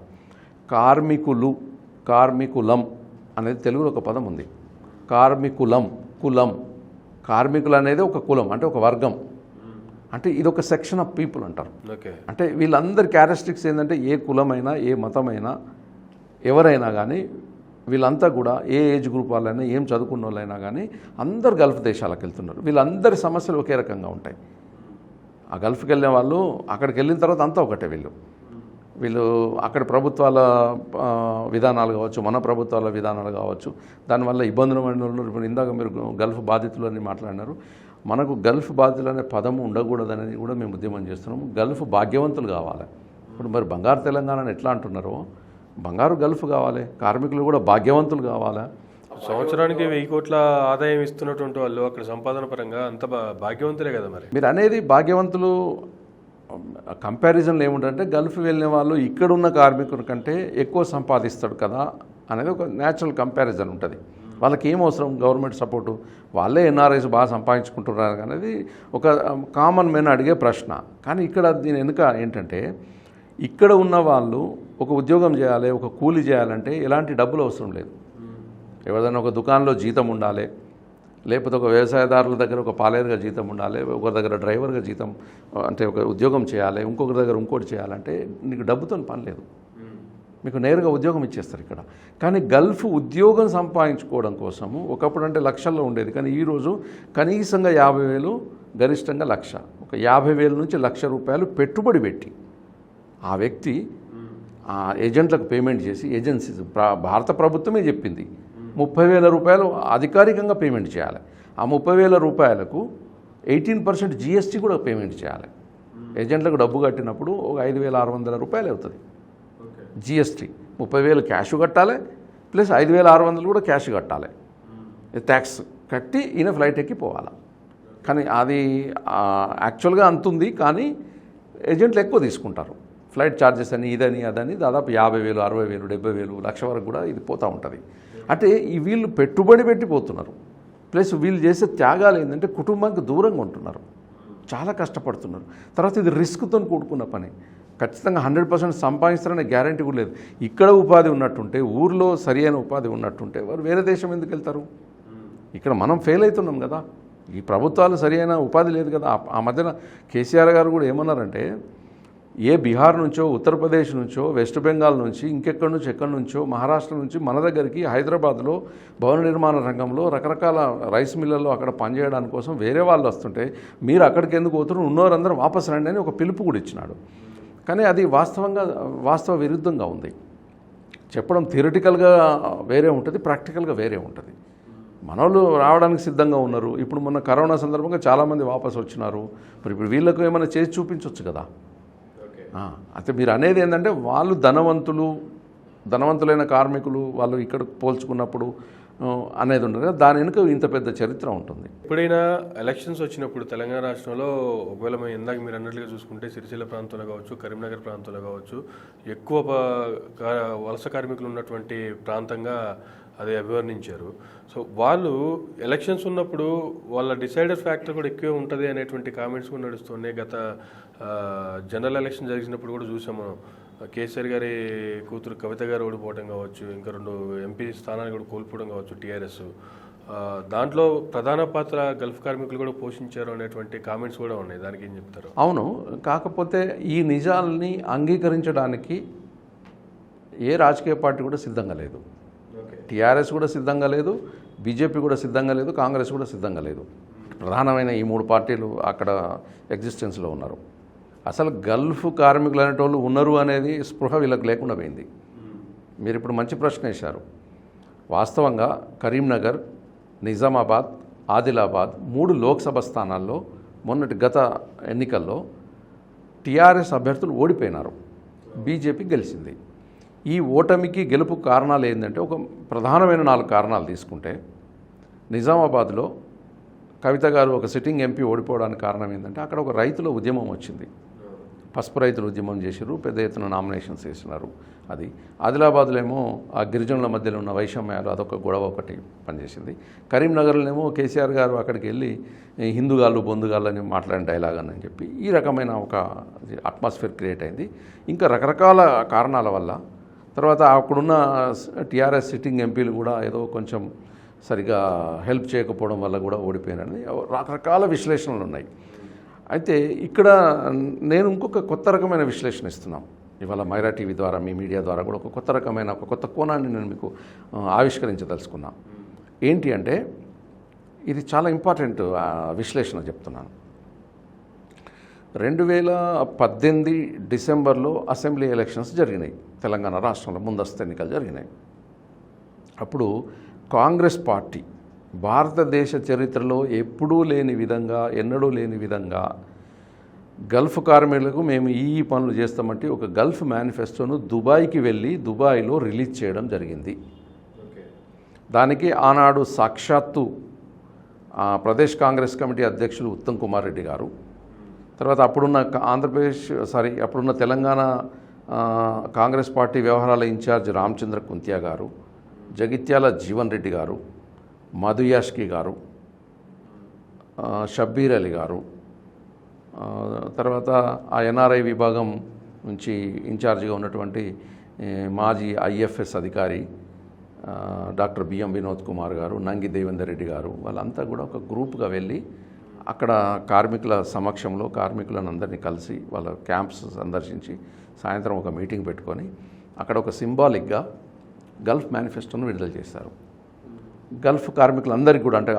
కార్మికులం అనేది తెలుగులో ఒక పదం ఉంది. కులం, కార్మికులు అనేది ఒక కులం, అంటే ఒక వర్గం, అంటే ఇది ఒక సెక్షన్ ఆఫ్ పీపుల్ అంటారు. అంటే వీళ్ళందరి క్యారెక్టరిస్టిక్స్ ఏంటంటే, ఏ కులమైనా, ఏ మతమైనా, ఎవరైనా కానీ వీళ్ళంతా కూడా ఏ ఏజ్ గ్రూప్ వాళ్ళైనా, ఏం చదువుకున్న వాళ్ళైనా కానీ అందరు గల్ఫ్ దేశాలకు వెళ్తున్నారు. వీళ్ళందరి సమస్యలు ఒకే రకంగా ఉంటాయి. ఆ గల్ఫ్కి వెళ్ళిన వాళ్ళు అక్కడికి వెళ్ళిన తర్వాత అంతా ఒకటే. వీళ్ళు అక్కడ ప్రభుత్వాల విధానాలు కావచ్చు, మన ప్రభుత్వాల విధానాలు కావచ్చు, దానివల్ల ఇబ్బందులు పడిన. ఇప్పుడు ఇందాక మీరు గల్ఫ్ బాధితులు అని మాట్లాడినారు. మనకు గల్ఫ్ బాధితులు అనే పదం ఉండకూడదనేది కూడా మేము ఉద్యమం చేస్తున్నాము. గల్ఫ్ భాగ్యవంతులు కావాలి. ఇప్పుడు మరి బంగారు తెలంగాణని ఎట్లా అంటున్నారో, బంగారు గల్ఫ్ కావాలి, కార్మికులు కూడా భాగ్యవంతులు కావాలా. సంవత్సరానికి 1000 కోట్ల ఆదాయం ఇస్తున్నటువంటి వాళ్ళు అక్కడ సంపాదన పరంగా అంత భాగ్యవంతులే కదా. మరి మీరు అనేది భాగ్యవంతులు కంపారిజన్లో ఏముంటుందంటే, గల్ఫ్ వెళ్ళిన వాళ్ళు ఇక్కడున్న కార్మికుల కంటే ఎక్కువ సంపాదిస్తాడు కదా అనేది ఒక న్యాచురల్ కంపారిజన్ ఉంటుంది. వాళ్ళకి ఏం అవసరం గవర్నమెంట్ సపోర్టు, వాళ్ళే ఎన్ఆర్ఐస్ బాగా సంపాదించుకుంటున్నారు అనేది ఒక కామన్ మెన్ అడిగే ప్రశ్న. కానీ ఇక్కడ దీని వెనుక ఏంటంటే, ఇక్కడ ఉన్న వాళ్ళు ఒక ఉద్యోగం చేయాలి, ఒక కూలి చేయాలంటే ఎలాంటి డబ్బులు అవసరం లేదు. ఎవరైనా ఒక దుకాణంలో జీతం ఉండాలి, లేకపోతే ఒక వ్యవసాయదారుల దగ్గర ఒక పాలేరుగా జీతం ఉండాలి, ఒక దగ్గర డ్రైవర్గా జీతం, అంటే ఒక ఉద్యోగం చేయాలి, ఇంకొకరి దగ్గర ఇంకోటి చేయాలంటే నీకు డబ్బుతో పని లేదు, మీకు నేరుగా ఉద్యోగం ఇచ్చేస్తారు ఇక్కడ. కానీ గల్ఫ్ ఉద్యోగం సంపాదించుకోవడం కోసము ఒకప్పుడు అంటే లక్షల్లో ఉండేది, కానీ ఈరోజు కనీసంగా 50,000, గరిష్టంగా 1,00,000, ఒక 50,000 నుంచి 1,00,000 రూపాయలు పెట్టుబడి పెట్టి ఆ వ్యక్తి ఆ ఏజెంట్లకు పేమెంట్ చేసి, ఏజెన్సీస్ భారత ప్రభుత్వమే చెప్పింది 30,000 రూపాయలు అధికారికంగా పేమెంట్ చేయాలి. ఆ 30,000 రూపాయలకు 18% GST కూడా పేమెంట్ చేయాలి. ఏజెంట్లకు డబ్బు కట్టినప్పుడు ఒక 5,600 రూపాయలు అవుతుంది GST. 30,000 క్యాష్ కట్టాలి, ప్లస్ 5,600 కూడా క్యాష్ కట్టాలి, ట్యాక్స్ కట్టి ఈయన ఫ్లైట్ ఎక్కి పోవాలి. కానీ అది యాక్చువల్గా అంతుంది, కానీ ఏజెంట్లు ఎక్కువ తీసుకుంటారు. ఫ్లైట్ ఛార్జెస్ అని, ఇదని అదని దాదాపు 50,000, 60,000, 70,000, 1,00,000 వరకు కూడా ఇది పోతూ ఉంటుంది. అంటే ఈ వీళ్ళు పెట్టుబడి పెట్టిపోతున్నారు. ప్లస్ వీళ్ళు చేసే త్యాగాలు ఏంటంటే కుటుంబానికి దూరంగా ఉంటున్నారు, చాలా కష్టపడుతున్నారు. తర్వాత ఇది రిస్క్తో కూడుకున్న పని. ఖచ్చితంగా 100% సంపాదిస్తారనే గ్యారంటీ కూడా లేదు. ఇక్కడ ఉపాధి ఉన్నట్టుంటే, ఊర్లో సరి అయిన ఉపాధి ఉన్నట్టుంటే వారు వేరే దేశం ఎందుకు వెళ్తారు? ఇక్కడ మనం ఫెయిల్ అవుతున్నాం కదా, ఈ ప్రభుత్వాలు సరి అయిన ఉపాధి లేదు కదా. ఆ మధ్యన కేసీఆర్ గారు కూడా ఏమన్నారంటే, ఏ బీహార్ నుంచో, ఉత్తరప్రదేశ్ నుంచో, వెస్ట్ బెంగాల్ నుంచి, ఇంకెక్కడి నుంచి ఎక్కడి నుంచో, మహారాష్ట్ర నుంచి మన దగ్గరికి హైదరాబాద్లో భవన నిర్మాణ రంగంలో రకరకాల రైస్ మిల్లల్లో అక్కడ పనిచేయడానికి కోసం వేరే వాళ్ళు వస్తుంటే, మీరు అక్కడికి ఎందుకు పోతున్నారు, ఉన్నవారందరూ వాపసు రండి అని ఒక పిలుపు కూడా ఇచ్చినాడు. కానీ అది వాస్తవ విరుద్ధంగా ఉంది. చెప్పడం థియరిటికల్గా వేరే ఉంటుంది, ప్రాక్టికల్గా వేరే ఉంటుంది. మనోళ్ళు రావడానికి సిద్ధంగా ఉన్నారు. ఇప్పుడు మొన్న కరోనా సందర్భంగా చాలామంది వాపసు వచ్చినారు. మరి ఇప్పుడు వీళ్ళకు ఏమైనా చేసి చూపించవచ్చు కదా. అయితే మీరు అనేది ఏంటంటే, వాళ్ళు ధనవంతులైన కార్మికులు, వాళ్ళు ఇక్కడ పోల్చుకున్నప్పుడు అనేది ఉండదు కదా, దాని వెనుక ఇంత పెద్ద చరిత్ర ఉంటుంది. ఎప్పుడైనా ఎలక్షన్స్ వచ్చినప్పుడు తెలంగాణ రాష్ట్రంలో ఒకవేళ మేము ఇందాక మీరు అన్నట్లుగా చూసుకుంటే సిరిసిల్ల ప్రాంతంలో కావచ్చు, కరీంనగర్ ప్రాంతంలో కావచ్చు, ఎక్కువ వలస కార్మికులు ఉన్నటువంటి ప్రాంతంగా అది అభివర్ణించారు. సో వాళ్ళు ఎలక్షన్స్ ఉన్నప్పుడు వాళ్ళ డిసైడర్ ఫ్యాక్టర్ కూడా ఎక్కువే ఉంటుంది అనేటువంటి కామెంట్స్ కూడా నడుస్తున్నాయి. గత జనరల్ ఎలక్షన్ జరిగినప్పుడు కూడా చూసాం మనం. కేసీఆర్ గారి కూతురు కవిత గారు ఓడిపోవడం కావచ్చు, ఇంకా 2 ఎంపీ స్థానాలు కూడా కోల్పోవడం కావచ్చు టీఆర్ఎస్. దాంట్లో ప్రధాన పాత్ర గల్ఫ్ కార్మికులు కూడా పోషించారు అనేటువంటి కామెంట్స్ కూడా ఉన్నాయి. దానికి ఏం చెప్తారు? అవును, కాకపోతే ఈ నిజాల్ని అంగీకరించడానికి ఏ రాజకీయ పార్టీ కూడా సిద్ధంగా లేదు. టీఆర్ఎస్ కూడా సిద్ధంగా లేదు, బీజేపీ కూడా సిద్ధంగా లేదు, కాంగ్రెస్ కూడా సిద్ధంగా లేదు. ప్రధానమైన ఈ 3 పార్టీలు అక్కడ ఎగ్జిస్టెన్స్లో ఉన్నారు. అసలు గల్ఫ్ కార్మికులు అనేటోళ్ళు ఉన్నారు అనేది స్పృహ వీళ్ళకి లేకుండా పోయింది. మీరు ఇప్పుడు మంచి ప్రశ్న వేశారు. వాస్తవంగా కరీంనగర్, నిజామాబాద్, ఆదిలాబాద్ 3 లోక్సభ స్థానాల్లో మొన్నటి గత ఎన్నికల్లో టీఆర్ఎస్ అభ్యర్థులు ఓడిపోయినారు, బీజేపీ గెలిచింది. ఈ ఓటమికి గెలుపు కారణాలు ఏంటంటే ఒక ప్రధానమైన 4 కారణాలు తీసుకుంటే, నిజామాబాద్లో కవిత గారు ఒక సిట్టింగ్ ఎంపీ ఓడిపోవడానికి కారణం ఏంటంటే అక్కడ ఒక రైతుల ఉద్యమం వచ్చింది. పసుపు రైతులు ఉద్యమం చేశారు, పెద్ద ఎత్తున నామినేషన్స్ వేసినారు. అది ఆదిలాబాద్లో ఏమో ఆ గిరిజనుల మధ్యలో ఉన్న వైషమ్యాలు, అదొక గొడవ ఒకటి పనిచేసింది. కరీంనగర్లోనేమో కేసీఆర్ గారు అక్కడికి వెళ్ళి హిందూగాళ్ళు బొందుగాళ్ళు అని మాట్లాడిన డైలాగ్ అని చెప్పి ఈ రకమైన ఒక అట్మాస్ఫియర్ క్రియేట్ అయింది. ఇంకా రకరకాల కారణాల వల్ల తర్వాత అక్కడున్న టీఆర్ఎస్ సిట్టింగ్ ఎంపీలు కూడా ఏదో కొంచెం సరిగా హెల్ప్ చేయకపోవడం వల్ల కూడా ఓడిపోయినని రకరకాల విశ్లేషణలు ఉన్నాయి. అయితే ఇక్కడ నేను ఇంకొక కొత్త రకమైన విశ్లేషణ ఇస్తున్నాం ఇవాళ మైరా టీవీ ద్వారా, మీ మీడియా ద్వారా కూడా ఒక కొత్త రకమైన ఒక కొత్త కోణాన్ని నేను మీకు ఆవిష్కరించదలుచుకున్నా. ఏంటి అంటే ఇది చాలా ఇంపార్టెంట్ విశ్లేషణ చెప్తున్నాను. 2018 డిసెంబర్లో అసెంబ్లీ ఎలక్షన్స్ జరిగినాయి తెలంగాణ రాష్ట్రంలో, ముందస్తు ఎన్నికలు జరిగినాయి. అప్పుడు కాంగ్రెస్ పార్టీ భారతదేశ చరిత్రలో ఎప్పుడూ లేని విధంగా, ఎన్నడూ లేని విధంగా గల్ఫ్ కార్మికులకు మేము ఈ పనులు చేస్తామంటే ఒక గల్ఫ్ మేనిఫెస్టోను దుబాయ్కి వెళ్ళి దుబాయ్లో రిలీజ్ చేయడం జరిగింది. దానికి ఆనాడు సాక్షాత్తు ప్రదేశ్ కాంగ్రెస్ కమిటీ అధ్యక్షులు ఉత్తమ్ కుమార్ రెడ్డి గారు, తర్వాత అప్పుడున్న తెలంగాణ కాంగ్రెస్ పార్టీ వ్యవహారాల ఇన్ఛార్జ్ రామచంద్ర కుంతియా గారు, జగిత్యాల జీవన్ రెడ్డి గారు, మధు యాష్కి గారు, షబ్బీర్ అలీ గారు, తర్వాత ఆ ఎన్ఆర్ఐ విభాగం నుంచి ఇన్ఛార్జిగా ఉన్నటువంటి మాజీ ఐఎఫ్ఎస్ అధికారి డాక్టర్ బిఎం వినోద్ కుమార్ గారు, నంగి దేవేందర్ రెడ్డి గారు, వాళ్ళంతా కూడా ఒక గ్రూప్గా వెళ్ళి అక్కడ కార్మికుల సమక్షంలో కార్మికులను అందరినీ కలిసి వాళ్ళ క్యాంప్స్ సందర్శించి సాయంత్రం ఒక మీటింగ్ పెట్టుకొని అక్కడ ఒక సింబాలిక్గా గల్ఫ్ మేనిఫెస్టోను విడుదల చేశారు. గల్ఫ్ కార్మికులందరికీ కూడా, అంటే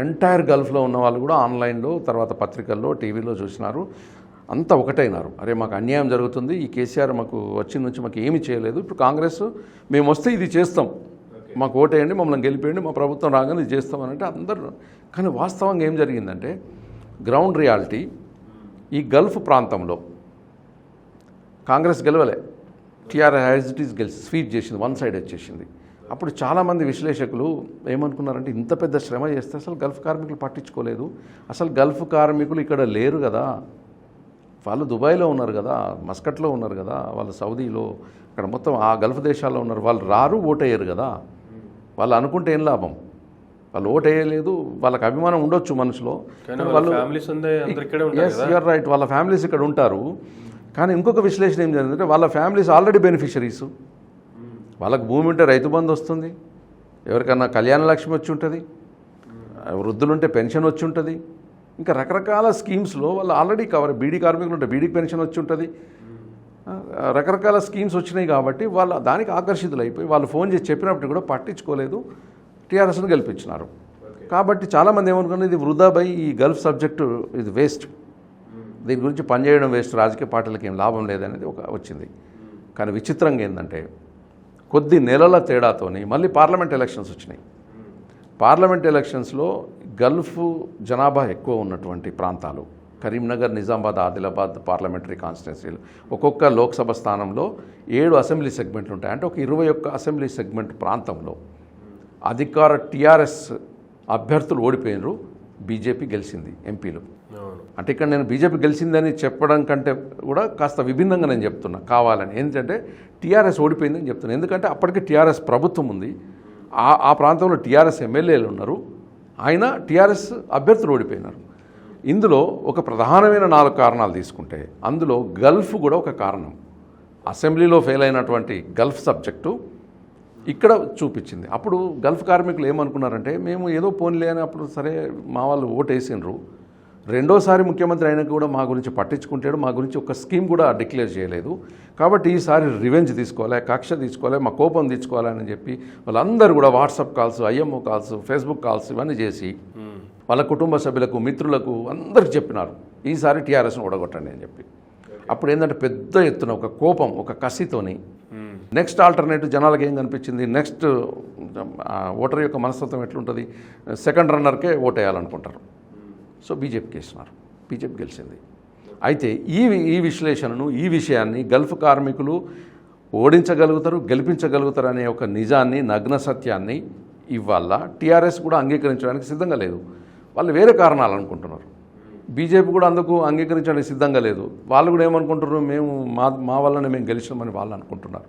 ఎంటైర్ గల్ఫ్లో ఉన్న వాళ్ళు కూడా ఆన్లైన్లో, తర్వాత పత్రికల్లో, టీవీలో చూసినారు. అంతా ఒకటైనారు. అరే మాకు అన్యాయం జరుగుతుంది, ఈ కేసీఆర్ మాకు వచ్చిన నుంచి మాకు ఏమీ చేయలేదు, ఇప్పుడు కాంగ్రెస్ మేము వస్తే ఇది చేస్తాం, మాకు ఓటేయండి, మమ్మల్ని గెలిపేయండి, మా ప్రభుత్వం రాగానే ఇది చేస్తామనంటే అందరూ. కానీ వాస్తవంగా ఏం జరిగిందంటే గ్రౌండ్ రియాలిటీ ఈ గల్ఫ్ ప్రాంతంలో కాంగ్రెస్ గెలవలే, టీఆర్ఎస్ యాజ్ ఇట్ ఈస్ గెలిచి స్వీప్ చేసింది, వన్ సైడ్ వచ్చేసింది. అప్పుడు చాలామంది విశ్లేషకులు ఏమనుకున్నారంటే ఇంత పెద్ద శ్రమ చేస్తే అసలు గల్ఫ్ కార్మికులు పట్టించుకోలేదు, అసలు గల్ఫ్ కార్మికులు ఇక్కడ లేరు కదా, వాళ్ళు దుబాయ్లో ఉన్నారు కదా, మస్కట్లో ఉన్నారు కదా, వాళ్ళు సౌదీలో, అక్కడ మొత్తం ఆ గల్ఫ్ దేశాల్లో ఉన్నారు, వాళ్ళు రారు, ఓటేయరు కదా, వాళ్ళు అనుకుంటే ఏం లాభం, వాళ్ళు ఓటేయలేదు, వాళ్ళకి అభిమానం ఉండొచ్చు మనసులో, వాళ్ళు యూఆర్ రైట్, వాళ్ళ ఫ్యామిలీస్ ఇక్కడ ఉంటారు. కానీ ఇంకొక విశ్లేషణ ఏం జరిగిందంటే వాళ్ళ ఫ్యామిలీస్ ఆల్రెడీ బెనిఫిషరీస్, వాళ్ళకు భూమి ఉంటే రైతు బంధు వస్తుంది, ఎవరికన్నా కళ్యాణ లక్ష్మి వచ్చి ఉంటుంది, వృద్ధులుంటే పెన్షన్ వచ్చి ఉంటుంది, ఇంకా రకరకాల స్కీమ్స్లో వాళ్ళు ఆల్రెడీ బీడీ కార్మికులు ఉంటే బీడీకి పెన్షన్ వచ్చి ఉంటుంది, రకరకాల స్కీమ్స్ వచ్చినాయి. కాబట్టి వాళ్ళు దానికి ఆకర్షితులు అయిపోయి వాళ్ళు ఫోన్ చేసి చెప్పినప్పుడు కూడా పట్టించుకోలేదు, టీఆర్ఎస్ను గెలిపించినారు. కాబట్టి చాలామంది ఏమనుకున్నారు ఇది వృధాపై ఈ గల్ఫ్ సబ్జెక్టు ఇది వేస్ట్, దీని గురించి పనిచేయడం వేస్ట్, రాజకీయ పార్టీలకు ఏం లాభం లేదనేది వచ్చింది. కానీ విచిత్రంగా ఏంటంటే కొద్ది నెలల తేడాతోని మళ్ళీ పార్లమెంట్ ఎలక్షన్స్ వచ్చినాయి. పార్లమెంట్ ఎలక్షన్స్లో గల్ఫ్ జనాభా ఎక్కువ ఉన్నటువంటి ప్రాంతాలు కరీంనగర్, నిజామాబాద్, ఆదిలాబాద్ పార్లమెంటరీ కాన్స్టిట్యున్సీలు, ఒక్కొక్క లోక్సభ స్థానంలో 7 అసెంబ్లీ సెగ్మెంట్లు ఉంటాయి. అంటే ఒక 21 అసెంబ్లీ సెగ్మెంట్ ప్రాంతంలో అధికార టీఆర్ఎస్ అభ్యర్థులు ఓడిపోయినరు, బీజేపీ గెలిచింది ఎంపీలు. అవును. అంటే ఇక్కడ నేను బీజేపీ గెలిచిందని చెప్పడం కంటే కూడా కాస్త విభిన్నంగా నేను చెప్తున్నా కావాలని. ఎందుకంటే టీఆర్ఎస్ ఓడిపోయిందని చెప్తున్నాను. ఎందుకంటే అప్పటికి టీఆర్ఎస్ ప్రభుత్వం ఉంది, ఆ ప్రాంతంలో టీఆర్ఎస్ ఎమ్మెల్యేలు ఉన్నారు, ఆయన టీఆర్ఎస్ అభ్యర్థులు ఓడిపోయినారు. ఇందులో ఒక ప్రధానమైన 4 కారణాలు తీసుకుంటే అందులో గల్ఫ్ కూడా ఒక కారణం. అసెంబ్లీలో ఫెయిల్ అయినటువంటి గల్ఫ్ సబ్జెక్టు ఇక్కడ చూపించింది. అప్పుడు గల్ఫ్ కార్మికులు ఏమనుకున్నారంటే మేము ఏదో పోన్లే అని అప్పుడు సరే మా వాళ్ళు ఓటేసినరు, రెండోసారి ముఖ్యమంత్రి అయినా కూడా మా గురించి పట్టించుకుంటాడు, మా గురించి ఒక స్కీమ్ కూడా డిక్లేర్ చేయలేదు, కాబట్టి ఈసారి రివెంజ్ తీసుకోవాలి, కక్ష తీసుకోవాలి, మా కోపం తీసుకోవాలని చెప్పి వాళ్ళందరూ కూడా WhatsApp calls, IMO calls, Facebook calls ఇవన్నీ చేసి వాళ్ళ కుటుంబ సభ్యులకు, మిత్రులకు అందరికి చెప్పినారు ఈసారి టీఆర్ఎస్ను ఓడగొట్టండి అని చెప్పి. అప్పుడు ఏంటంటే పెద్ద ఎత్తున ఒక కోపం, ఒక కసితోని నెక్స్ట్ ఆల్టర్నేటివ్ జనాలకు ఏం కనిపించింది, నెక్స్ట్ ఓటర్ యొక్క మనస్తత్వం ఎట్లుంటుంది, సెకండ్ రన్నర్కే ఓటేయాలనుకుంటారు. సో బీజేపీకి వేసినారు, బీజేపీ గెలిచింది. అయితే ఈ విశ్లేషణను, ఈ విషయాన్ని గల్ఫ్ కార్మికులు ఓడించగలుగుతారు, గెలిపించగలుగుతారు అనే ఒక నిజాన్ని, నగ్న సత్యాన్ని ఇవాళ టీఆర్ఎస్ కూడా అంగీకరించడానికి సిద్ధంగా లేదు. వాళ్ళు వేరే కారణాలు అనుకుంటున్నారు. బీజేపీ కూడా అందుకు అంగీకరించడానికి సిద్ధంగా లేదు. వాళ్ళు కూడా ఏమనుకుంటున్నారు, మేము మా వల్లనే మేము గెలిచామని వాళ్ళు అనుకుంటున్నారు.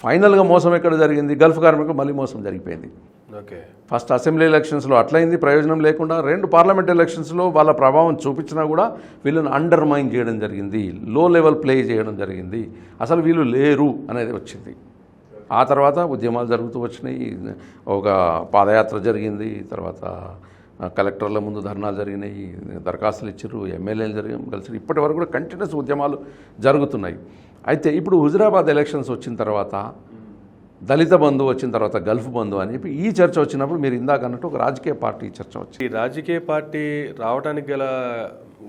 ఫైనల్గా మోసం ఎక్కడ జరిగింది, గల్ఫ్ కార్మికులు మళ్ళీ మోసం జరిగిపోయింది. ఓకే. ఫస్ట్ అసెంబ్లీ ఎలక్షన్స్లో అట్లయింది, ప్రయోజనం లేకుండా. 2 పార్లమెంట్ ఎలక్షన్స్లో వాళ్ళ ప్రభావం చూపించినా కూడా వీళ్ళని అండర్మైన్ చేయడం జరిగింది, లో లెవెల్ ప్లే చేయడం జరిగింది, అసలు వీళ్ళు లేరు అనేది వచ్చింది. ఆ తర్వాత ఉద్యమాలు జరుగుతూ వచ్చినాయి, ఒక పాదయాత్ర జరిగింది, తర్వాత కలెక్టర్ల ముందు ధర్నాలు జరిగినాయి, దరఖాస్తులు ఇచ్చారు, ఎమ్మెల్యేలు కలిసి ఇప్పటి వరకు కూడా కంటిన్యూస్ ఉద్యమాలు జరుగుతున్నాయి. అయితే ఇప్పుడు హుజురాబాద్ ఎలక్షన్స్ వచ్చిన తర్వాత, దళిత బంధు వచ్చిన తర్వాత గల్ఫ్ బంధు అని చెప్పి ఈ చర్చ వచ్చినప్పుడు మీరు ఇందాక అన్నట్టు ఒక రాజకీయ పార్టీ చర్చ వచ్చింది. ఈ రాజకీయ పార్టీ రావడానికి గల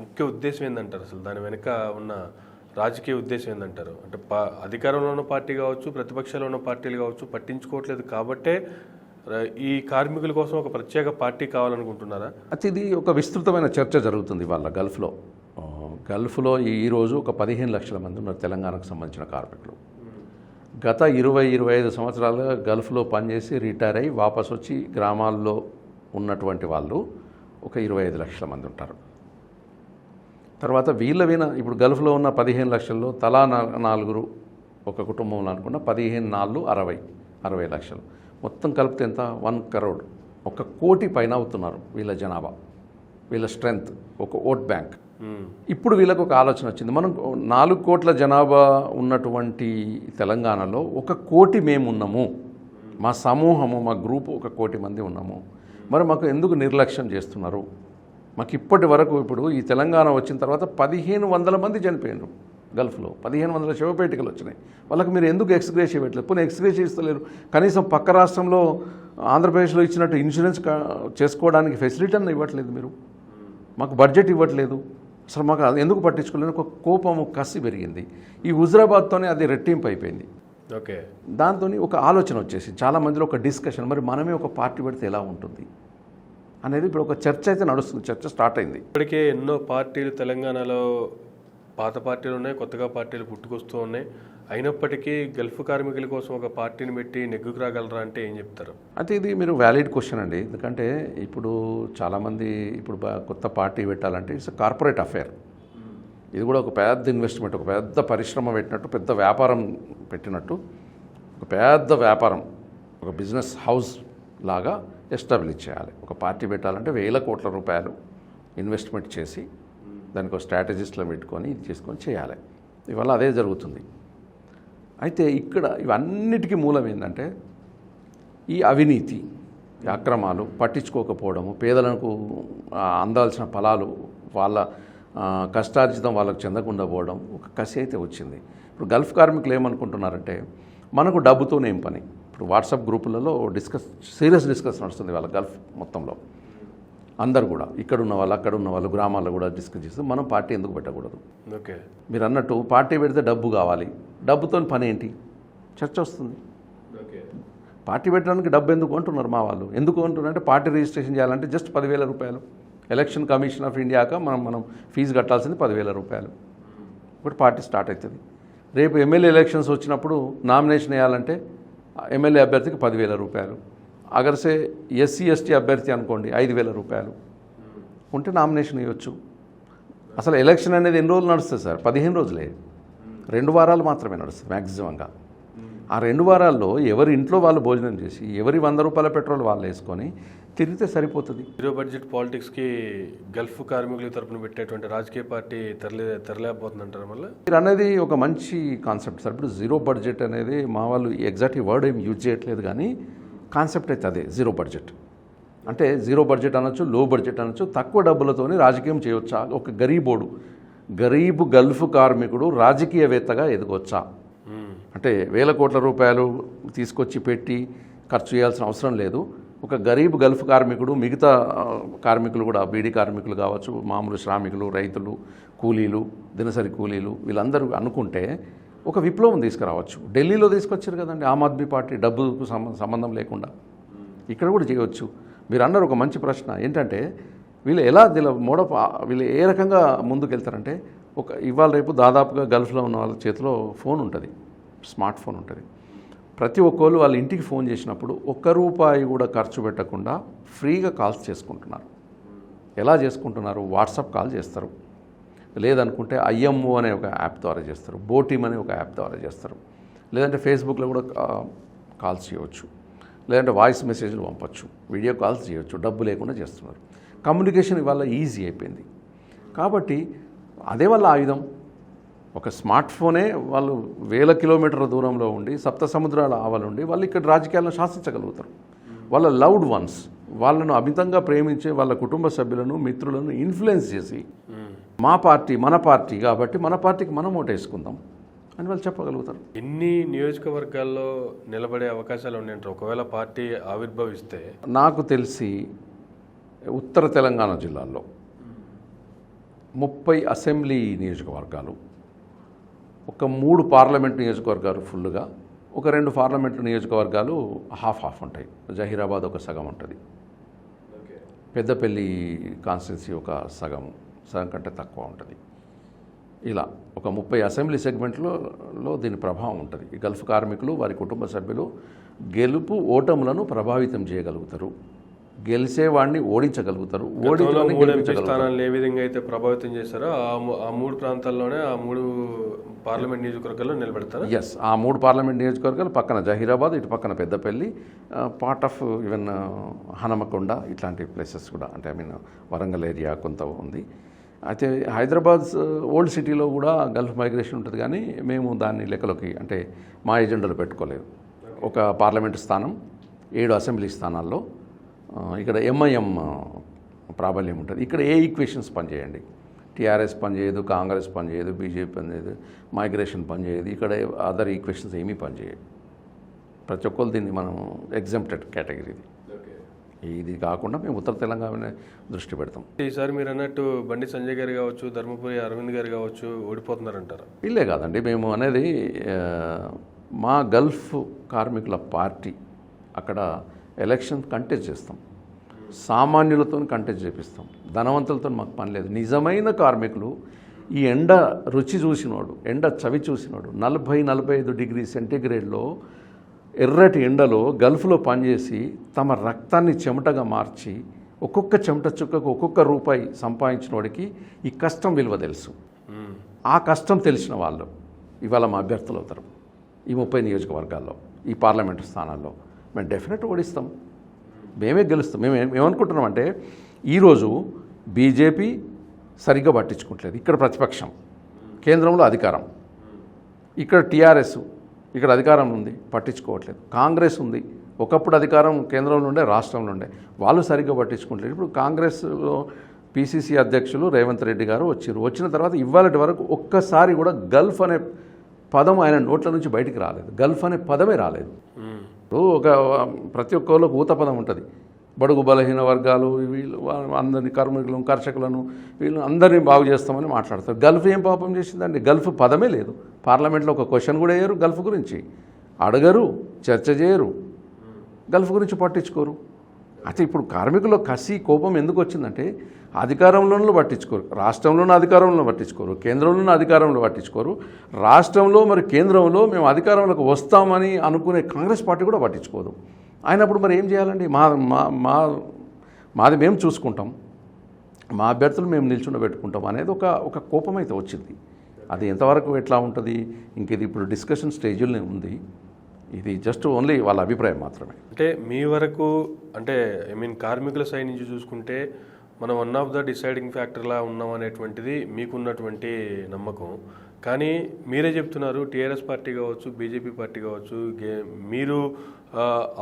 ముఖ్య ఉద్దేశం ఏంటంటారు? అసలు దాని వెనుక ఉన్న రాజకీయ ఉద్దేశం ఏంటంటారు? అంటే అధికారంలో ఉన్న పార్టీ కావచ్చు, ప్రతిపక్షంలో ఉన్న పార్టీలు కావచ్చు పట్టించుకోవట్లేదు కాబట్టే ఈ కార్మికుల కోసం ఒక ప్రత్యేక పార్టీ కావాలనుకుంటున్నారా? అయితే ఇది ఒక విస్తృతమైన చర్చ జరుగుతుంది వాళ్ళ గల్ఫ్లో ఈరోజు ఒక 15 లక్షల మంది ఉన్నారు తెలంగాణకు సంబంధించిన కార్మికులు. గత 20-25 సంవత్సరాలుగా గల్ఫ్లో పనిచేసి రిటైర్ అయ్యి వాపసు వచ్చి గ్రామాల్లో ఉన్నటువంటి వాళ్ళు ఒక 25 లక్షల మంది ఉంటారు. తర్వాత ఇప్పుడు గల్ఫ్లో ఉన్న 15 లక్షల్లో తలా 4 ఒక కుటుంబంలో అనుకున్న 15 4 60 లక్షలు, మొత్తం కలిపితే ఎంత, 1 crore, 1 కోటి పైన అవుతున్నారు వీళ్ళ జనాభా, వీళ్ళ స్ట్రెంగ్త్, ఒక ఓట్ బ్యాంక్. ఇప్పుడు వీళ్ళకు ఒక ఆలోచన వచ్చింది, మనం 4 కోట్ల జనాభా ఉన్నటువంటి తెలంగాణలో 1 కోటి మేము ఉన్నాము, మా సమూహము, మా గ్రూపు 1 కోటి మంది ఉన్నాము, మరి మాకు ఎందుకు నిర్లక్ష్యం చేస్తున్నారు? మాకు ఇప్పటి వరకు ఇప్పుడు ఈ తెలంగాణ వచ్చిన తర్వాత 1500 మంది చనిపోయినారు గల్ఫ్లో, 1500 శవపేటికలు వచ్చినాయి. వాళ్ళకి మీరు ఎందుకు ఎక్స్గ్రేషియా ఇవ్వట్లేదు? పోనీ ఎక్స్గ్రేషియా ఇస్తలేరు, కనీసం పక్క రాష్ట్రంలో ఆంధ్రప్రదేశ్లో ఇచ్చినట్టు ఇన్సూరెన్స్ చేసుకోవడానికి ఫెసిలిటీ అన్న ఇవ్వట్లేదు, మీరు మాకు బడ్జెట్ ఇవ్వట్లేదు, అసలు మాకు ఎందుకు పట్టించుకోలేదు? ఒక కోపము, కసి పెరిగింది. ఈ హుజురాబాద్తోనే అది రెట్టింపు అయిపోయింది. ఓకే. దాంతో ఒక ఆలోచన వచ్చేసి చాలా మందిలో ఒక డిస్కషన్, మరి మనమే ఒక పార్టీ పెడితే ఎలా ఉంటుంది అనేది ఇప్పుడు ఒక చర్చ అయితే నడుస్తుంది, చర్చ స్టార్ట్ అయింది. ఇప్పటికే ఎన్నో పార్టీలు తెలంగాణలో, పాత పార్టీలు ఉన్నాయి, కొత్తగా పార్టీలు పుట్టుకొస్తూ ఉన్నాయి. అయినప్పటికీ గల్ఫ్ కార్మికుల కోసం ఒక పార్టీని పెట్టి నెగ్గుకు రాగలరా అంటే ఏం చెప్తారు? అయితే ఇది మీరు వ్యాలిడ్ క్వశ్చన్ అండి. ఎందుకంటే ఇప్పుడు చాలామంది ఇప్పుడు కొత్త పార్టీ పెట్టాలంటే ఇట్స్ కార్పొరేట్ అఫేర్. ఇది కూడా ఒక పెద్ద ఇన్వెస్ట్మెంట్, ఒక పెద్ద పరిశ్రమ పెట్టినట్టు, పెద్ద వ్యాపారం పెట్టినట్టు, ఒక పెద్ద వ్యాపారం, ఒక బిజినెస్ హౌస్ లాగా ఎస్టాబ్లిష్ చేయాలి. ఒక పార్టీ పెట్టాలంటే 1000 కోట్ల రూపాయలు ఇన్వెస్ట్మెంట్ చేసి దానికి ఒక స్ట్రాటజిస్ట్లో పెట్టుకొని ఇది చేసుకొని చేయాలి. ఇవాళ అదే జరుగుతుంది. అయితే ఇక్కడ ఇవన్నిటికీ మూలం ఏంటంటే ఈ అవినీతి, ఈ అక్రమాలు, పట్టించుకోకపోవడము, పేదలకు అందాల్సిన ఫలాలు వాళ్ళ కష్టార్జితం వాళ్ళకు చెందకుండా పోవడం, ఒక కసి అయితే వచ్చింది. ఇప్పుడు గల్ఫ్ కార్మికులు ఏమనుకుంటున్నారంటే మనకు డబ్బుతోనేం పని. ఇప్పుడు వాట్సాప్ గ్రూపులలో సీరియస్ డిస్కస్ నడుస్తుంది వాళ్ళ గల్ఫ్ మొత్తంలో. అందరు కూడా ఇక్కడ ఉన్న వాళ్ళు, అక్కడ ఉన్న వాళ్ళు, గ్రామాల్లో కూడా డిస్కస్ చేస్తే మనం పార్టీ ఎందుకు పెట్టకూడదు? ఓకే. మీరు అన్నట్టు పార్టీ పెడితే డబ్బు కావాలి, డబ్బుతో పని ఏంటి చర్చ వస్తుంది. ఓకే. పార్టీ పెట్టడానికి డబ్బు ఎందుకు అంటున్నారు మా వాళ్ళు. ఎందుకు అంటున్నారంటే పార్టీ రిజిస్ట్రేషన్ చేయాలంటే జస్ట్ 10,000 రూపాయలు. ఎలక్షన్ కమిషన్ ఆఫ్ ఇండియాక మనం ఫీజు కట్టాల్సింది 10,000 రూపాయలు. ఇప్పుడు పార్టీ స్టార్ట్ అవుతుంది. రేపు ఎమ్మెల్యే ఎలక్షన్స్ వచ్చినప్పుడు నామినేషన్ వేయాలంటే ఎమ్మెల్యే అభ్యర్థికి 10,000 రూపాయలు, అగర్సే ఎస్సీ ఎస్టీ అభ్యర్థి అనుకోండి 5,000 రూపాయలు ఉంటే నామినేషన్ ఇవ్వచ్చు. అసలు ఎలక్షన్ అనేది ఎన్ని రోజులు నడుస్తుంది సార్? 15 రోజులే, 2 వారాలు మాత్రమే నడుస్తుంది మ్యాక్సిమంగా. ఆ 2 వారాల్లో ఎవరి ఇంట్లో వాళ్ళు భోజనం చేసి ఎవరి 100 రూపాయల పెట్రోల్ వాళ్ళు వేసుకొని తిరిగితే సరిపోతుంది. జీరో బడ్జెట్ పాలిటిక్స్కి గల్ఫ్ కార్మికుల తరపున పెట్టేటువంటి రాజకీయ పార్టీ తరలేకపోతుందంటారు మళ్ళీ. మీరు అనేది ఒక మంచి కాన్సెప్ట్ సార్. ఇప్పుడు జీరో బడ్జెట్ అనేది మా వాళ్ళు ఎగ్జాక్ట్ వర్డ్ ఏం యూజ్ చేయట్లేదు, కానీ కాన్సెప్ట్ అయితే అదే జీరో బడ్జెట్ అంటే. జీరో బడ్జెట్ అనొచ్చు, లో బడ్జెట్ అనొచ్చు, తక్కువ డబ్బులతోని రాజకీయం చేయవచ్చా? ఒక గరీబు గల్ఫ్ కార్మికుడు రాజకీయవేత్తగా ఎదగొచ్చా? అంటే 1,000 కోట్ల రూపాయలు తీసుకొచ్చి పెట్టి ఖర్చు చేయాల్సిన అవసరం లేదు. ఒక గరీబ్ గల్ఫ్ కార్మికుడు, మిగతా కార్మికులు కూడా, బీడీ కార్మికులు కావచ్చు, మామూలు శ్రామికులు, రైతులు, కూలీలు, దినసరి కూలీలు, వీళ్ళందరూ అనుకుంటే ఒక విప్లవం తీసుకురావచ్చు. ఢిల్లీలో తీసుకొచ్చారు కదండి ఆమ్ ఆద్మీ పార్టీ, డబ్బుకు సంబంధం లేకుండా. ఇక్కడ కూడా చేయవచ్చు. మీరు అన్నారు ఒక మంచి ప్రశ్న ఏంటంటే, వీళ్ళు ఎలా వీళ్ళు ఏ రకంగా ముందుకు వెళ్తారంటే, ఇవాళ రేపు దాదాపుగా గల్ఫ్లో ఉన్న వాళ్ళ చేతిలో ఫోన్ ఉంటుంది, స్మార్ట్ ఫోన్ ఉంటుంది. ప్రతి ఒక్కళ్ళు వాళ్ళ ఇంటికి ఫోన్ చేసినప్పుడు ₹1 కూడా ఖర్చు పెట్టకుండా ఫ్రీగా కాల్స్ చేసుకుంటున్నారు. ఎలా చేసుకుంటున్నారు? వాట్సాప్ కాల్ చేస్తారు, లేదనుకుంటే IMO అనే ఒక యాప్ ద్వారా చేస్తారు, బోటీమ్ అనే ఒక యాప్ ద్వారా చేస్తారు, లేదంటే ఫేస్బుక్లో కూడా కాల్స్ చేయవచ్చు, లేదంటే వాయిస్ మెసేజ్లు పంపచ్చు, వీడియో కాల్స్ చేయవచ్చు, డబ్బు లేకుండా చేస్తున్నారు. కమ్యూనికేషన్ ఇవాళ ఈజీ అయిపోయింది. కాబట్టి అదే వాళ్ళ ఆయుధం. ఒక స్మార్ట్ ఫోనే వాళ్ళు 1000 కిలోమీటర్ల దూరంలో ఉండి, సప్త సముద్రాల ఆవలుండి వాళ్ళు ఇక్కడ రాజకీయాలను శాసించగలుగుతారు. వాళ్ళ లవ్డ్ వన్స్, వాళ్ళను అమితంగా ప్రేమించే వాళ్ళ కుటుంబ సభ్యులను, మిత్రులను ఇన్ఫ్లుయెన్స్ చేసి మా పార్టీ మన పార్టీ కాబట్టి మన పార్టీకి మనం ఓటేసుకుందాం అని వాళ్ళు చెప్పగలుగుతారు. ఎన్ని నియోజకవర్గాల్లో నిలబడే అవకాశాలు ఉన్నాయంటారు ఒకవేళ పార్టీ ఆవిర్భవిస్తే? నాకు తెలిసి ఉత్తర తెలంగాణ జిల్లాల్లో 30 అసెంబ్లీ నియోజకవర్గాలు, ఒక 3 పార్లమెంట్ నియోజకవర్గాలు ఫుల్గా, ఒక 2 పార్లమెంటు నియోజకవర్గాలు హాఫ్ ఉంటాయి. జహీరాబాద్ ఒక సగం ఉంటుంది, పెద్దపల్లి కాన్స్టిట్యున్సీ ఒక సగం కంటే తక్కువ ఉంటుంది. ఇలా ఒక 30 అసెంబ్లీ సెగ్మెంట్లో దీని ప్రభావం ఉంటుంది. ఈ గల్ఫ్ కార్మికులు, వారి కుటుంబ సభ్యులు గెలుపు ఓటములను ప్రభావితం చేయగలుగుతారు, గెలిచేవాడిని ఓడించగలుగుతారు, స్థానాలను ఏ విధంగా అయితే ప్రభావితం చేస్తారో ఆ 3 ప్రాంతాల్లోనే ఆ 3 పార్లమెంట్ నియోజకవర్గాల్లో నిలబెడతారు. ఎస్, ఆ 3 పార్లమెంట్ నియోజకవర్గాలు పక్కన జహీరాబాద్, ఇటు పక్కన Peddapalli, part of even Hanamkonda, ఇట్లాంటి ప్లేసెస్ కూడా, అంటే వరంగల్ ఏరియా కొంత ఉంది. అయితే హైదరాబాద్ ఓల్డ్ సిటీలో కూడా గల్ఫ్ మైగ్రేషన్ ఉంటుంది, కానీ మేము దాన్ని లెక్కలోకి అంటే మా ఎజెండాలో పెట్టుకోలేదు. ఒక పార్లమెంటు స్థానం, 7 అసెంబ్లీ స్థానాల్లో ఇక్కడ MIM ప్రాబల్యం ఉంటుంది. ఇక్కడ ఏ ఈక్వేషన్స్ పనిచేయండి, TRS పనిచేయదు, కాంగ్రెస్ పనిచేయదు, బీజేపీ పనిచేయదు, మైగ్రేషన్ పనిచేయదు, ఇక్కడ అదర్ ఈక్వేషన్స్ ఏమీ పనిచేయవు. ప్రతి ఒక్కరు దీన్ని మనం ఎగ్జామ్టెడ్ కేటగిరీ. ఇది కాకుండా మేము ఉత్తర తెలంగాణ దృష్టి పెడతాం. ఈసారి మీరు అన్నట్టు బండి సంజయ్ గారు కావచ్చు, ధర్మపురి అరవింద్ గారు కావచ్చు ఓడిపోతున్నారంటారు? ఇల్లే కాదండి, మేము అనేది మా గల్ఫ్ కార్మికుల పార్టీ అక్కడ ఎలక్షన్ కంటెస్ట్ చేస్తాం, సామాన్యులతో కంటెస్ట్ చేపిస్తాం, ధనవంతులతో మాకు పని లేదు. నిజమైన కార్మికులు ఈ ఎండ రుచి చూసినోడు, ఎండ చవి చూసినోడు, 40-45 డిగ్రీ సెంటీగ్రేడ్లో ఎర్రటి ఎండలో గల్ఫ్లో పనిచేసి తమ రక్తాన్ని చెమటగా మార్చి ఒక్కొక్క చెమట చుక్కకు ₹1 సంపాదించినోడికి ఈ కష్టం విలువ తెలుసు. ఆ కష్టం తెలిసిన వాళ్ళు ఇవాళ మా అభ్యర్థులు అవుతారు. ఈ 30 నియోజకవర్గాల్లో, ఈ పార్లమెంటు స్థానాల్లో మేము డెఫినెట్ ఓడిస్తాం, మేమే గెలుస్తాం. మేము ఏమనుకుంటున్నామంటే, ఈరోజు బీజేపీ సరిగ్గా పట్టించుకుంటలేదు, ఇక్కడ ప్రతిపక్షం, కేంద్రంలో అధికారం, ఇక్కడ TRS ఇక్కడ అధికారం ఉంది, పట్టించుకోవట్లేదు. కాంగ్రెస్ ఉంది, ఒకప్పుడు అధికారం కేంద్రంలో ఉండే, రాష్ట్రంలో ఉండే, వాళ్ళు సరిగ్గా పట్టించుకుంటలేదు. ఇప్పుడు కాంగ్రెస్లో PCC అధ్యక్షులు రేవంత్ రెడ్డి గారు వచ్చిన తర్వాత ఇవాళటి వరకు ఒక్కసారి కూడా గల్ఫ్ అనే పదం ఆయన నోట్ల నుంచి బయటికి రాలేదు, గల్ఫ్ అనే పదమే రాలేదు. ఒక ప్రతి ఒక్కళ్ళకు ఊత పదం ఉంటుంది, బడుగు బలహీన వర్గాలు, వీళ్ళు అందరినీ కార్మికులను, కర్షకులను, వీళ్ళు అందరినీ బాగు చేస్తామని మాట్లాడతారు. గల్ఫ్ ఏం పాపం చేసిందండి? గల్ఫ్ పదమే లేదు. పార్లమెంట్లో ఒక క్వశ్చన్ కూడా వేయరు, గల్ఫ్ గురించి అడగరు, చర్చ చేయరు, గల్ఫ్ గురించి పట్టించుకోరు. అయితే ఇప్పుడు కార్మికుల్లో కసి, కోపం ఎందుకు వచ్చిందంటే, అధికారంలోనూ పట్టించుకోరు, రాష్ట్రంలోనూ అధికారంలో పట్టించుకోరు, కేంద్రంలోనూ అధికారంలో పట్టించుకోరు, రాష్ట్రంలో మరి కేంద్రంలో మేము అధికారంలోకి వస్తామని అనుకునే కాంగ్రెస్ పార్టీ కూడా పట్టించుకోదు. అయినప్పుడు మరి ఏం చేయాలండి? మా మా మా మాది మేము చూసుకుంటాం, మా అభ్యర్థులు మేము నిల్చుండబెట్టుకుంటాం అనేది ఒక కోపం అయితే వచ్చింది. అది ఎంతవరకు ఎట్లా ఉంటుంది ఇంక ఇది ఇప్పుడు డిస్కషన్ స్టేజ్లోనే ఉంది. ఇది జస్ట్ ఓన్లీ వాళ్ళ అభిప్రాయం మాత్రమే. అంటే మీ వరకు అంటే కార్మికుల సైడ్ నుంచి చూసుకుంటే మనం వన్ ఆఫ్ ద డిసైడింగ్ ఫ్యాక్టర్లా ఉన్నాం అనేటువంటిది మీకున్నటువంటి నమ్మకం. కానీ మీరే చెప్తున్నారు టీఆర్ఎస్ పార్టీ కావచ్చు, బీజేపీ పార్టీ కావచ్చు, మీరు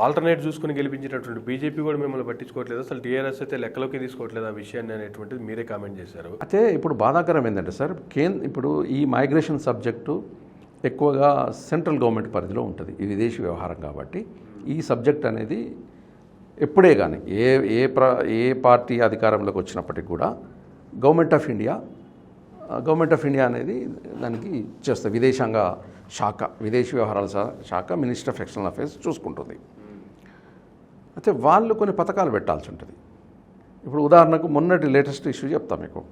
ఆల్టర్నేట్ చూసుకుని గెలిపించినటువంటి బీజేపీ కూడా మిమ్మల్ని పట్టించుకోవట్లేదు, అసలు టీఆర్ఎస్ అయితే లెక్కలోకి తీసుకోవట్లేదు ఆ విషయాన్ని అనేటువంటిది మీరే కామెంట్ చేశారు. అయితే ఇప్పుడు బాధాకరం ఏంటంటే సార్, ఇప్పుడు ఈ మైగ్రేషన్ సబ్జెక్టు ఎక్కువగా సెంట్రల్ గవర్నమెంట్ పరిధిలో ఉంటుంది, ఈ విదేశీ వ్యవహారం కాబట్టి ఈ సబ్జెక్ట్ అనేది ఎప్పుడే కానీ ఏ పార్టీ అధికారంలోకి వచ్చినప్పటికి కూడా గవర్నమెంట్ ఆఫ్ ఇండియా అనేది దానికి చేస్తుంది. విదేశాంగ శాఖ, విదేశీ వ్యవహారాల శాఖ, మినిస్టర్ ఆఫ్ ఎక్స్టర్నల్ అఫేర్స్ చూసుకుంటుంది. అయితే వాళ్ళు కొన్ని పథకాలు పెట్టాల్సి ఉంటుంది. ఇప్పుడు ఉదాహరణకు మొన్నటి లేటెస్ట్ ఇష్యూ చెప్తాం మీకు.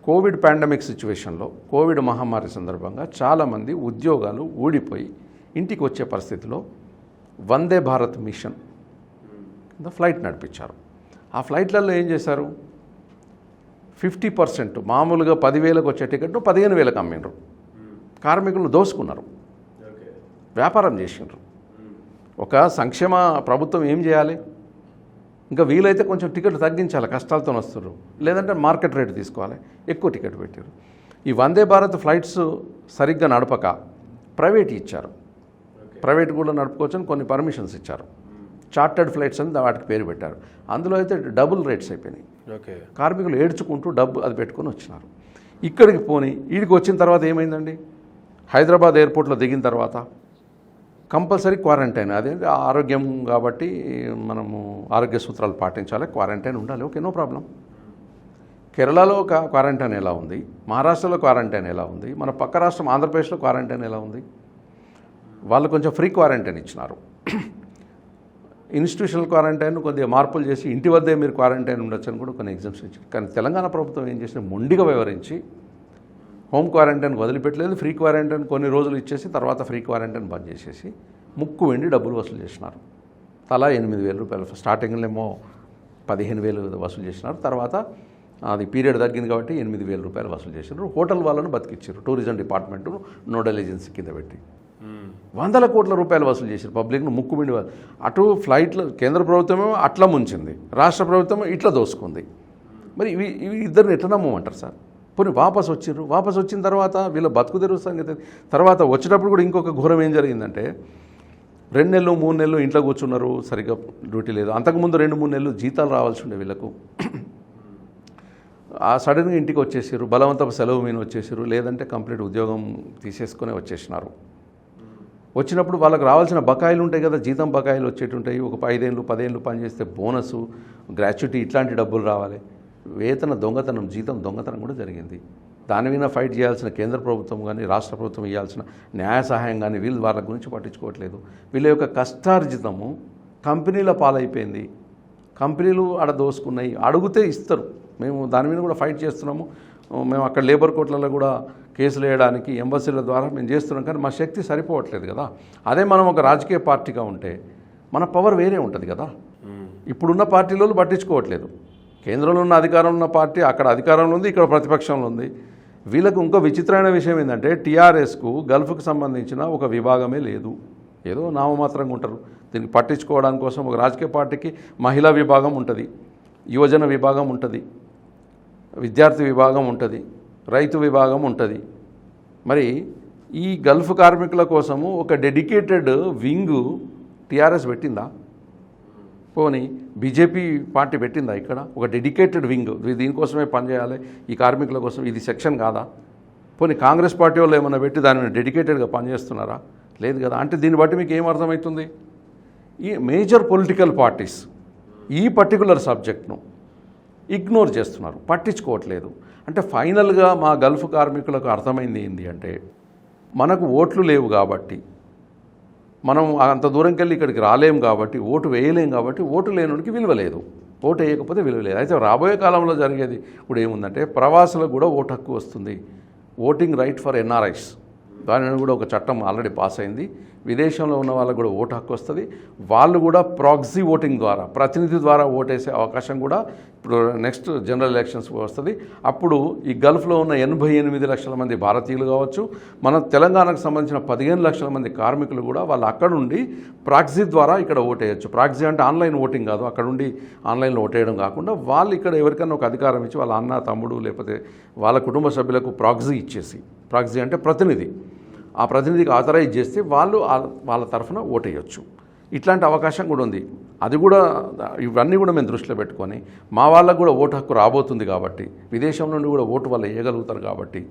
కోవిడ్ పాండమిక్ సిచ్యువేషన్లో, కోవిడ్ మహమ్మారి సందర్భంగా చాలామంది ఉద్యోగాలు ఊడిపోయి ఇంటికి వచ్చే పరిస్థితిలో వందే భారత్ మిషన్ కింద ఫ్లైట్ నడిపించారు. ఆ ఫ్లైట్లలో ఏం చేశారు? 50% మామూలుగా 10,000కు వచ్చే టికెట్ను 15,000కు అమ్మిండ్రు. కార్మికులను దోసుకున్నారు, వ్యాపారం చేసిండ్రు. ఒక సంక్షేమ ప్రభుత్వం ఏం చేయాలి? ఇంకా వీలైతే కొంచెం టికెట్ తగ్గించాలి, కష్టాలతో వస్తున్నారు, లేదంటే మార్కెట్ రేట్ తీసుకోవాలి, ఎక్కువ టికెట్ పెట్టారు. ఈ వందే భారత్ ఫ్లైట్స్ సరిగ్గా నడపక ప్రైవేట్ ఇచ్చారు. ప్రైవేట్ కూడా నడుపుకోవచ్చని కొన్ని పర్మిషన్స్ ఇచ్చారు. చార్టర్డ్ ఫ్లైట్స్ అని వాటికి పేరు పెట్టారు. అందులో అయితే డబుల్ రేట్స్ అయిపోయినాయి. కార్మికులు ఏడ్చుకుంటూ డబ్బు అది పెట్టుకొని వచ్చినారు. ఇక్కడికి పోని వీడికి వచ్చిన తర్వాత ఏమైందండి? హైదరాబాద్ ఎయిర్పోర్ట్లో దిగిన తర్వాత కంపల్సరీ క్వారంటైన్. అదే ఆరోగ్యం కాబట్టి మనము ఆరోగ్య సూత్రాలు పాటించాలి, క్వారంటైన్ ఉండాలి, ఓకే, నో ప్రాబ్లం. కేరళలో క్వారంటైన్ ఎలా ఉంది, మహారాష్ట్రలో క్వారంటైన్ ఎలా ఉంది, మన పక్క రాష్ట్రం ఆంధ్రప్రదేశ్లో క్వారంటైన్ ఎలా ఉంది? వాళ్ళు కొంచెం ఫ్రీ క్వారంటైన్ ఇచ్చినారు. ఇన్స్టిట్యూషనల్ క్వారంటైన్ కొద్దిగా మార్పులు చేసి ఇంటి వద్దే మీరు క్వారంటైన్ ఉండొచ్చు అని కూడా కొన్ని ఎగ్జామ్స్ ఇచ్చారు. కానీ తెలంగాణ ప్రభుత్వం ఏం చేసిన, మొండిగా వ్యవహరించి హోమ్ క్వారంటైన్ వదిలిపెట్టలేదు, ఫ్రీ క్వారంటైన్ కొన్ని రోజులు ఇచ్చేసి తర్వాత ఫ్రీ క్వారంటైన్ బంద్ చేసేసి ముక్కు వెండి డబ్బులు వసూలు చేసినారు. తలా 8,000 రూపాయలు. స్టార్టింగ్లో ఏమో 15,000 వసూలు చేసినారు. తర్వాత అది పీరియడ్ తగ్గింది కాబట్టి 8,000 రూపాయలు వసూలు చేసినారు. హోటల్ వాళ్ళను బతికిచ్చారు. టూరిజం డిపార్ట్మెంట్ నోడల్ ఏజెన్సీ కింద పెట్టి 100 కోట్ల రూపాయలు వసూలు చేశారు పబ్లిక్ను ముక్కు మిండి. అటు ఫ్లైట్లు కేంద్ర ప్రభుత్వమేమో అట్లా ముంచింది, రాష్ట్ర ప్రభుత్వం ఇట్లా దోసుకుంది. మరి ఇవి ఇద్దరిని ఎట్లా నమ్మమంటారు సార్? పోనీ వాపసు వచ్చిన తర్వాత వీళ్ళ బతుకు తెరువు సంగతి. తర్వాత వచ్చేటప్పుడు కూడా ఇంకొక ఘోరం ఏం జరిగిందంటే, 2 నెలలు 3 నెలలు ఇంట్లో కూర్చున్నారు, సరిగ్గా డ్యూటీ లేదు. అంతకుముందు 2-3 నెలలు జీతాలు రావాల్సి ఉండే వీళ్ళకు. ఆ సడన్గా ఇంటికి వచ్చేసారు, బలవంతపు సెలవు మీద వచ్చేసారు, లేదంటే కంప్లీట్ ఉద్యోగం తీసేసుకొని వచ్చేసినారు. వచ్చినప్పుడు వాళ్ళకి రావాల్సిన బకాయిలు ఉంటాయి కదా, జీతం బకాయిలు వచ్చేటుంటాయి. ఒక 5 ఏళ్ళు 10 ఏళ్ళు పనిచేస్తే బోనసు, గ్రాట్యుటీ ఇట్లాంటి డబ్బులు రావాలి. వేతన దొంగతనం, జీతం దొంగతనం కూడా జరిగింది. దాని మీద ఫైట్ చేయాల్సిన కేంద్ర ప్రభుత్వం కానీ రాష్ట్ర ప్రభుత్వం ఇవ్వాల్సిన న్యాయ సహాయం కానీ వీళ్ళు వాళ్ళ గురించి పట్టించుకోవట్లేదు. వీళ్ళ యొక్క కష్టార్జితము కంపెనీల పాలైపోయింది. కంపెనీలు ఆడ దోసుకున్నాయి, అడిగితే ఇస్తారు. మేము దాని మీద కూడా ఫైట్ చేస్తున్నాము. మేము అక్కడ లేబర్ కోర్టులలో కూడా కేసులు వేయడానికి ఎంబసీల ద్వారా మేము చేస్తున్నాం. కానీ మా శక్తి సరిపోవట్లేదు కదా. అదే మనం ఒక రాజకీయ పార్టీగా ఉంటే మన పవర్ వేరే ఉంటుంది కదా. ఇప్పుడున్న పార్టీలలో పట్టించుకోవట్లేదు. కేంద్రంలో ఉన్న అధికారంలో ఉన్న పార్టీ అక్కడ అధికారంలో ఉంది, ఇక్కడ ప్రతిపక్షంలో ఉంది. వీళ్ళకు ఇంకో విచిత్రమైన విషయం ఏంటంటే, టీఆర్ఎస్కు గల్ఫ్కు సంబంధించిన ఒక విభాగమే లేదు. ఏదో నామమాత్రంగా ఉంటారు. దీనికి పట్టించుకోవడానికి కోసం ఒక రాజకీయ పార్టీకి మహిళా విభాగం ఉంటుంది, యువజన విభాగం ఉంటుంది, విద్యార్థి విభాగం ఉంటుంది, రైతు విభాగం ఉంటుంది. మరి ఈ గల్ఫ్ కార్మికుల కోసము ఒక డెడికేటెడ్ వింగ్ టీఆర్ఎస్ పెట్టిందా? పోనీ బీజేపీ పార్టీ పెట్టిందా ఇక్కడ ఒక డెడికేటెడ్ వింగ్? దీనికోసమే పనిచేయాలి, ఈ కార్మికుల కోసం, ఇది సెక్షన్ కాదా? పోనీ కాంగ్రెస్ పార్టీ వాళ్ళు ఏమైనా పెట్టి దానిని డెడికేటెడ్గా పనిచేస్తున్నారా? లేదు కదా. అంటే దీన్ని బట్టి మీకు ఏం అర్థమవుతుంది? ఈ మేజర్ పొలిటికల్ పార్టీస్ ఈ పర్టికులర్ సబ్జెక్ట్ను ఇగ్నోర్ చేస్తున్నారు, పట్టించుకోవట్లేదు. అంటే ఫైనల్గా మా గల్ఫ్ కార్మికులకు అర్థమైంది ఏంటి అంటే, మనకు ఓట్లు లేవు కాబట్టి, మనం అంత దూరంకి వెళ్ళి ఇక్కడికి రాలేం కాబట్టి, ఓటు వేయలేం కాబట్టి, ఓటు లేనుడికి విలువ లేదు, ఓటు వేయకపోతే విలువ లేదు. అయితే రాబోయే కాలంలో జరిగేది ఇప్పుడు ఏముందంటే, ప్రవాసులకు కూడా ఓటు హక్కు వస్తుంది. ఓటింగ్ రైట్ ఫర్ ఎన్ఆర్ఐస్, దాని కూడా ఒక చట్టం ఆల్రెడీ పాస్ అయింది. విదేశంలో ఉన్న వాళ్ళకు కూడా ఓటు హక్కు వస్తుంది. వాళ్ళు కూడా ప్రాక్సీ ఓటింగ్ ద్వారా ప్రతినిధి ద్వారా ఓటేసే అవకాశం కూడా ఇప్పుడు నెక్స్ట్ జనరల్ ఎలక్షన్స్ వస్తుంది. అప్పుడు ఈ గల్ఫ్లో ఉన్న 88 లక్షల మంది భారతీయులు కావచ్చు, మన తెలంగాణకు సంబంధించిన 15 లక్షల మంది కార్మికులు కూడా వాళ్ళు అక్కడ ఉండి ప్రాక్సీ ద్వారా ఇక్కడ ఓటేయచ్చు. ప్రాక్సీ అంటే ఆన్లైన్ ఓటింగ్ కాదు, అక్కడ ఉండి ఆన్లైన్లో ఓటేయడం కాకుండా వాళ్ళు ఇక్కడ ఎవరికైనా ఒక అధికారం ఇచ్చి వాళ్ళ అన్న తమ్ముడు లేకపోతే వాళ్ళ కుటుంబ సభ్యులకు ప్రాక్సీ ఇచ్చేసి, ప్రాక్సీ అంటే ప్రతినిధి, ఆ ప్రతినిధికి ఆథరైజ్ చేస్తే వాళ్ళు వాళ్ళ తరఫున ఓటేయచ్చు. ఇట్లాంటి అవకాశం కూడా ఉంది. అది కూడా ఇవన్నీ కూడా మేము దృష్టిలో పెట్టుకొని మా వాళ్ళకు కూడా ఓటు హక్కు రాబోతుంది కాబట్టి, విదేశం నుండి కూడా ఓటు వాళ్ళు వేయగలుగుతారు కాబట్టి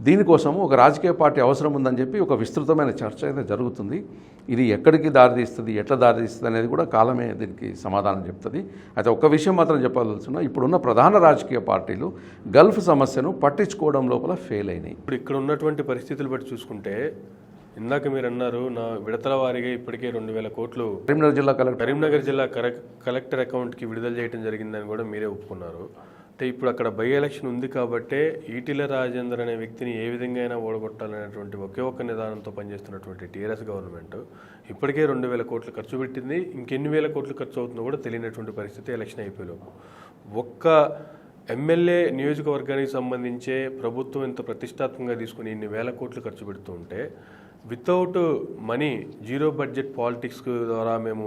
దీనికోసము ఒక రాజకీయ పార్టీ అవసరం ఉందని చెప్పి ఒక విస్తృతమైన చర్చ అయితే జరుగుతుంది. ఇది ఎక్కడికి దారితీస్తుంది, ఎట్లా దారితీస్తుంది అనేది కూడా కాలమే దీనికి సమాధానం చెప్తుంది. అయితే ఒక్క విషయం మాత్రం చెప్పాల్సిన, ఇప్పుడున్న ప్రధాన రాజకీయ పార్టీలు గల్ఫ్ సమస్యను పట్టించుకోవడం లోపల ఫెయిల్ అయినాయి. ఇప్పుడు ఇక్కడ ఉన్నటువంటి పరిస్థితులు బట్టి చూసుకుంటే, ఇందాక మీరు అన్నారు నా విడతల వారీగా ఇప్పటికే 2000 కోట్లు కరీంనగర్ జిల్లా కలెక్టర్ అకౌంట్కి విడుదల చేయడం జరిగిందని కూడా మీరే ఒప్పుకున్నారు. అంటే ఇప్పుడు అక్కడ బై ఎలక్షన్ ఉంది కాబట్టే ఈటెల రాజేందర్ అనే వ్యక్తిని ఏ విధంగా అయినా ఓడగొట్టాలనేటువంటి ఒకే ఒక్క నిదానంతో పనిచేస్తున్నటువంటి టీఆర్ఎస్ గవర్నమెంట్ ఇప్పటికే 2000 కోట్లు ఖర్చు పెట్టింది. ఇంకెన్ని వేల కోట్లు ఖర్చు అవుతుందో కూడా తెలియనటువంటి పరిస్థితి ఎలక్షన్ అయిపోయేలోపు. ఒక్క ఎమ్మెల్యే నియోజకవర్గానికి సంబంధించే ప్రభుత్వం ఇంత ప్రతిష్టాత్మకంగా తీసుకుని ఇన్ని వేల కోట్లు ఖర్చు పెడుతూ ఉంటే, without money zero budget politics ద్వారా మేము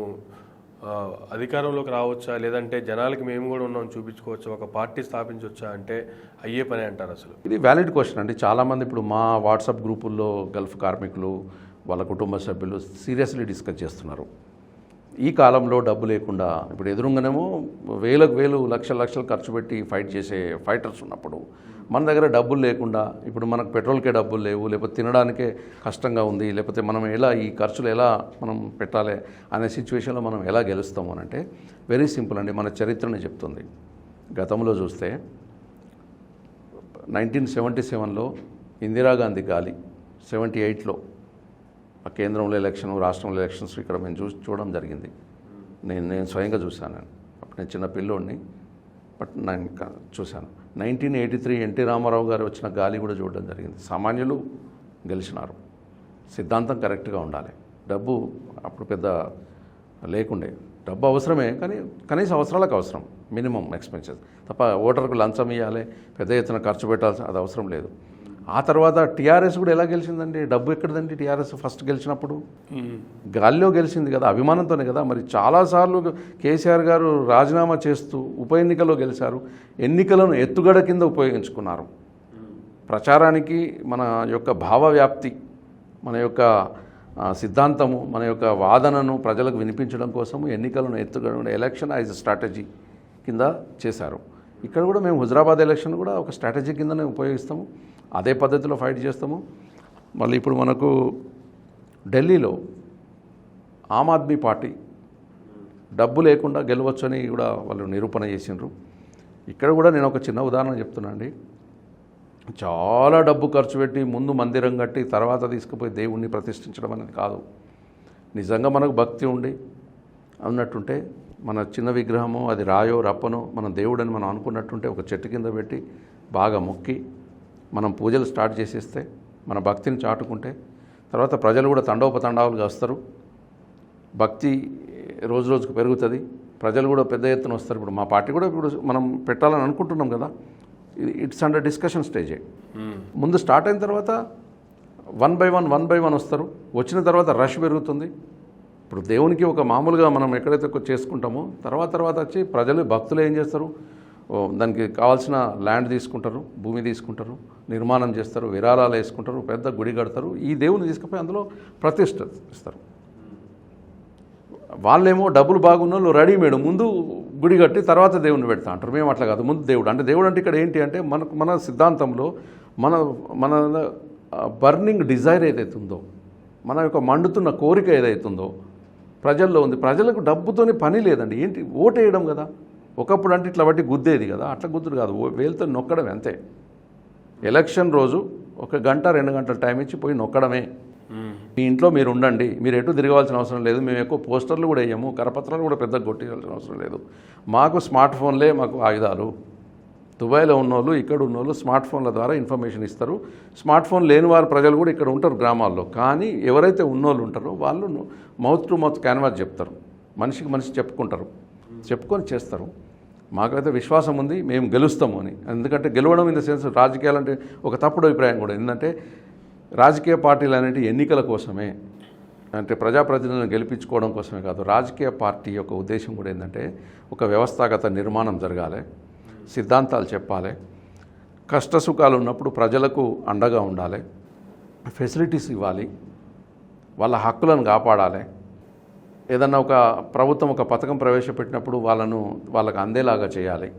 అధికారంలోకి రావచ్చా, లేదంటే జనాలకి మేము కూడా ఉన్నాం చూపించుకోవచ్చా, ఒక పార్టీ స్థాపించవచ్చా అంటే అయ్యే పని అంటారు అసలు? ఇది వ్యాలిడ్ క్వశ్చన్ అండి. చాలామంది ఇప్పుడు మా వాట్సాప్ గ్రూపుల్లో గల్ఫ్ కార్మికులు వాళ్ళ కుటుంబ సభ్యులు సీరియస్లీ డిస్కస్ చేస్తున్నారు. ఈ కాలంలో డబ్బు లేకుండా ఇప్పుడు ఎదురుగానేమో వేలు లక్షలు ఖర్చు పెట్టి ఫైట్ చేసే ఫైటర్స్ ఉన్నప్పుడు మన దగ్గర డబ్బులు లేకుండా, ఇప్పుడు మనకు పెట్రోల్కే డబ్బులు లేవు, లేకపోతే తినడానికే కష్టంగా ఉంది, లేకపోతే మనం ఎలా ఈ ఖర్చులు ఎలా మనం పెట్టాలి అనే సిచ్యువేషన్లో మనం ఎలా గెలుస్తాము అని అంటే వెరీ సింపుల్ అండి. మన చరిత్రని చెప్తుంది. గతంలో చూస్తే 1977లో ఇందిరాగాంధీ గాలి, 78లో ఆ కేంద్రంలో ఎలక్షన్, రాష్ట్రంలో ఎలక్షన్స్ ఇక్కడ మేము చూడడం జరిగింది. నేను స్వయంగా చూశాను. అప్పుడు నేను చిన్న పిల్లోడిని, బట్ నేను చూశాను. 1983 ఎన్టీ రామారావు గారు వచ్చిన గాలి కూడా చూడడం జరిగింది. సామాన్యులు గెలిచినారు. సిద్ధాంతం కరెక్ట్గా ఉండాలి. డబ్బు అప్పుడు పెద్ద లేకుండే. డబ్బు అవసరమే, కానీ కనీస అవసరాలకు అవసరం, మినిమం ఎక్స్పెన్సెస్ తప్ప ఓటర్కు లంచం ఇవ్వాలి, పెద్ద ఎత్తున ఖర్చు పెట్టాల్సిన అది అవసరం లేదు. ఆ తర్వాత టీఆర్ఎస్ కూడా ఎలా గెలిచిందండి? డబ్బు ఎక్కడదండి? టీఆర్ఎస్ ఫస్ట్ గెలిచినప్పుడు గాలిలో గెలిచింది కదా, అభిమానంతోనే కదా. మరి చాలాసార్లు కేసీఆర్ గారు రాజీనామా చేస్తూ ఉప ఎన్నికల్లో గెలిచారు. ఎన్నికలను ఎత్తుగడ కింద ఉపయోగించుకున్నారు. ప్రచారానికి మన యొక్క భావవ్యాప్తి, మన యొక్క సిద్ధాంతము, మన యొక్క వాదనను ప్రజలకు వినిపించడం కోసము ఎన్నికలను ఎత్తుగడ, ఎలక్షన్ యాజ్ స్ట్రాటజీ కింద చేశారు. ఇక్కడ కూడా మేము హుజరాబాద్ ఎలక్షన్ కూడా ఒక స్ట్రాటజీ కిందనే ఉపయోగిస్తాము. అదే పద్ధతిలో ఫైట్ చేస్తాము. మళ్ళీ ఇప్పుడు మనకు ఢిల్లీలో ఆమ్ ఆద్మీ పార్టీ డబ్బు లేకుండా గెలవచ్చని కూడా వాళ్ళు నిరూపణ చేసిండ్రు. ఇక్కడ కూడా నేను ఒక చిన్న ఉదాహరణ చెప్తున్నా అండి. చాలా డబ్బు ఖర్చు పెట్టి ముందు మందిరం కట్టి తర్వాత తీసుకుపోయి దేవుణ్ణి ప్రతిష్ఠించడం అనేది కాదు. నిజంగా మనకు భక్తి ఉండి అన్నట్టుంటే మన చిన్న విగ్రహము, అది రాయో రప్పనో, మన దేవుడని మనం అనుకున్నట్టుంటే ఒక చెట్టు కింద పెట్టి బాగా మొక్కి మనం పూజలు స్టార్ట్ చేసేస్తే, మన భక్తిని చాటుకుంటే తర్వాత ప్రజలు కూడా తండోపతండాలుగా వస్తారు. భక్తి రోజు రోజుకు పెరుగుతుంది. ప్రజలు కూడా పెద్ద ఎత్తున వస్తారు. ఇప్పుడు మా పార్టీ కూడా ఇప్పుడు మనం పెట్టాలని అనుకుంటున్నాం కదా, ఇట్స్ అండర్ డిస్కషన్ స్టేజే. ముందు స్టార్ట్ అయిన తర్వాత వన్ బై వన్ వస్తారు. వచ్చిన తర్వాత రష్ పెరుగుతుంది. ఇప్పుడు దేవునికి ఒక మామూలుగా మనం ఎక్కడైతే చేసుకుంటామో తర్వాత వచ్చి ప్రజలు భక్తులు ఏం చేస్తారు, దానికి కావాల్సిన ల్యాండ్ తీసుకుంటారు, భూమి తీసుకుంటారు, నిర్మాణం చేస్తారు, విరాళాలు వేసుకుంటారు, పెద్ద గుడి కడతారు. ఈ దేవుని తీసుకుపోయి అందులో ప్రతిష్ఠిస్తారు. వాళ్ళేమో డబ్బులు బాగున్న వాళ్ళు రెడీమేడ్ ముందు గుడి కట్టి తర్వాత దేవుని పెడతా అంటారు. మేము అట్లా కాదు, ముందు దేవుడు. అంటే దేవుడు అంటే ఇక్కడ ఏంటి అంటే మన సిద్ధాంతంలో మన బర్నింగ్ డిజైర్ ఏదైతే ఉందో, మన యొక్క మండుతున్న కోరిక ఏదైతుందో ప్రజల్లో ఉంది. ప్రజలకు డబ్బుతోనే పని లేదండి. ఏంటి ఓటేయడం కదా. ఒకప్పుడు అంటే ఇట్లా బట్టి గుద్దేది కదా, అట్లా గుద్దుడు కాదు, వేలుతో నొక్కడం అంతే. ఎలక్షన్ రోజు 1 గంట 2 గంటల టైం ఇచ్చి పోయి నొక్కడమే. మీ ఇంట్లో మీరు ఉండండి, మీరు ఎటు తిరగవలసిన అవసరం లేదు. మేము ఎక్కువ పోస్టర్లు కూడా వేయము, కరపత్రాలు కూడా పెద్దగా కొట్టేయాల్సిన అవసరం లేదు. మాకు స్మార్ట్ ఫోన్లే మాకు ఆయుధాలు, దుబాయ్లో ఉన్నోళ్ళు ఇక్కడ ఉన్నోళ్ళు స్మార్ట్ ఫోన్ల ద్వారా ఇన్ఫర్మేషన్ ఇస్తారు. స్మార్ట్ ఫోన్ లేని వారు ప్రజలు కూడా ఇక్కడ ఉంటారు గ్రామాల్లో. కానీ ఎవరైతే ఉన్నోళ్ళు ఉంటారో వాళ్ళు మౌత్ టు మౌత్ క్యాన్వాస్ చెప్తారు, మనిషికి మనిషి చెప్పుకుంటారు, చెప్పుకొని చేస్తారు. మాకైతే విశ్వాసం ఉంది మేము గెలుస్తాము అని. ఎందుకంటే గెలవడం ఇన్ ద సెన్స్ రాజకీయాలంటే ఒక తప్పుడు అభిప్రాయం కూడా ఏంటంటే రాజకీయ పార్టీలు అనేవి ఎన్నికల కోసమే, అంటే ప్రజాప్రతినిధులను గెలిపించుకోవడం కోసమే కాదు. రాజకీయ పార్టీ యొక్క ఉద్దేశం కూడా ఏంటంటే ఒక వ్యవస్థాగత నిర్మాణం జరగాలి, సిద్ధాంతాలు చెప్పాలి, కష్టసుఖాలు ఉన్నప్పుడు ప్రజలకు అండగా ఉండాలి, ఫెసిలిటీస్ ఇవ్వాలి, వాళ్ళ హక్కులను కాపాడాలి. ఏదన్నా ఒక ప్రభుత్వం ఒక పథకం ప్రవేశపెట్టినప్పుడు వాళ్ళకు అందేలాగా చేయాలి.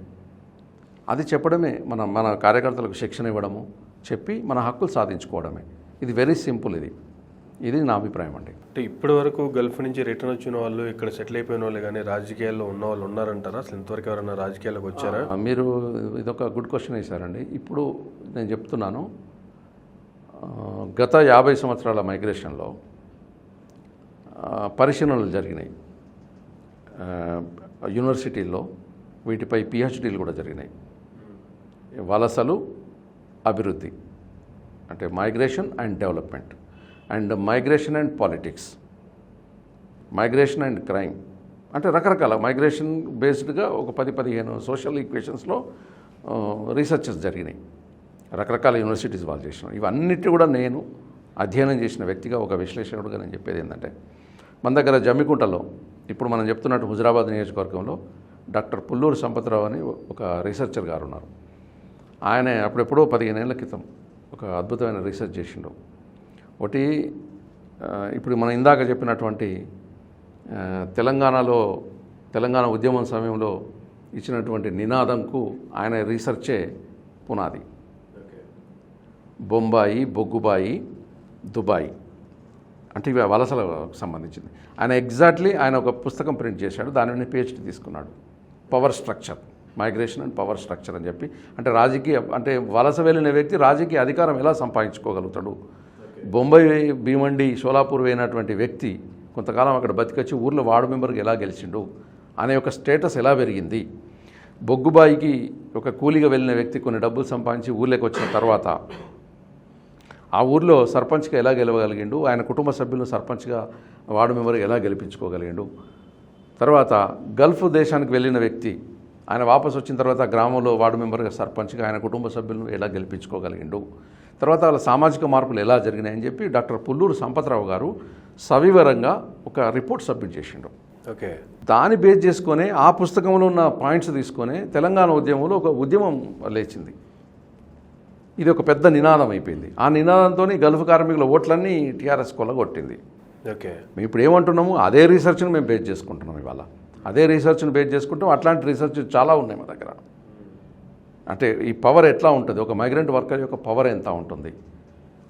అది చెప్పడమే మన కార్యకర్తలకు శిక్షణ ఇవ్వడము, చెప్పి మన హక్కులు సాధించుకోవడమే. ఇది వెరీ సింపుల్. ఇది నా అభిప్రాయం అండి. అంటే ఇప్పటి వరకు గల్ఫ్ నుంచి రిటర్న్ వచ్చిన వాళ్ళు ఇక్కడ సెటిల్ అయిపోయిన వాళ్ళు కానీ రాజకీయాల్లో ఉన్న వాళ్ళు ఉన్నారంటారా? అసలు ఇంతవరకు ఎవరైనా రాజకీయాల్లోకి వచ్చారా? మీరు ఇదొక గుడ్ క్వశ్చన్ వేశారండి. ఇప్పుడు నేను చెప్తున్నాను, గత 50 సంవత్సరాల మైగ్రేషన్లో పరిశీలనలు జరిగినాయి యూనివర్సిటీల్లో, వీటిపై పిహెచ్డీలు కూడా జరిగినాయి. వలసలు, అభివృద్ధి అంటే migration and development, and migration and politics, migration and crime, అంటే రకరకాల మైగ్రేషన్ బేస్డ్గా ఒక 10-15 సోషల్ ఈక్వేషన్స్లో రీసెర్చెస్ జరిగినాయి. రకరకాల యూనివర్సిటీస్ వాళ్ళు చేసినారు. ఇవన్నిటి కూడా నేను అధ్యయనం చేసిన వ్యక్తిగా, ఒక విశ్లేషకుడుగా నేను చెప్పేది ఏంటంటే, మన దగ్గర జమ్మికుంటలో ఇప్పుడు మనం చెప్తున్నట్టు హుజురాబాద్ నియోజకవర్గంలో డాక్టర్ పుల్లూరు సంపత్రావు అని ఒక రీసెర్చర్ గారు ఉన్నారు. ఆయన అప్పుడెప్పుడో 15 ఏళ్ల క్రితం ఒక అద్భుతమైన రీసెర్చ్ చేసిండు. ఒకటి ఇప్పుడు మనం ఇందాక చెప్పినటువంటి తెలంగాణ ఉద్యమం సమయంలో ఇచ్చినటువంటి నినాదంకు ఆయన రీసెర్చే పునాది. బొంబాయి, బొగ్గుబాయి, దుబాయ్ అంటే ఇవి వలసలకు సంబంధించింది. ఆయన ఒక పుస్తకం ప్రింట్ చేశాడు, దాని మీద పిహెచ్డీ తీసుకున్నాడు. Power structure, migration and power structure అని చెప్పి, అంటే వలస వెళ్ళిన వ్యక్తి రాజకీయ అధికారం ఎలా సంపాదించుకోగలుగుతాడు, బొంబాయి, భీమండి, షోలాపూర్ పోయినటువంటి వ్యక్తి కొంతకాలం అక్కడ బతికొచ్చి ఊర్లో వార్డు మెంబర్కి ఎలా గెలిచిండు అనే ఒక స్టేటస్ ఎలా పెరిగింది, బొగ్గుబాయికి ఒక కూలీగా వెళ్ళిన వ్యక్తి కొన్ని డబ్బులు సంపాదించి ఊర్లోకి వచ్చిన తర్వాత ఆ ఊర్లో సర్పంచ్గా ఎలా గెలవగలిగిండు, ఆయన కుటుంబ సభ్యులను సర్పంచ్గా వార్డు మెంబర్గా ఎలా గెలిపించుకోగలిగిండు, తర్వాత గల్ఫ్ దేశానికి వెళ్ళిన వ్యక్తి ఆయన వాపసు వచ్చిన తర్వాత గ్రామంలో వార్డు మెంబర్గా సర్పంచ్గా ఆయన కుటుంబ సభ్యులను ఎలా గెలిపించుకోగలిగిండు, తర్వాత వాళ్ళ సామాజిక మార్పులు ఎలా జరిగినాయని చెప్పి డాక్టర్ పుల్లూరు సంపత్రావు గారు సవివరంగా ఒక రిపోర్ట్ సబ్మిట్ చేసిండు. ఓకే, దాన్ని బేస్ చేసుకొని ఆ పుస్తకంలో ఉన్న పాయింట్స్ తీసుకొని తెలంగాణ ఉద్యమంలో ఒక ఉద్యమం లేచింది. ఇది ఒక పెద్ద నినాదం అయిపోయింది. ఆ నినాదంతో గల్ఫ్ కార్మికుల ఓట్లన్నీ టీఆర్ఎస్ కొల్లగొట్టింది. ఓకే, మేము ఇప్పుడు ఏమంటున్నాము, అదే రీసెర్చ్ని మేము బేస్ చేసుకుంటున్నాం. ఇవాళ అదే రీసెర్చ్ని బేస్ చేసుకుంటాం. అట్లాంటి రీసెర్చ్ చాలా ఉన్నాయి మా దగ్గర. అంటే ఈ పవర్ ఎట్లా ఉంటుంది, ఒక మైగ్రెంట్ వర్కర్ యొక్క పవర్ ఎంత ఉంటుంది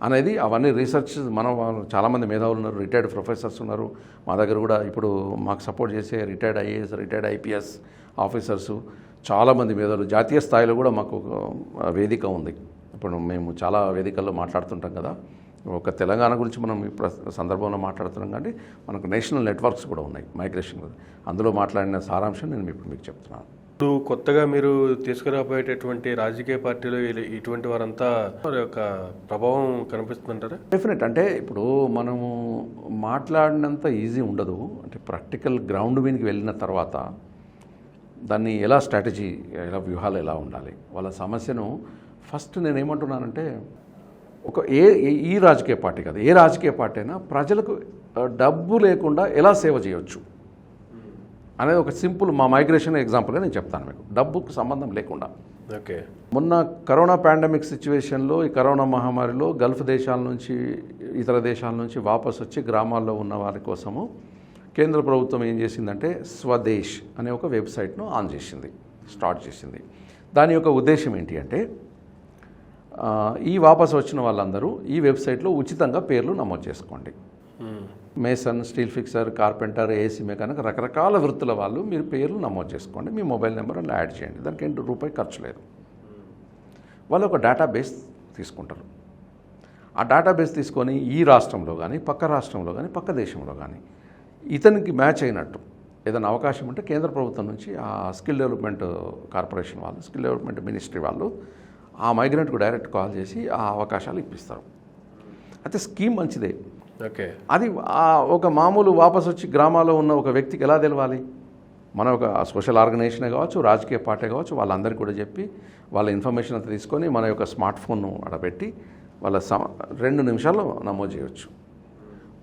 అనేది అవన్నీ రీసెర్చ్ చాలామంది మేధావులు ఉన్నారు, రిటైర్డ్ ప్రొఫెసర్స్ ఉన్నారు మా దగ్గర కూడా. ఇప్పుడు మాకు సపోర్ట్ చేసే retired IAS, retired IPS officers, చాలామంది మేధావులు, జాతీయ స్థాయిలో కూడా మాకు ఒక వేదిక ఉంది. ఇప్పుడు మేము చాలా వేదికల్లో మాట్లాడుతుంటాం కదా, ఒక తెలంగాణ గురించి మనం ఇప్పుడు సందర్భంలో మాట్లాడుతున్నాం, కానీ మనకు నేషనల్ నెట్వర్క్స్ కూడా ఉన్నాయి మైగ్రేషన్ గురించి. అందులో మాట్లాడిన సారాంశం నేను ఇప్పుడు మీకు చెప్తున్నాను. ఇప్పుడు కొత్తగా మీరు తీసుకురాబోయేటటువంటి రాజకీయ పార్టీలు ఇటువంటి వారంతా వారి యొక్క ప్రభావం కనిపిస్తుందంటారా? డెఫినెట్. అంటే ఇప్పుడు మనము మాట్లాడినంత ఈజీ ఉండదు. అంటే ప్రాక్టికల్ గ్రౌండ్ మీదకి వెళ్ళిన తర్వాత దాన్ని ఎలా స్ట్రాటజీ, ఎలా వ్యూహాలు ఎలా ఉండాలి, వాళ్ళ సమస్యను ఫస్ట్ నేను ఏమంటున్నానంటే, ఈ రాజకీయ పార్టీ కాదు, ఏ రాజకీయ పార్టీ అయినా ప్రజలకు డబ్బు లేకుండా ఎలా సేవ చేయవచ్చు అనేది ఒక సింపుల్ మా మైగ్రేషన్ ఎగ్జాంపుల్గా నేను చెప్తాను మీకు, డబ్బుకు సంబంధం లేకుండా. ఓకే, మొన్న కరోనా పాండమిక్ సిచ్యువేషన్లో, ఈ కరోనా మహమ్మారిలో గల్ఫ్ దేశాల నుంచి, ఇతర దేశాల నుంచి వాపసు వచ్చి గ్రామాల్లో ఉన్న వారి కోసము కేంద్ర ప్రభుత్వం ఏం చేసిందంటే స్వదేశ్ అనే ఒక వెబ్సైట్ను స్టార్ట్ చేసింది. దాని యొక్క ఉద్దేశం ఏంటి అంటే, ఈ వాపసు వచ్చిన వాళ్ళందరూ ఈ వెబ్సైట్లో ఉచితంగా పేర్లు నమోదు చేసుకోండి. Mason, steel ఫిక్సర్, carpenter, AC mechanic, రకరకాల వృత్తుల వాళ్ళు మీరు పేర్లు నమోదు చేసుకోండి, మీ మొబైల్ నెంబర్ అలా యాడ్ చేయండి, దానికి రూపాయి ఖర్చు లేదు. వాళ్ళు ఒక డేటాబేస్ తీసుకుంటారు. ఆ డేటాబేస్ తీసుకొని ఈ రాష్ట్రంలో కానీ, పక్క రాష్ట్రంలో కానీ, పక్క దేశంలో కానీ ఇతనికి మ్యాచ్ అయినట్టు ఏదైనా అవకాశం ఉంటే కేంద్ర ప్రభుత్వం నుంచి ఆ స్కిల్ డెవలప్మెంట్ కార్పొరేషన్ వాళ్ళు, స్కిల్ డెవలప్మెంట్ మినిస్ట్రీ వాళ్ళు ఆ మైగ్రెంట్కు డైరెక్ట్ కాల్ చేసి ఆ అవకాశాలు ఇప్పిస్తారు. అయితే స్కీమ్ మంచిదే. ఓకే, అది ఒక మామూలు వాపసు వచ్చి గ్రామాల్లో ఉన్న ఒక వ్యక్తికి ఎలా తెలవాలి? మన ఒక సోషల్ ఆర్గనైజేషనే కావచ్చు, రాజకీయ పార్టీ కావచ్చు, వాళ్ళందరికీ కూడా చెప్పి వాళ్ళ ఇన్ఫర్మేషన్ అంతా తీసుకొని మన యొక్క స్మార్ట్ ఫోన్ను అడబెట్టి వాళ్ళ 2 నిమిషాల్లో నమోదు చేయవచ్చు.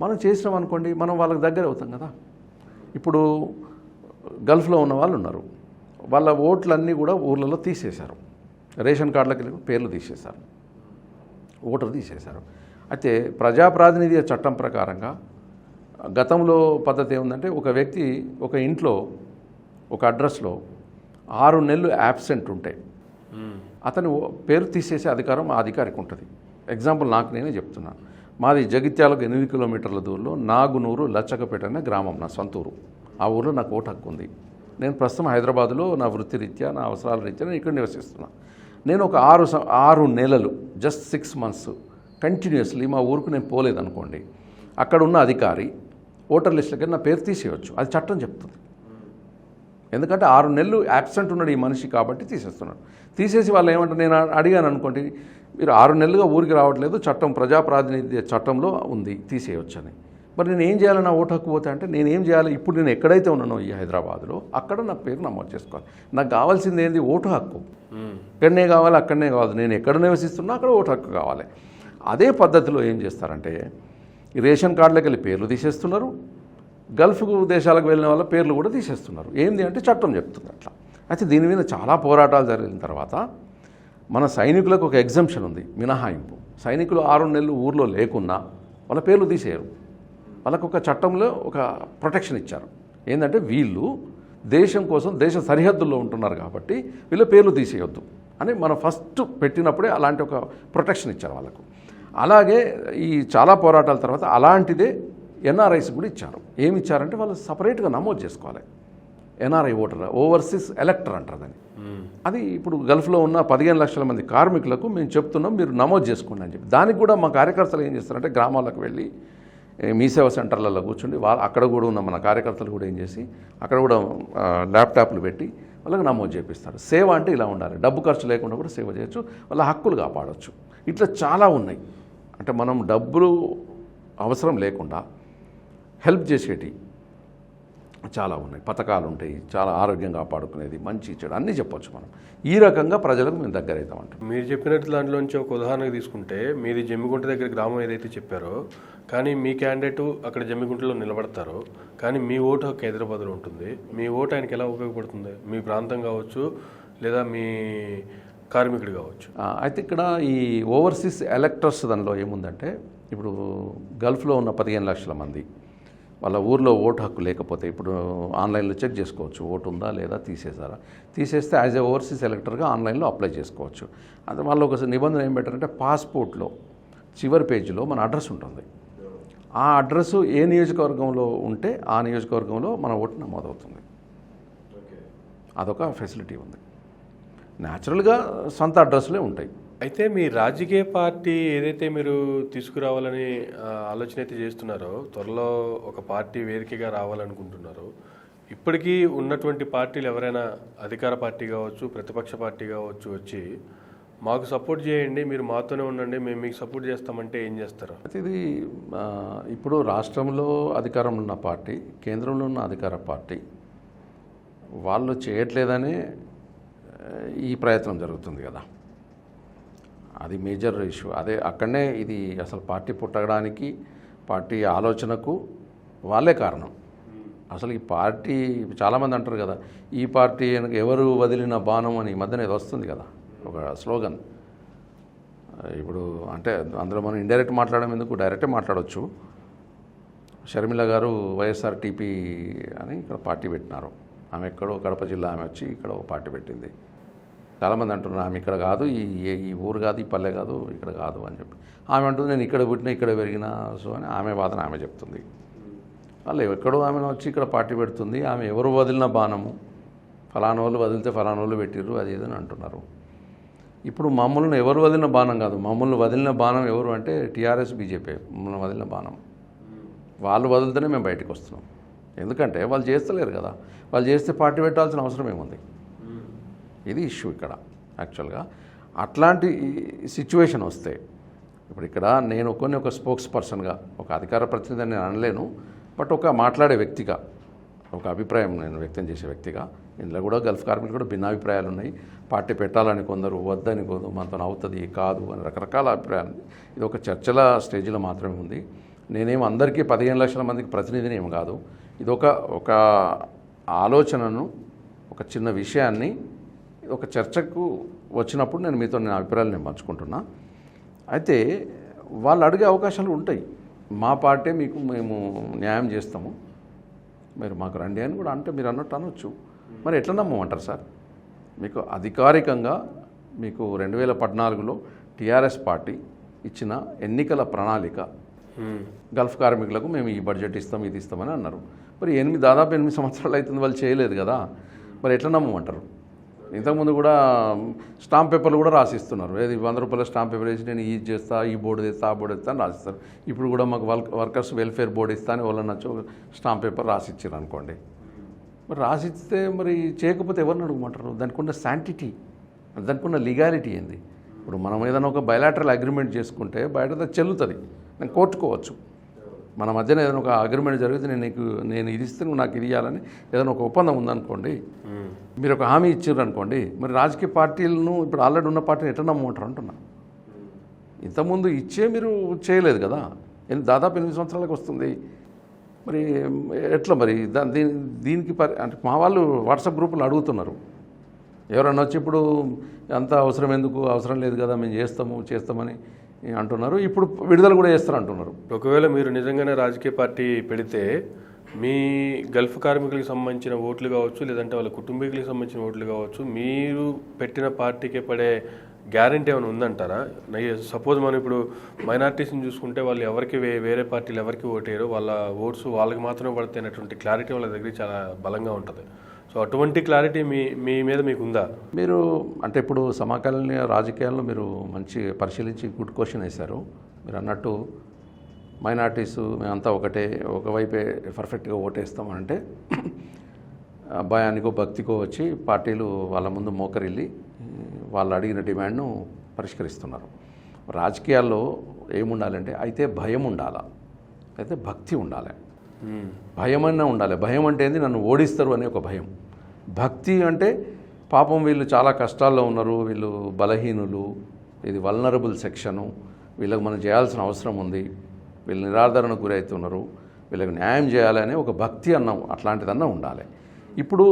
మనం చేసినాం అనుకోండి, మనం వాళ్ళకి దగ్గర అవుతాం కదా. ఇప్పుడు గల్ఫ్లో ఉన్న వాళ్ళు ఉన్నారు, వాళ్ళ ఓట్లన్నీ కూడా ఊర్లలో తీసేశారు, రేషన్ కార్డులకి పేర్లు తీసేశారు, ఓటర్ తీసేశారు. అయితే ప్రజాప్రాతినిధ్య చట్టం ప్రకారంగా గతంలో పద్ధతి ఏముందంటే, ఒక వ్యక్తి ఒక ఇంట్లో ఒక అడ్రస్లో 6 నెలలు యాబ్సెంట్ ఉంటే అతను పేరు తీసేసే అధికారం ఆ అధికారికి ఉంటుంది. ఎగ్జాంపుల్ నాకు నేనే చెప్తున్నాను. మాది జగిత్యాలకు 8 కిలోమీటర్ల దూరంలో నాగునూరు లచ్చకపేట అనే గ్రామం, నా సొంతూరు. ఆ ఊరిలో నాకు ఓటు హక్కు ఉంది. నేను ప్రస్తుతం హైదరాబాద్లో నా వృత్తిరీత్యా, నా అవసరాల రీత్యా నేను ఇక్కడ నివసిస్తున్నాను. నేను ఒక 6 నెలలు, జస్ట్ 6 months కంటిన్యూస్లీ మా ఊరికి నేను పోలేదనుకోండి, అక్కడ ఉన్న అధికారి ఓటర్ లిస్టులకి నా పేరు తీసేయవచ్చు. అది చట్టం చెప్తుంది. ఎందుకంటే 6 నెలలు యాబ్సెంట్ ఉన్నాడు ఈ మనిషి కాబట్టి తీసేస్తున్నాడు. తీసేసి వాళ్ళు ఏమంటారు, నేను అడిగాను అనుకోండి, మీరు 6 నెలలుగా ఊరికి రావట్లేదు, చట్టం ప్రజాప్రాతినిధ్య చట్టంలో ఉంది, తీసేయవచ్చు అని. మరి నేను ఏం చేయాలి నా ఓటు హక్కు పోతే? అంటే నేను ఏం చేయాలి? ఇప్పుడు నేను ఎక్కడైతే ఉన్నానో ఈ హైదరాబాద్లో అక్కడ నా పేరు నమోదు చేసుకోవాలి. నాకు కావాల్సింది ఏంది? ఓటు హక్కు. ఇక్కడనే కావాలి, అక్కడనే కావాలి, నేను ఎక్కడ నివసిస్తున్నా అక్కడ ఓటు హక్కు కావాలి. అదే పద్ధతిలో ఏం చేస్తారంటే, ఈ రేషన్ కార్డులకు వెళ్ళి పేర్లు తీసేస్తున్నారు, గల్ఫ్ దేశాలకు వెళ్ళిన వాళ్ళ పేర్లు కూడా తీసేస్తున్నారు. ఏంది అంటే చట్టం చెప్తుంది అట్లా. అయితే దీని మీద చాలా పోరాటాలు జరిగిన తర్వాత మన సైనికులకు ఒక ఎగ్జంప్షన్ ఉంది, మినహాయింపు. సైనికులు 6 నెలలు ఊర్లో లేకున్నా వాళ్ళ పేర్లు తీసేయరు. వాళ్ళకు ఒక చట్టంలో ఒక ప్రొటెక్షన్ ఇచ్చారు. ఏంటంటే వీళ్ళు దేశం కోసం దేశ సరిహద్దుల్లో ఉంటున్నారు కాబట్టి వీళ్ళ పేర్లు తీసేయొద్దు అని మనం ఫస్ట్ పెట్టినప్పుడే అలాంటి ఒక ప్రొటెక్షన్ ఇచ్చారు వాళ్ళకు. అలాగే ఈ చాలా పోరాటాల తర్వాత అలాంటిదే ఎన్ఆర్ఐస్ కూడా ఇచ్చారు. ఏమి ఇచ్చారంటే వాళ్ళు సపరేట్గా నమోదు చేసుకోవాలి. ఎన్ఆర్ఐ ఓటర్, ఓవర్సీస్ ఎలక్టర్ అంటారు దాన్ని. అది ఇప్పుడు గల్ఫ్లో ఉన్న 15 లక్షల మంది కార్మికులకు మేము చెప్తున్నాం, మీరు నమోదు చేసుకోండి అని చెప్పి. దానికి కూడా మా కార్యకర్తలు ఏం చేస్తారంటే, గ్రామాలకు వెళ్ళి మీ సేవా సెంటర్లలో కూర్చుండి అక్కడ కూడా ఉన్న మన కార్యకర్తలు కూడా ఏం చేసి అక్కడ కూడా ల్యాప్టాప్లు పెట్టి వాళ్ళకి నమోదు చేపిస్తారు. సేవ అంటే ఇలా ఉండాలి, డబ్బు ఖర్చు లేకుండా కూడా సేవ చేయొచ్చు, వాళ్ళ హక్కులు కాపాడవచ్చు. ఇట్లా చాలా ఉన్నాయి. అంటే మనం డబ్బులు అవసరం లేకుండా హెల్ప్ చేసేటి చాలా ఉన్నాయి, పథకాలు ఉంటాయి, చాలా ఆరోగ్యం కాపాడుకునేది, మంచి చెడు అన్నీ చెప్పొచ్చు మనం. ఈ రకంగా ప్రజలకు మేము దగ్గర అవుతామంటాం. మీరు చెప్పినట్టు దాంట్లోంచి ఒక ఉదాహరణకు తీసుకుంటే, మీది జమ్మిగుంట దగ్గర గ్రామం ఏదైతే చెప్పారో, కానీ మీ క్యాండిడేట్ అక్కడ జమ్మిగుంటలో నిలబడతారు, కానీ మీ ఓటు హక్కు హైదరాబాద్లో ఉంటుంది. మీ ఓటు ఆయనకి ఎలా ఉపయోగపడుతుంది? మీ ప్రాంతం కావచ్చు, లేదా మీ కార్మికుడు కావచ్చు. అయితే ఇక్కడ ఈ ఓవర్సీస్ ఎలక్టర్స్ దానిలో ఏముందంటే, ఇప్పుడు గల్ఫ్లో ఉన్న 15 లక్షల మంది వాళ్ళ ఊర్లో ఓటు హక్కు లేకపోతే ఇప్పుడు ఆన్లైన్లో చెక్ చేసుకోవచ్చు, ఓటు ఉందా లేదా, తీసేసారా. తీసేస్తే యాజ్ ఏ ఓవర్సీస్ ఎలక్టర్గా ఆన్లైన్లో అప్లై చేసుకోవచ్చు. అది వాళ్ళు ఒక నిబంధన ఏం పెట్టారంటే, పాస్పోర్ట్లో చివరి పేజీలో మన అడ్రస్ ఉంటుంది. ఆ అడ్రస్ ఏ నియోజకవర్గంలో ఉంటే ఆ నియోజకవర్గంలో మన ఓటు నమోదవుతుంది. అదొక ఫెసిలిటీ ఉంది. న్యాచురల్గా సొంత అడ్రస్లే ఉంటాయి. అయితే మీ రాజకీయ పార్టీ ఏదైతే మీరు తీసుకురావాలని ఆలోచన అయితే చేస్తున్నారో, త్వరలో ఒక పార్టీ వేదికగా రావాలనుకుంటున్నారు. ఇప్పటికీ ఉన్నటువంటి పార్టీలు ఎవరైనా అధికార పార్టీ కావచ్చు, ప్రతిపక్ష పార్టీ కావచ్చు వచ్చి మాకు సపోర్ట్ చేయండి, మీరు మాతోనే ఉండండి, మేము మీకు సపోర్ట్ చేస్తామంటే ఏం చేస్తారు? అయితే ఇది ఇప్పుడు రాష్ట్రంలో అధికారంలో ఉన్న పార్టీ, కేంద్రంలో ఉన్న అధికార పార్టీ వాళ్ళు చేయట్లేదనే ఈ ప్రయత్నం జరుగుతుంది కదా. అది మేజర్ ఇష్యూ. అదే అక్కడనే ఇది అసలు పార్టీ పుట్టడానికి, పార్టీ ఆలోచనకు వాళ్ళే కారణం. అసలు ఈ పార్టీ చాలామంది అంటారు కదా, ఈ పార్టీ ఎవరు వదిలిన బాణం అని ఈ మధ్యన ఇది వస్తుంది కదా ఒక స్లోగన్. ఇప్పుడు అంటే అందులో మనం ఇండైరెక్ట్ మాట్లాడడం ఎందుకు, డైరెక్టే మాట్లాడవచ్చు. షర్మిల గారు వైఎస్ఆర్టీపీ అని ఇక్కడ పార్టీ పెట్టినారు. ఆమె ఎక్కడో కడప జిల్లా ఆమె వచ్చి ఇక్కడ ఒక పార్టీ పెట్టింది. చాలామంది అంటున్నారు ఆమె ఇక్కడ కాదు, ఈ ఊరు కాదు, ఈ పల్లె కాదు, ఇక్కడ కాదు అని చెప్పి. ఆమె అంటుంది నేను ఇక్కడ పుట్టినా ఇక్కడ పెరిగినా సో అని ఆమె వాదన ఆమె చెప్తుంది. వాళ్ళు ఎక్కడో ఆమెను వచ్చి ఇక్కడ పార్టీ పెడుతుంది. ఆమె ఎవరు వదిలిన బాణము, ఫలానా వాళ్ళు వదిలితే ఫలానా వాళ్ళు పెట్టిర్రు అది ఏదని అంటున్నారు. ఇప్పుడు మమ్మల్ని ఎవరు వదిలిన బాణం కాదు, మమ్మల్ని వదిలిన బాణం ఎవరు అంటే టీఆర్ఎస్ బీజేపీ మమ్మల్ని వదిలిన బాణం. వాళ్ళు వదిలితేనే మేము బయటకు వస్తున్నాం. ఎందుకంటే వాళ్ళు చేస్తలేరు కదా, వాళ్ళు చేస్తే పార్టీ పెట్టాల్సిన అవసరం ఏముంది? ఇది ఇష్యూ ఇక్కడ యాక్చువల్గా. అట్లాంటి సిచ్యువేషన్ వస్తే ఇప్పుడు ఇక్కడ నేను ఒక స్పోక్స్ పర్సన్గా, ఒక అధికార ప్రతినిధి నేను అనలేను, బట్ ఒక మాట్లాడే వ్యక్తిగా, ఒక అభిప్రాయం నేను వ్యక్తం చేసే వ్యక్తిగా, ఇందులో కూడా గల్ఫ్ కార్మికులు కూడా భిన్నాభిప్రాయాలు ఉన్నాయి. పార్టీ పెట్టాలని కొందరు, వద్దని కొందరు, మనతో అవుతుంది కాదు అని రకరకాల అభిప్రాయాలు. ఇది ఒక చర్చల స్టేజ్లో మాత్రమే ఉంది. నేనేం అందరికీ 15 లక్షల మందికి ప్రతినిధిని ఏం కాదు. ఇది ఒక ఆలోచనను, ఒక చిన్న విషయాన్ని ఒక చర్చకు వచ్చినప్పుడు నేను అభిప్రాయాలు నేను పంచుకుంటున్నా. అయితే వాళ్ళు అడిగే అవకాశాలు ఉంటాయి. మా పార్టీ మేము న్యాయం చేస్తాము, మీరు మాకు రండి అని కూడా అంటే మీరు అన్నట్టు అనొచ్చు. మరి ఎట్లా నమ్మమంటారు సార్? మీకు అధికారికంగా మీకు 2014లో టీఆర్ఎస్ పార్టీ ఇచ్చిన ఎన్నికల ప్రణాళిక, గల్ఫ్ కార్మికులకు మేము ఈ బడ్జెట్ ఇస్తాం, ఇది ఇస్తామని అన్నారు. మరి దాదాపు 8 సంవత్సరాలు అవుతుంది, వాళ్ళు చేయలేదు కదా. మరి ఎట్లా నమ్మమంటారు? ఇంతకుముందు కూడా స్టాంప్ పేపర్లు కూడా రాసిస్తున్నారు. ఏది 100 రూపాయల స్టాంప్ పేపర్ వేసి నేను ఇది చేస్తా, ఈ బోర్డు తెస్తా, ఆ బోర్డు తెస్తా అని రాసిస్తారు. ఇప్పుడు కూడా మాకు వర్కర్స్ వెల్ఫేర్ బోర్డు ఇస్తా అని వాళ్ళని నచ్చు స్టాంప్ పేపర్ రాసిచ్చారు అనుకోండి. మరి రాసిస్తే మరి చేయకపోతే ఎవరిని అడుగుమంటారు? దానికి ఉన్న శాంటిటీ, దానికి ఉన్న లీగాలిటీ ఏంది? ఇప్పుడు మనం ఏదైనా ఒక బయలాటరల్ అగ్రిమెంట్ చేసుకుంటే బయట చెల్లుతుంది, నేను కోర్టుకోవచ్చు. మన మధ్యన ఏదైనా ఒక అగ్రిమెంట్ జరిగితే నేను ఇది ఇస్తే నువ్వు నాకు ఇది ఇవ్వాలని ఏదైనా ఒక ఒప్పందం ఉందనుకోండి, మీరు ఒక హామీ ఇచ్చారు అనుకోండి, మరి రాజకీయ పార్టీలను ఇప్పుడు ఆల్రెడీ ఉన్న పార్టీని ఎట్లా నమ్మంటారు అంటున్నా. ఇంతకుముందు ఇచ్చే మీరు చేయలేదు కదా, దాదాపు 8 సంవత్సరాలకు వస్తుంది. మరి ఎట్లా మరి దీనికి అంటే మా వాళ్ళు వాట్సాప్ గ్రూపులు అడుగుతున్నారు. ఎవరన్నా వచ్చి ఇప్పుడు అంత అవసరం ఎందుకు, అవసరం లేదు కదా, మేము చేస్తామని అంటున్నారు. ఇప్పుడు విడుదల కూడా చేస్తారు అంటున్నారు. ఒకవేళ మీరు నిజంగానే రాజకీయ పార్టీ పెడితే మీ గల్ఫ్ కార్మికులకు సంబంధించిన ఓట్లు కావచ్చు, లేదంటే వాళ్ళ కుటుంబీకులకు సంబంధించిన ఓట్లు కావచ్చు, మీరు పెట్టిన పార్టీకే పడే గ్యారెంటీ ఏమైనా ఉందంటారా? సపోజ్ మనం ఇప్పుడు మైనార్టీస్ని చూసుకుంటే వాళ్ళు ఎవరికి వేరే పార్టీలు ఎవరికి ఓటేయరు, వాళ్ళ ఓట్స్ వాళ్ళకి మాత్రమే పడతాయి అనేటువంటి క్లారిటీ వాళ్ళ దగ్గర చాలా బలంగా ఉంటుంది. సో అటువంటి క్లారిటీ మీ మీద మీకు ఉందా? మీరు అంటే ఇప్పుడు సమకాలీన రాజకీయాల్లో మీరు మంచి పరిశీలించి గుడ్ క్వశ్చన్ వేశారు. మీరు అన్నట్టు మైనార్టీసు మేమంతా ఒకవైపే పర్ఫెక్ట్గా ఓటేస్తామంటే భయానికో భక్తికో వచ్చి పార్టీలు వాళ్ళ ముందు మోకరిల్లి వాళ్ళు అడిగిన డిమాండ్ను పరిష్కరిస్తున్నారు. రాజకీయాల్లో ఏముండాలంటే అయితే భయం ఉండాలా, అయితే భక్తి ఉండాలి. భయమన్నా ఉండాలి. భయం అంటే ఏంది? నన్ను ఓడిస్తారు అనే ఒక భయం. భక్తి అంటే పాపం వీళ్ళు చాలా కష్టాల్లో ఉన్నారు, వీళ్ళు బలహీనులు, ఇది వల్నరబుల్ సెక్షను, వీళ్ళకి మనం చేయాల్సిన అవసరం ఉంది, వీళ్ళు నిరాదరణకు గురవుతున్నారు, వీళ్ళకి న్యాయం చేయాలనే ఒక భక్తి అట్లాంటిదన్నా ఉండాలి. ఇప్పుడు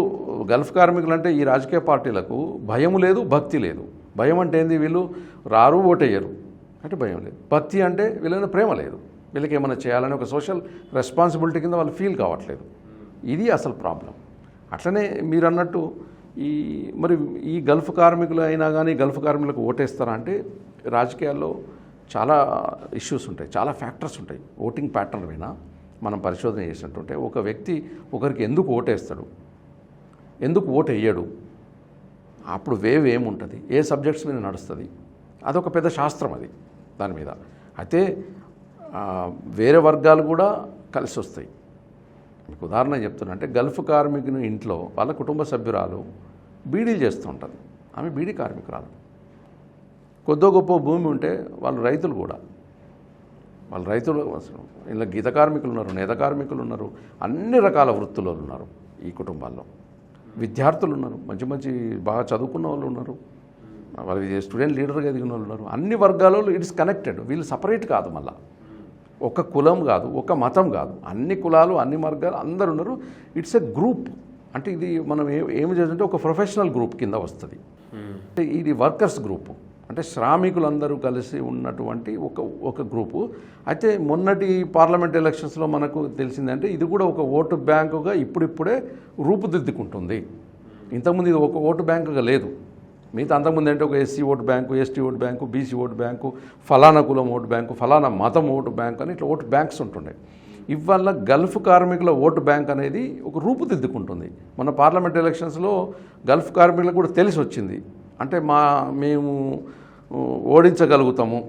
గల్ఫ్ కార్మికులు అంటే ఈ రాజకీయ పార్టీలకు భయం లేదు, భక్తి లేదు. భయం అంటే ఏంది? వీళ్ళు రారు, ఓటేయరు అంటే భయం లేదు. భక్తి అంటే వీళ్ళని ప్రేమ లేదు, వీళ్ళకి ఏమైనా చేయాలని ఒక సోషల్ రెస్పాన్సిబిలిటీ కింద వాళ్ళు ఫీల్ కావట్లేదు. ఇది అసలు ప్రాబ్లం. అట్లనే మీరు అన్నట్టు మరి ఈ గల్ఫ్ కార్మికులు అయినా కానీ గల్ఫ్ కార్మికులకు ఓటేస్తారా అంటే రాజకీయాల్లో చాలా ఇష్యూస్ ఉంటాయి, చాలా ఫ్యాక్టర్స్ ఉంటాయి. ఓటింగ్ ప్యాటర్న్ పైన మనం పరిశోధన చేసినట్టుంటే ఒక వ్యక్తి ఒకరికి ఎందుకు ఓటేస్తాడు, ఎందుకు ఓటు వేయడు, అప్పుడు వేవ్ ఏముంటుంది, ఏ సబ్జెక్ట్స్ మీద నడుస్తుంది, అదొక పెద్ద శాస్త్రం అది. దాని మీద అయితే వేరే వర్గాలు కూడా కలిసి వస్తాయి. మీకు ఉదాహరణ చెప్తున్నా అంటే గల్ఫ్ కార్మికుని ఇంట్లో వాళ్ళ కుటుంబ సభ్యురాలు బీడీలు చేస్తూ ఉంటుంది, ఆమె బీడీ కార్మికురాలు. కొద్దో గొప్ప భూమి ఉంటే వాళ్ళు రైతులు కూడా, వాళ్ళు రైతులు, ఇలా గీత కార్మికులు ఉన్నారు, నేత కార్మికులు ఉన్నారు, అన్ని రకాల వృత్తులు ఉన్నారు ఈ కుటుంబాల్లో. విద్యార్థులు ఉన్నారు, మంచి మంచి బాగా చదువుకున్న వాళ్ళు ఉన్నారు, వాళ్ళు స్టూడెంట్ లీడర్గా ఎదిగిన వాళ్ళు ఉన్నారు. అన్ని వర్గాలలో ఇట్స్ కనెక్టెడ్. వీళ్ళు సపరేట్ కాదు, మళ్ళీ ఒక కులం కాదు, ఒక మతం కాదు, అన్ని కులాలు అన్ని వర్గాలు అందరు ఉన్నారు. It's a group. అంటే ఇది మనం ఏమి చేస్తుంటే ఒక ప్రొఫెషనల్ గ్రూప్ కింద వస్తుంది. అంటే ఇది వర్కర్స్ గ్రూపు, అంటే శ్రామికులందరూ కలిసి ఉన్నటువంటి ఒక గ్రూపు. అయితే మొన్నటి పార్లమెంట్ ఎలక్షన్స్లో మనకు తెలిసిందంటే ఇది కూడా ఒక ఓటు బ్యాంకుగా ఇప్పుడిప్పుడే రూపుదిద్దుకుంటుంది. ఇంతకుముందు ఇది ఒక ఓటు బ్యాంకుగా లేదు. మిగతా అంతకుముందు అంటే ఒక SC vote bank, ST vote bank, BC vote bank, ఫలానా కులం ఓటు బ్యాంకు, ఫలానా మతం ఓటు బ్యాంకు అని ఇట్లా ఓటు బ్యాంక్స్ ఉంటుండే. ఇవాళ గల్ఫ్ కార్మికుల ఓటు బ్యాంక్ అనేది ఒక రూపుదిద్దుకుంటుంది. మన పార్లమెంట్ ఎలక్షన్స్లో గల్ఫ్ కార్మికులకు కూడా తెలిసి వచ్చింది. అంటే మేము ఓడించగలుగుతాము,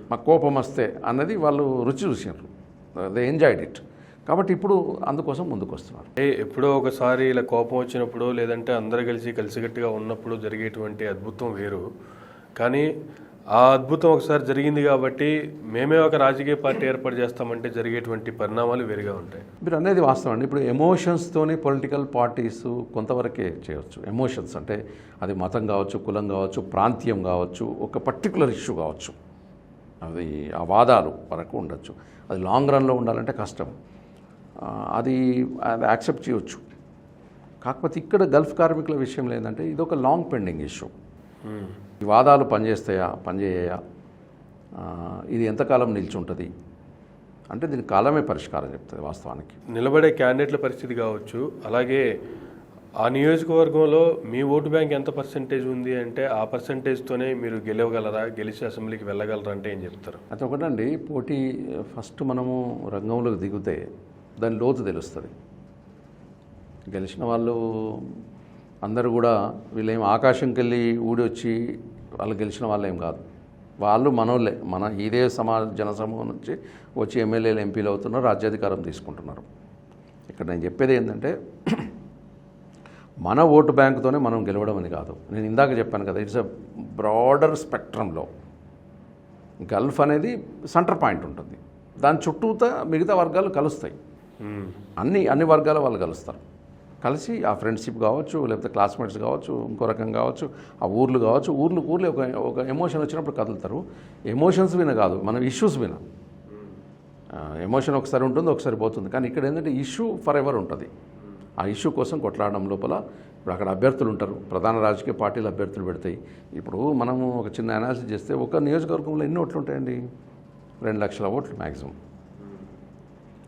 మా కోపం వస్తే అన్నది వాళ్ళు రుచి చూసినారు. They enjoyed it. కాబట్టి ఇప్పుడు అందుకోసం ముందుకు వస్తున్నారు. ఎప్పుడో ఒకసారి ఇలా కోపం వచ్చినప్పుడు లేదంటే అందరూ కలిసికట్టుగా ఉన్నప్పుడు జరిగేటువంటి అద్భుతం వేరు. కానీ ఆ అద్భుతం ఒకసారి జరిగింది కాబట్టి మేమే ఒక రాజకీయ పార్టీ ఏర్పాటు చేస్తామంటే జరిగేటువంటి పరిణామాలు వేరుగా ఉంటాయి. మీరు అనేది వాస్తవం అండి. ఇప్పుడు ఎమోషన్స్తోనే పొలిటికల్ పార్టీస్ కొంతవరకే చేయవచ్చు. ఎమోషన్స్ అంటే అది మతం కావచ్చు, కులం కావచ్చు, ప్రాంతీయం కావచ్చు, ఒక పర్టికులర్ ఇష్యూ కావచ్చు, అది ఆ వాదాలు వరకు ఉండొచ్చు. అది లాంగ్ రన్లో ఉండాలంటే కష్టం. అది యాక్సెప్ట్ చేయవచ్చు. కాకపోతే ఇక్కడ గల్ఫ్ కార్మికుల విషయంలో ఏంటంటే ఇది ఒక లాంగ్ పెండింగ్ ఇష్యూ. ఈ వాదాలు పనిచేయా, ఇది ఎంతకాలం నిల్చుంటుంది అంటే దీని కాలమే పరిష్కారం చెప్తుంది వాస్తవానికి. నిలబడే క్యాండిడేట్ల పరిస్థితి కావచ్చు, అలాగే ఆ నియోజకవర్గంలో మీ ఓటు బ్యాంక్ ఎంత పర్సెంటేజ్ ఉంది అంటే ఆ పర్సెంటేజ్తోనే మీరు గెలవగలరా, గెలిచి అసెంబ్లీకి వెళ్ళగలరా అంటే ఏం చెప్తారు? అది ఒకటండి, పోటీ ఫస్ట్ మనము రంగంలోకి దిగితే దాని లోతు తెలుస్తుంది. గెలిచిన వాళ్ళు అందరూ కూడా వీళ్ళేం ఆకాశంకి వెళ్ళి ఊడి వచ్చి వాళ్ళు గెలిచిన వాళ్ళు ఏం కాదు. వాళ్ళు మనోళ్ళే, మన ఇదే జనసమూహం నుంచి వచ్చి ఎమ్మెల్యేలు ఎంపీలు అవుతున్నారు, రాజ్యాధికారం తీసుకుంటున్నారు. ఇక్కడ నేను చెప్పేది ఏంటంటే మన ఓటు బ్యాంకుతోనే మనం గెలవడం అని కాదు. నేను ఇందాక చెప్పాను కదా, ఇట్స్ ఎ బ్రాడర్ స్పెక్ట్రంలో గల్ఫ్ అనేది సెంటర్ పాయింట్ ఉంటుంది. దాని చుట్టూతా మిగతా వర్గాలు కలుస్తాయి. అన్ని వర్గాల వాళ్ళు కలుస్తారు. కలిసి ఆ ఫ్రెండ్షిప్ కావచ్చు, లేకపోతే క్లాస్మేట్స్ కావచ్చు, ఇంకో రకం కావచ్చు, ఆ ఊర్లు కావచ్చు, ఊర్లు ఒక ఎమోషన్ వచ్చినప్పుడు కదులుతారు. ఎమోషన్స్ విన కాదు, మనం ఇష్యూస్ విన. ఎమోషన్ ఒకసారి ఉంటుంది, ఒకసారి పోతుంది. కానీ ఇక్కడ ఏంటంటే ఇష్యూ ఫర్ ఎవర్ ఉంటుంది. ఆ ఇష్యూ కోసం కొట్లాడడం లోపల ఇప్పుడు అక్కడ అభ్యర్థులు ఉంటారు, ప్రధాన రాజకీయ పార్టీలు అభ్యర్థులు పెడతాయి. ఇప్పుడు మనము ఒక చిన్న అనాలిసిస్ చేస్తే ఒక నియోజకవర్గంలో ఎన్ని ఓట్లు ఉంటాయండి? 2 లక్షల ఓట్లు మ్యాక్సిమం.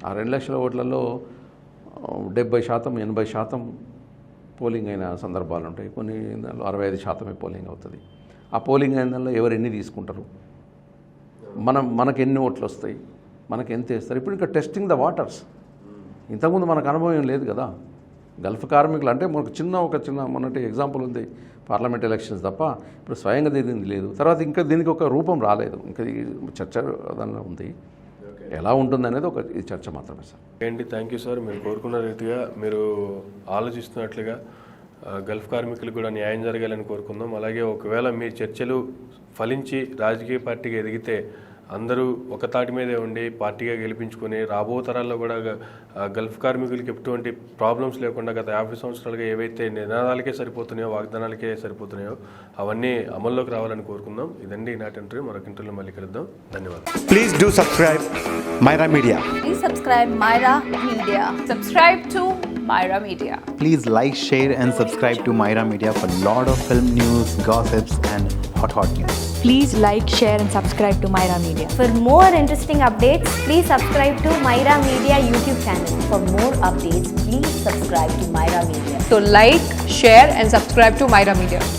ఆ 2 లక్షల ఓట్లలో 70%, 80% పోలింగ్ అయిన సందర్భాలు ఉంటాయి. కొన్ని 65% పోలింగ్ అవుతుంది. ఆ పోలింగ్ అయిన దానిలో ఎవరు ఎన్ని తీసుకుంటారు, మనకు ఎన్ని ఓట్లు వస్తాయి, మనకు ఎంత వేస్తారు. ఇప్పుడు ఇంకా టెస్టింగ్ ద వాటర్స్. ఇంతకుముందు మనకు అనుభవం ఏం లేదు కదా. గల్ఫ్ కార్మికులు అంటే మనకు ఒక చిన్న మొన్నటి ఎగ్జాంపుల్ ఉంది, పార్లమెంట్ ఎలక్షన్స్ తప్ప. ఇప్పుడు స్వయంగా దీనికి లేదు. తర్వాత ఇంకా దీనికి ఒక రూపం రాలేదు. ఇంకా చర్చ దానిలో ఉంది. ఎలా ఉంటుంది అనేది ఒక చర్చ మాత్రమే సార్. ఏంటి, థ్యాంక్ యూ సార్. మీరు కోరుకున్న రీతిగా మీరు ఆలోచిస్తున్నట్లుగా గల్ఫ్ కార్మికులకు కూడా న్యాయం జరగాలని కోరుకుందాం. అలాగే ఒకవేళ మీ చర్చలు ఫలించి రాజకీయ పార్టీగా ఎదిగితే అందరూ ఒక తాటి మీదే ఉండి పార్టీగా గెలిపించుకొని రాబో తరాల్లో కూడా గల్ఫ్ కార్మికులకి ఎటువంటి ప్రాబ్లమ్స్ లేకుండా గత 50 సంవత్సరాలుగా ఏవైతే నినాదాలకే సరిపోతున్నాయో, వాగ్దానాలకే సరిపోతున్నాయో అవన్నీ అమల్లోకి రావాలని కోరుకుందాం. ఇదండి ఈనాటి ఇంటర్వ్యూ. మరొక ఇంటర్వ్యూలో మళ్ళీ కలుద్దాం. ధన్యవాదాలు. Please do subscribe Myra Media. Please subscribe Myra Media. Subscribe to Myra Media. Please like, share and subscribe to Myra Media for lot of film news, gossips and hot news. Please like, share and subscribe to Myra Media. For more interesting updates, please subscribe to Myra Media YouTube channel. For more updates, please subscribe to Myra Media. So like, share and subscribe to Myra Media.